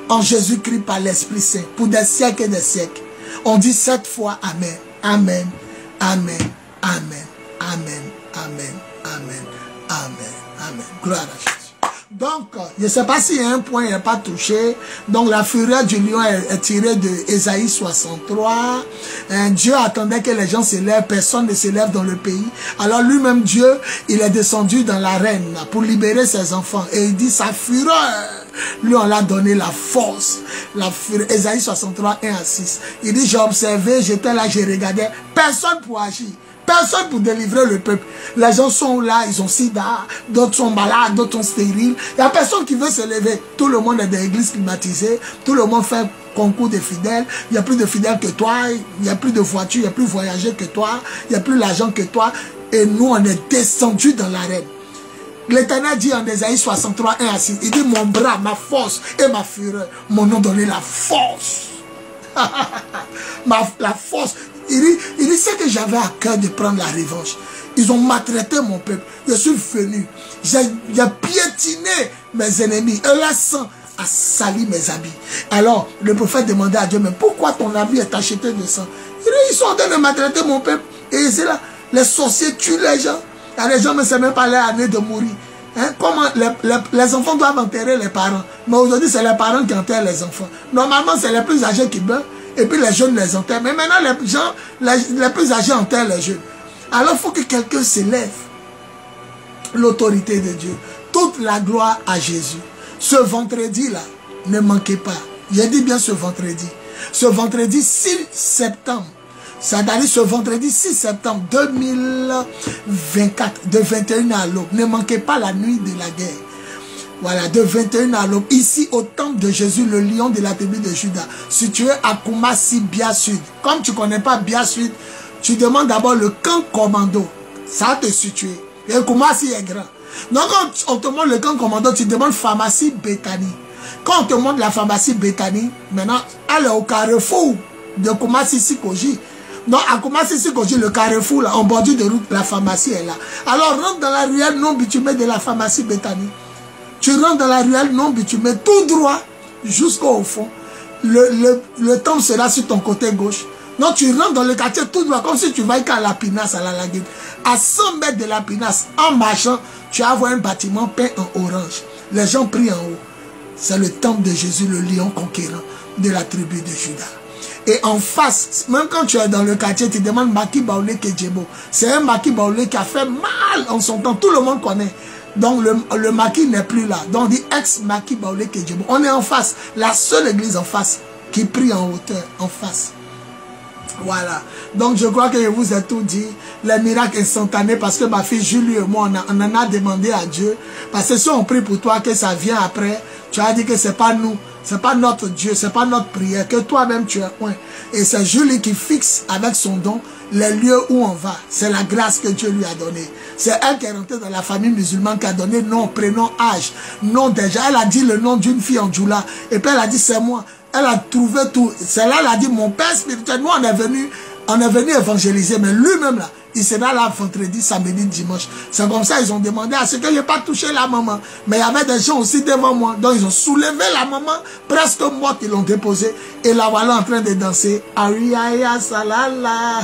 en Jésus-Christ par l'Esprit Saint, pour des siècles et des siècles. On dit 7 fois Amen. Amen. Amen. Amen. Amen. Amen. Amen. Amen. Amen. Gloire à Jésus. Donc, je ne sais pas s'il y a un point qui n'est pas touché. Donc, la fureur du lion est tirée de Ésaïe 63. Dieu attendait que les gens s'élèvent. Personne ne s'élève dans le pays. Alors, lui-même, Dieu, il est descendu dans l'arène pour libérer ses enfants. Et il dit, sa fureur, lui, on l'a donné la force. La fureur. Ésaïe 63, 1 à 6. Il dit, j'ai observé, j'étais là, j'ai regardé. Personne pour agir. Personne pour délivrer le peuple. Les gens sont là, ils ont sida, d'autres sont malades, d'autres sont stériles. Il n'y a personne qui veut se lever. Tout le monde est dans l'église climatisée. Tout le monde fait concours de fidèles. Il n'y a plus de fidèles que toi. Il n'y a plus de voitures, il n'y a plus voyager que toi. Il n'y a plus l'argent que toi. Et nous, on est descendus dans l'arène. L'Éternel dit en Ésaïe 63, 1 à 6, il dit mon bras, ma force et ma fureur m'ont donné la force. La force. Il dit c'est que j'avais à cœur de prendre la revanche. Ils ont maltraité mon peuple. Je suis venu. J'ai piétiné mes ennemis. Et leur sang a sali mes habits. Alors, le prophète demandait à Dieu, mais pourquoi ton habit est tacheté de sang? Il dit, ils sont en train de maltraiter mon peuple. Et c'est là, les sorciers tuent les gens. Et les gens ne savent même pas leur année de mourir. Hein? Comment les enfants doivent enterrer les parents. Mais aujourd'hui, c'est les parents qui enterrent les enfants. Normalement, c'est les plus âgés qui meurent. Et puis les jeunes les enterrent. Mais maintenant, les gens, les plus âgés enterrent les jeunes. Alors, il faut que quelqu'un s'élève. L'autorité de Dieu. Toute la gloire à Jésus. Ce vendredi-là, ne manquez pas. J'ai dit bien ce vendredi. Ce vendredi 6 septembre. C'est-à-dire ce vendredi 6 septembre 2024, de 21 à l'aube. Ne manquez pas la nuit de la guerre. Voilà, de 21 à l'aube. Ici, au temple de Jésus, le lion de la tribu de Juda, situé à Koumassi, Bia Sud. Comme tu ne connais pas Bia Sud, tu demandes d'abord le camp commando. Ça va te situer. Et Koumassi est grand. Donc, quand on te montre le camp commando, tu demandes pharmacie Bethany. Quand on te montre la pharmacie Bethany, maintenant, elle est au carrefour de Koumassi Sikoji. Donc, à Koumassi Sikoji, le carrefour, là, en bordure de route, la pharmacie est là. Alors, rentre dans la ruelle non bitumée de la pharmacie Bethany. Tu rentres dans la ruelle non bitumée, tout droit, jusqu'au fond. Le temple sera sur ton côté gauche. Donc, tu rentres dans le quartier tout droit, comme si tu vas à la Pinasse, à la Lagune. À 100 mètres de la Pinasse, en marchant, tu vas voir un bâtiment peint en orange. Les gens prient en haut. C'est le temple de Jésus, le lion conquérant de la tribu de Juda. Et en face, même quand tu es dans le quartier, tu demandes Maki Baoulé Kedjebo. C'est un Maki Baoulé qui a fait mal en son temps. Tout le monde connaît. Donc le Maki n'est plus là. Donc on dit ex-Maki Baoulé Kedjebo. On est en face. La seule église en face qui prie en hauteur, en face. Voilà. Donc je crois que je vous ai tout dit. Les miracles instantanés, parce que ma fille Julie et moi, on en a demandé à Dieu. Parce que si on prie pour toi, que ça vient après, tu as dit que c'est pas nous. C'est pas notre Dieu, c'est pas notre prière, que toi-même tu es point. Et c'est Julie qui fixe avec son don les lieux où on va. C'est la grâce que Dieu lui a donnée. C'est elle qui est rentrée dans la famille musulmane, qui a donné nom, prénom, âge, nom déjà. Elle a dit le nom d'une fille en Djoula. Et puis elle a dit c'est moi. Elle a trouvé tout. C'est là, elle a dit mon père spirituel. Nous on est venu évangéliser, mais lui-même là, Il sera là vendredi, samedi, dimanche. C'est comme ça ils ont demandé à ce que je n'ai pas touché la maman. Mais il y avait des gens aussi devant moi. Donc ils ont soulevé la maman, presque morte, ils l'ont déposée. Et la voilà en train de danser. Ariaya salala.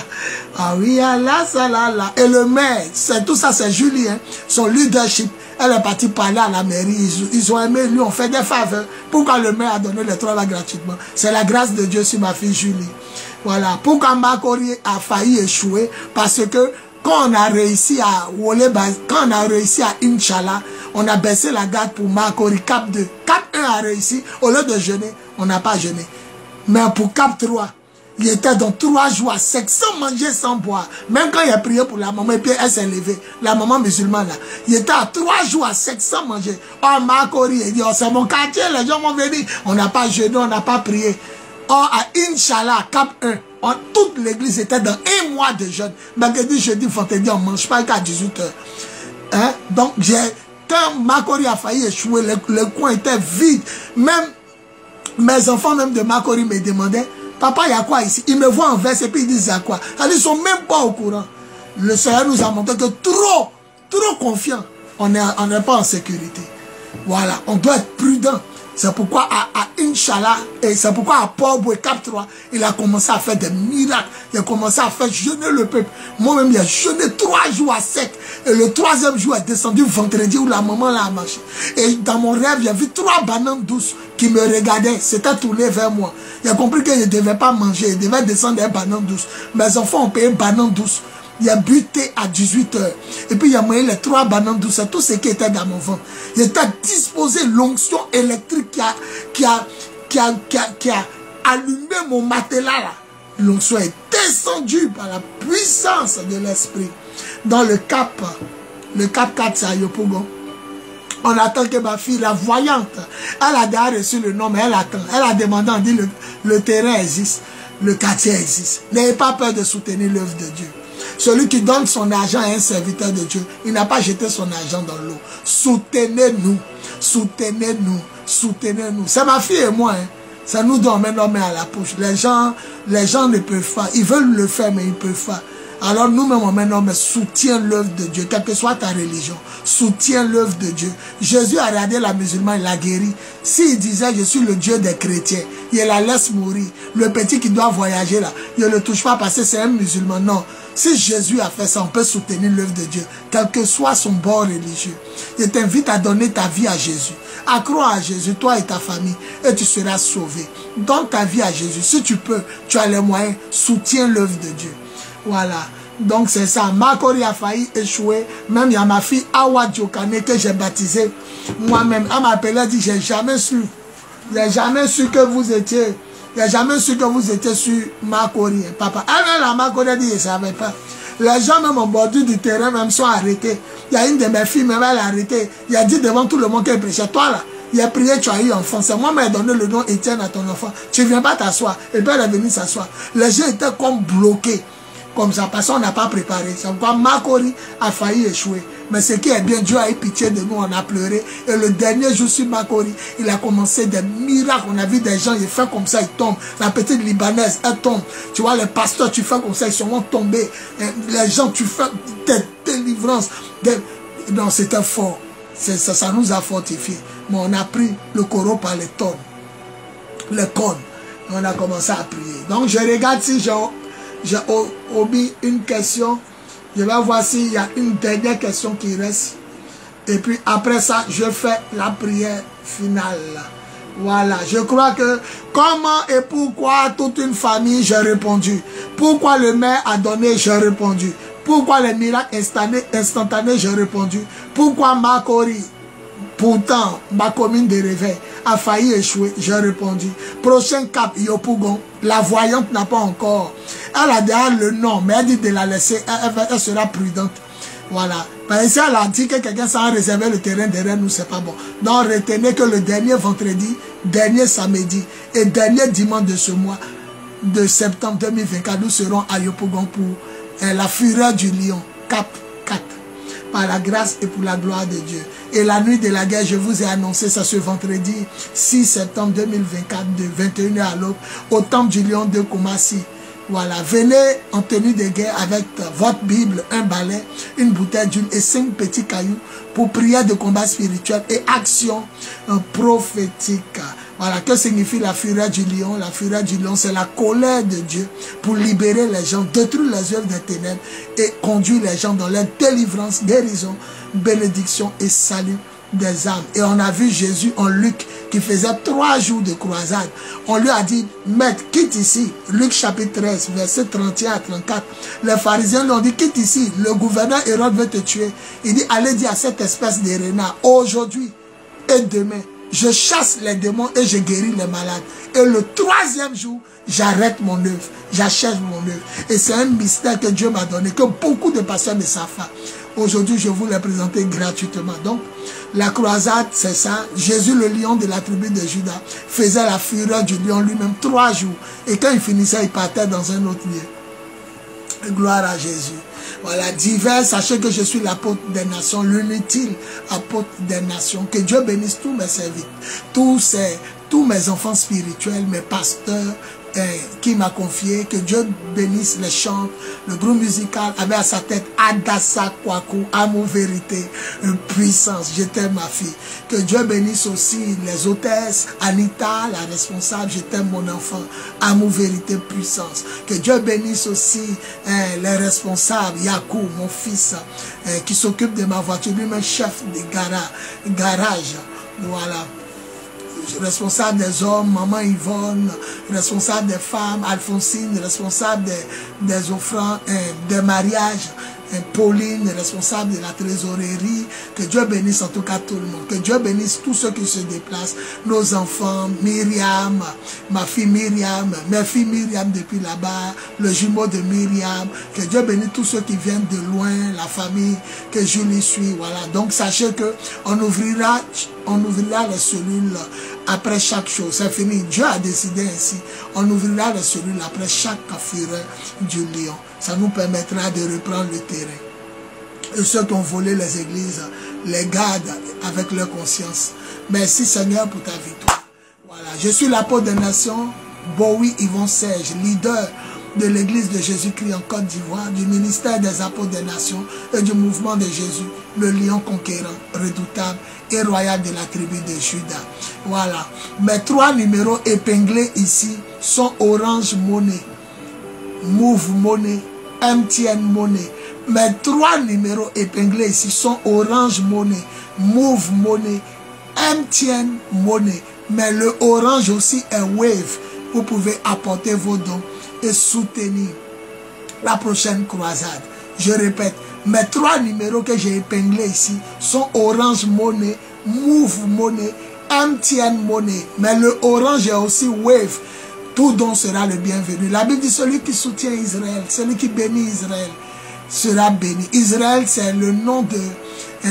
Ariaya salala. Et le maire, tout ça c'est Julien, son leadership. Elle est partie parler à la mairie. Ils ont aimé, lui, ont fait des faveurs. Pourquoi le maire a donné les 3 là gratuitement? C'est la grâce de Dieu sur ma fille Julie. Voilà. Pourquoi Makori a failli échouer? Parce que quand on a réussi à quand on a réussi à Inch'Allah, on a baissé la garde pour Makori. Cap 2. Cap 1 a réussi. Au lieu de jeûner, on n'a pas jeûné. Mais pour Cap 3, il était dans 3 jours à sec, sans manger, sans boire. Même quand il a prié pour la maman, et puis elle s'est levée, la maman musulmane là, il était à 3 jours à sec, sans manger. Oh, Makori, il dit, oh, c'est mon quartier, les gens vont venir. On n'a pas jeûné, on n'a pas prié. Oh, à Inch'Allah, Cap 1, toute l'église était dans 1 mois de jeûne. Mercredi, jeudi, vendredi, on ne mange pas qu'à 18 h. Hein? Donc, quand Makori a failli échouer, le coin était vide. Même mes enfants, même de Makori, me demandaient, papa, il y a quoi ici? Ils me voient en verse et puis ils disent, il y a quoi? Ils ne sont même pas au courant. Le Seigneur nous a montré que trop confiant, on n'est pas en sécurité. Voilà, on doit être prudent. C'est pourquoi à Inch'Allah, et c'est pourquoi à Port-Boué, Cap 3, il a commencé à faire des miracles. Il a commencé à faire jeûner le peuple. Moi-même, il a jeûné 3 jours à sec. Et le 3e jour, il est descendu vendredi où la maman l'a marché. Et dans mon rêve, j'ai vu 3 bananes douces qui me regardaient. C'était tourné vers moi. Il a compris que je ne devais pas manger. Il devait descendre des bananes douces. Mes enfants ont payé une banane douce. Il a buté à 18 h. Et puis il a mangé les 3 bananes douces. Tout ce qui était dans mon ventre. Il était disposé l'onction électrique qui a allumé mon matelas là. L'onction est descendue par la puissance de l'esprit. Dans le cap 4, c'est à Yopougon. On attend que ma fille, la voyante, elle a déjà reçu le nom, mais elle attend. Elle a demandé, on dit le terrain existe, le quartier existe. N'ayez pas peur de soutenir l'œuvre de Dieu. Celui qui donne son argent à un serviteur de Dieu, il n'a pas jeté son argent dans l'eau. Soutenez-nous, soutenez-nous, soutenez-nous. C'est ma fille et moi. Hein. Ça nous donne maintenant main à la poche. Les gens ne peuvent pas. Ils veulent le faire, mais ils ne peuvent pas. Alors nous-mêmes, on met non, mais soutiens l'œuvre de Dieu, quelle que soit ta religion. Soutiens l'œuvre de Dieu. Jésus a regardé la musulmane, il l'a guéri. S'il disait, je suis le Dieu des chrétiens, il la laisse mourir. Le petit qui doit voyager là, il ne le touche pas parce que c'est un musulman. Non. Si Jésus a fait ça, on peut soutenir l'œuvre de Dieu, quel que soit son bord religieux. Je t'invite à donner ta vie à Jésus. À croire à Jésus, toi et ta famille, et tu seras sauvé. Donne ta vie à Jésus. Si tu peux, tu as les moyens, soutiens l'œuvre de Dieu. Voilà. Donc c'est ça. Makori a failli échouer. Même il y a ma fille Awa Djokane que j'ai baptisée. Moi-même, elle m'appelait, elle dit, j'ai jamais su. J'ai jamais su que vous étiez. J'ai jamais su que vous étiez sur Makori. Papa, elle la Makori a dit, je ne savais pas. Les gens même au bord du terrain même sont arrêtés. Il y a une de mes filles, même elle a arrêté. Il a dit devant tout le monde qu'elle prêchait. Toi là, il a prié, tu as eu enfant. C'est moi qui ai donné le nom Étienne à ton enfant. Tu ne viens pas t'asseoir. Et puis elle est venue s'asseoir. Les gens étaient comme bloqués. Comme ça, parce qu'on n'a pas préparé. C'est pourquoi Makori a failli échouer. Mais ce qui est bien, Dieu a eu pitié de nous, on a pleuré. Et le dernier jour sur Makori, il a commencé des miracles. On a vu des gens, ils font comme ça, ils tombent. La petite Libanaise, elle tombe. Tu vois, les pasteurs, tu fais comme ça, ils sont tombés. Et les gens, tu fais des délivrances. Non, c'était fort. Ça nous a fortifiés. Mais on a pris le corps par les tonnes. Les cônes. Et on a commencé à prier. Donc, je regarde si j'ai omis une question. Je vais voir s'il y a une dernière question qui reste. Et puis après ça, je fais la prière finale. Voilà. Je crois que comment et pourquoi toute une famille, j'ai répondu. Pourquoi le maire a donné, j'ai répondu. Pourquoi les miracles instantanés, j'ai répondu. Pourquoi Makori, pourtant ma commune de réveil, a failli échouer, j'ai répondu. Prochain cap, Yopougon, la voyante n'a pas encore. Elle a déjà le nom, mais elle dit de la laisser, elle sera prudente. Voilà. Parce que si elle a dit que quelqu'un s'en réservé le terrain derrière nous, c'est pas bon. Donc retenez que le dernier vendredi, dernier samedi et dernier dimanche de ce mois de septembre 2024, nous serons à Yopougon pour la fureur du lion, cap 4. Par la grâce et pour la gloire de Dieu. Et la nuit de la guerre, je vous ai annoncé ça ce vendredi 6 septembre 2024 de 21 h à l'aube au temple du lion de Koumassi. Voilà, venez en tenue de guerre avec votre Bible, un balai, une bouteille d'huile et 5 petits cailloux pour prière de combat spirituel et action prophétique. Voilà, que signifie la fureur du lion? La fureur du lion, c'est la colère de Dieu pour libérer les gens, détruire les œuvres des ténèbres et conduire les gens dans leur délivrance, guérison, bénédiction et salut des âmes. Et on a vu Jésus en Luc qui faisait 3 jours de croisade. On lui a dit, maître, quitte ici. Luc chapitre 13, verset 31 à 34. Les pharisiens lui ont dit, quitte ici. Le gouverneur Hérode veut te tuer. Il dit, allez dire à cette espèce de renard, aujourd'hui et demain, je chasse les démons et je guéris les malades. Et le 3e jour, j'arrête mon œuvre. J'achève mon œuvre. Et c'est un mystère que Dieu m'a donné, que beaucoup de pasteurs ne savent pas. Aujourd'hui, je vous l'ai présenté gratuitement. Donc, la croisade, c'est ça. Jésus, le lion de la tribu de Juda, faisait la fureur du lion lui-même 3 jours. Et quand il finissait, il partait dans un autre lieu. Gloire à Jésus. Voilà, divers, sachez que je suis l'apôtre des nations, l'inutile apôtre des nations. Que Dieu bénisse tous mes serviteurs, tous mes enfants spirituels, mes pasteurs, qui m'a confié, que Dieu bénisse les chants, le groupe musical avait à sa tête Adassa Kwaku, amour, vérité, puissance, je t'aime ma fille. Que Dieu bénisse aussi les hôtesses, Anita, la responsable, je t'aime mon enfant, amour, vérité, puissance. Que Dieu bénisse aussi les responsables, Yakou, mon fils, qui s'occupe de ma voiture, lui-même chef de garage, voilà. Responsable des hommes, maman Yvonne, responsable des femmes, Alphonsine, responsable des offrandes, des mariages, Pauline, responsable de la trésorerie. Que Dieu bénisse en tout cas tout le monde. Que Dieu bénisse tous ceux qui se déplacent, nos enfants, Myriam, ma fille Myriam, mes filles Myriam depuis là-bas, le jumeau de Myriam. Que Dieu bénisse tous ceux qui viennent de loin, la famille que Julie suit. Voilà. Donc sachez que on ouvrira les cellules après chaque chose. C'est fini. Dieu a décidé ainsi. On ouvrira les cellules après chaque fureur du lion. Ça nous permettra de reprendre le terrain. Et ceux qui ont volé les églises, les gardent avec leur conscience. Merci Seigneur pour ta victoire. Voilà. Je suis l'apôtre des nations, Bowie Yvon Serge, leader de l'église de Jésus-Christ en Côte d'Ivoire, du ministère des apôtres des nations et du mouvement de Jésus, le lion conquérant, redoutable et royal de la tribu de Juda. Voilà. Mes 3 numéros épinglés ici sont Orange Money, Move Money, MTN Money. Mes 3 numéros épinglés ici sont Orange Money, Move Money, MTN Money. Mais le Orange aussi est Wave. Vous pouvez apporter vos dons et soutenir la prochaine croisade. Je répète, mes 3 numéros que j'ai épinglés ici sont Orange Money, Move Money, MTN Money. Mais le Orange est aussi Wave. Tout don sera le bienvenu. La Bible dit celui qui soutient Israël, celui qui bénit Israël sera béni. Israël, c'est le nom de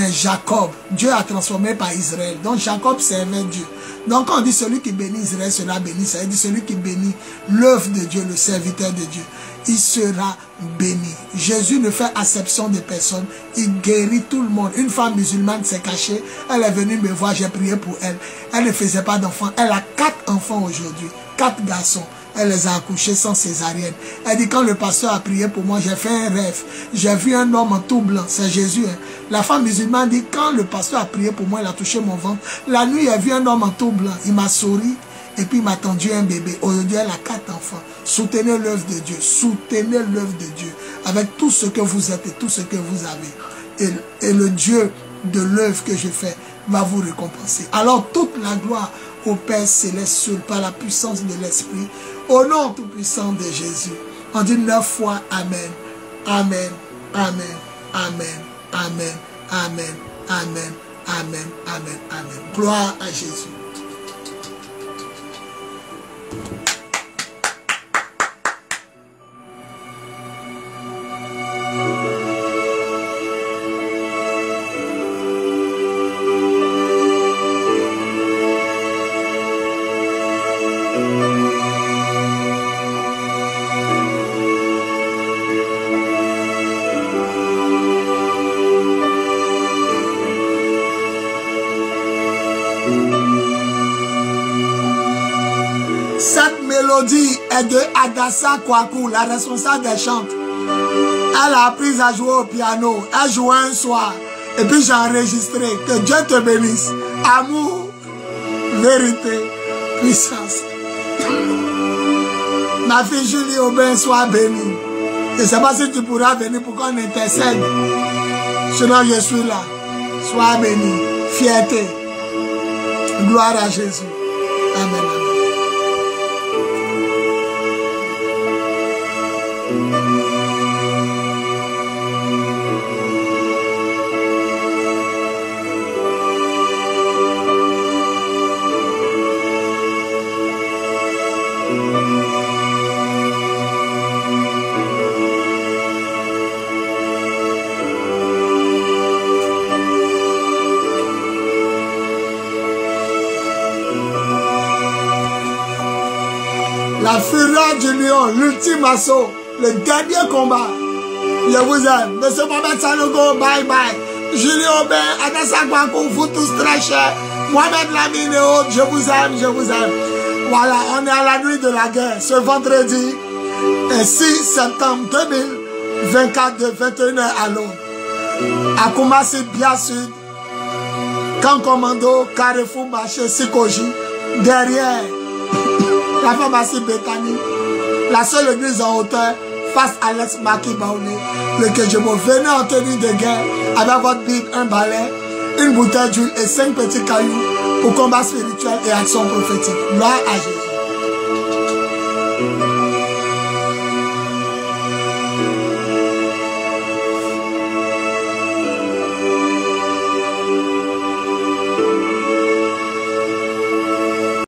Jacob. Dieu a transformé par Israël. Donc Jacob servait Dieu. Donc quand on dit celui qui bénit Israël sera béni, ça veut dire celui qui bénit l'œuvre de Dieu, le serviteur de Dieu, il sera béni. Jésus ne fait acception de personne. Il guérit tout le monde. Une femme musulmane s'est cachée. Elle est venue me voir, j'ai prié pour elle. Elle ne faisait pas d'enfants. Elle a 4 enfants aujourd'hui. 4 garçons. Elle les a accouchés sans césarienne. Elle dit quand le pasteur a prié pour moi, j'ai fait un rêve. J'ai vu un homme en tout blanc. C'est Jésus. Hein. La femme musulmane dit quand le pasteur a prié pour moi, il a touché mon ventre. La nuit, elle a vu un homme en tout blanc. Il m'a souri et puis il m'a tendu un bébé. Aujourd'hui, elle a 4 enfants. Soutenez l'œuvre de Dieu. Soutenez l'œuvre de Dieu. Avec tout ce que vous êtes et tout ce que vous avez. Et le Dieu de l'œuvre que je fais va vous récompenser. Alors toute la gloire au Père Céleste seul par la puissance de l'Esprit. Au nom tout-puissant de Jésus. On dit 9 fois Amen. Amen. Amen. Amen. Amen. Amen. Amen. Amen. Amen. Amen. Gloire à Jésus. Cette mélodie est de Adassa Kwaku, la responsable des chantes. Elle a appris à jouer au piano. Elle jouait un soir. Et puis j'ai enregistré. Que Dieu te bénisse. Amour, vérité, puissance. Ma fille Julie Aubin, sois bénie. Je ne sais pas si tu pourras venir pour qu'on intercède. Sinon je suis là. Sois bénie. Fierté. Gloire à Jésus. Amen. La fureur du lion, l'ultime assaut, le dernier combat. Je vous aime. Monsieur Mohamed Sanogo, bye bye. Julie Aubin, Adassa Kwaku, vous tous très chers. Mohamed Lamine et autres, je vous aime, je vous aime. Voilà, on est à la nuit de la guerre. Ce vendredi, 6 septembre 2024 de 21h à Londres. À Kumasi, bien sud. Camp Commando, Carrefour Marché, Sikoji. Derrière la pharmacie Bethany, la seule église en hauteur, face à l'ex-Maki Baoulé, le que je me venais en tenue de guerre avec votre Bible, un balai, une bouteille d'huile et 5 petits cailloux pour combat spirituel et action prophétique. Gloire à Jésus.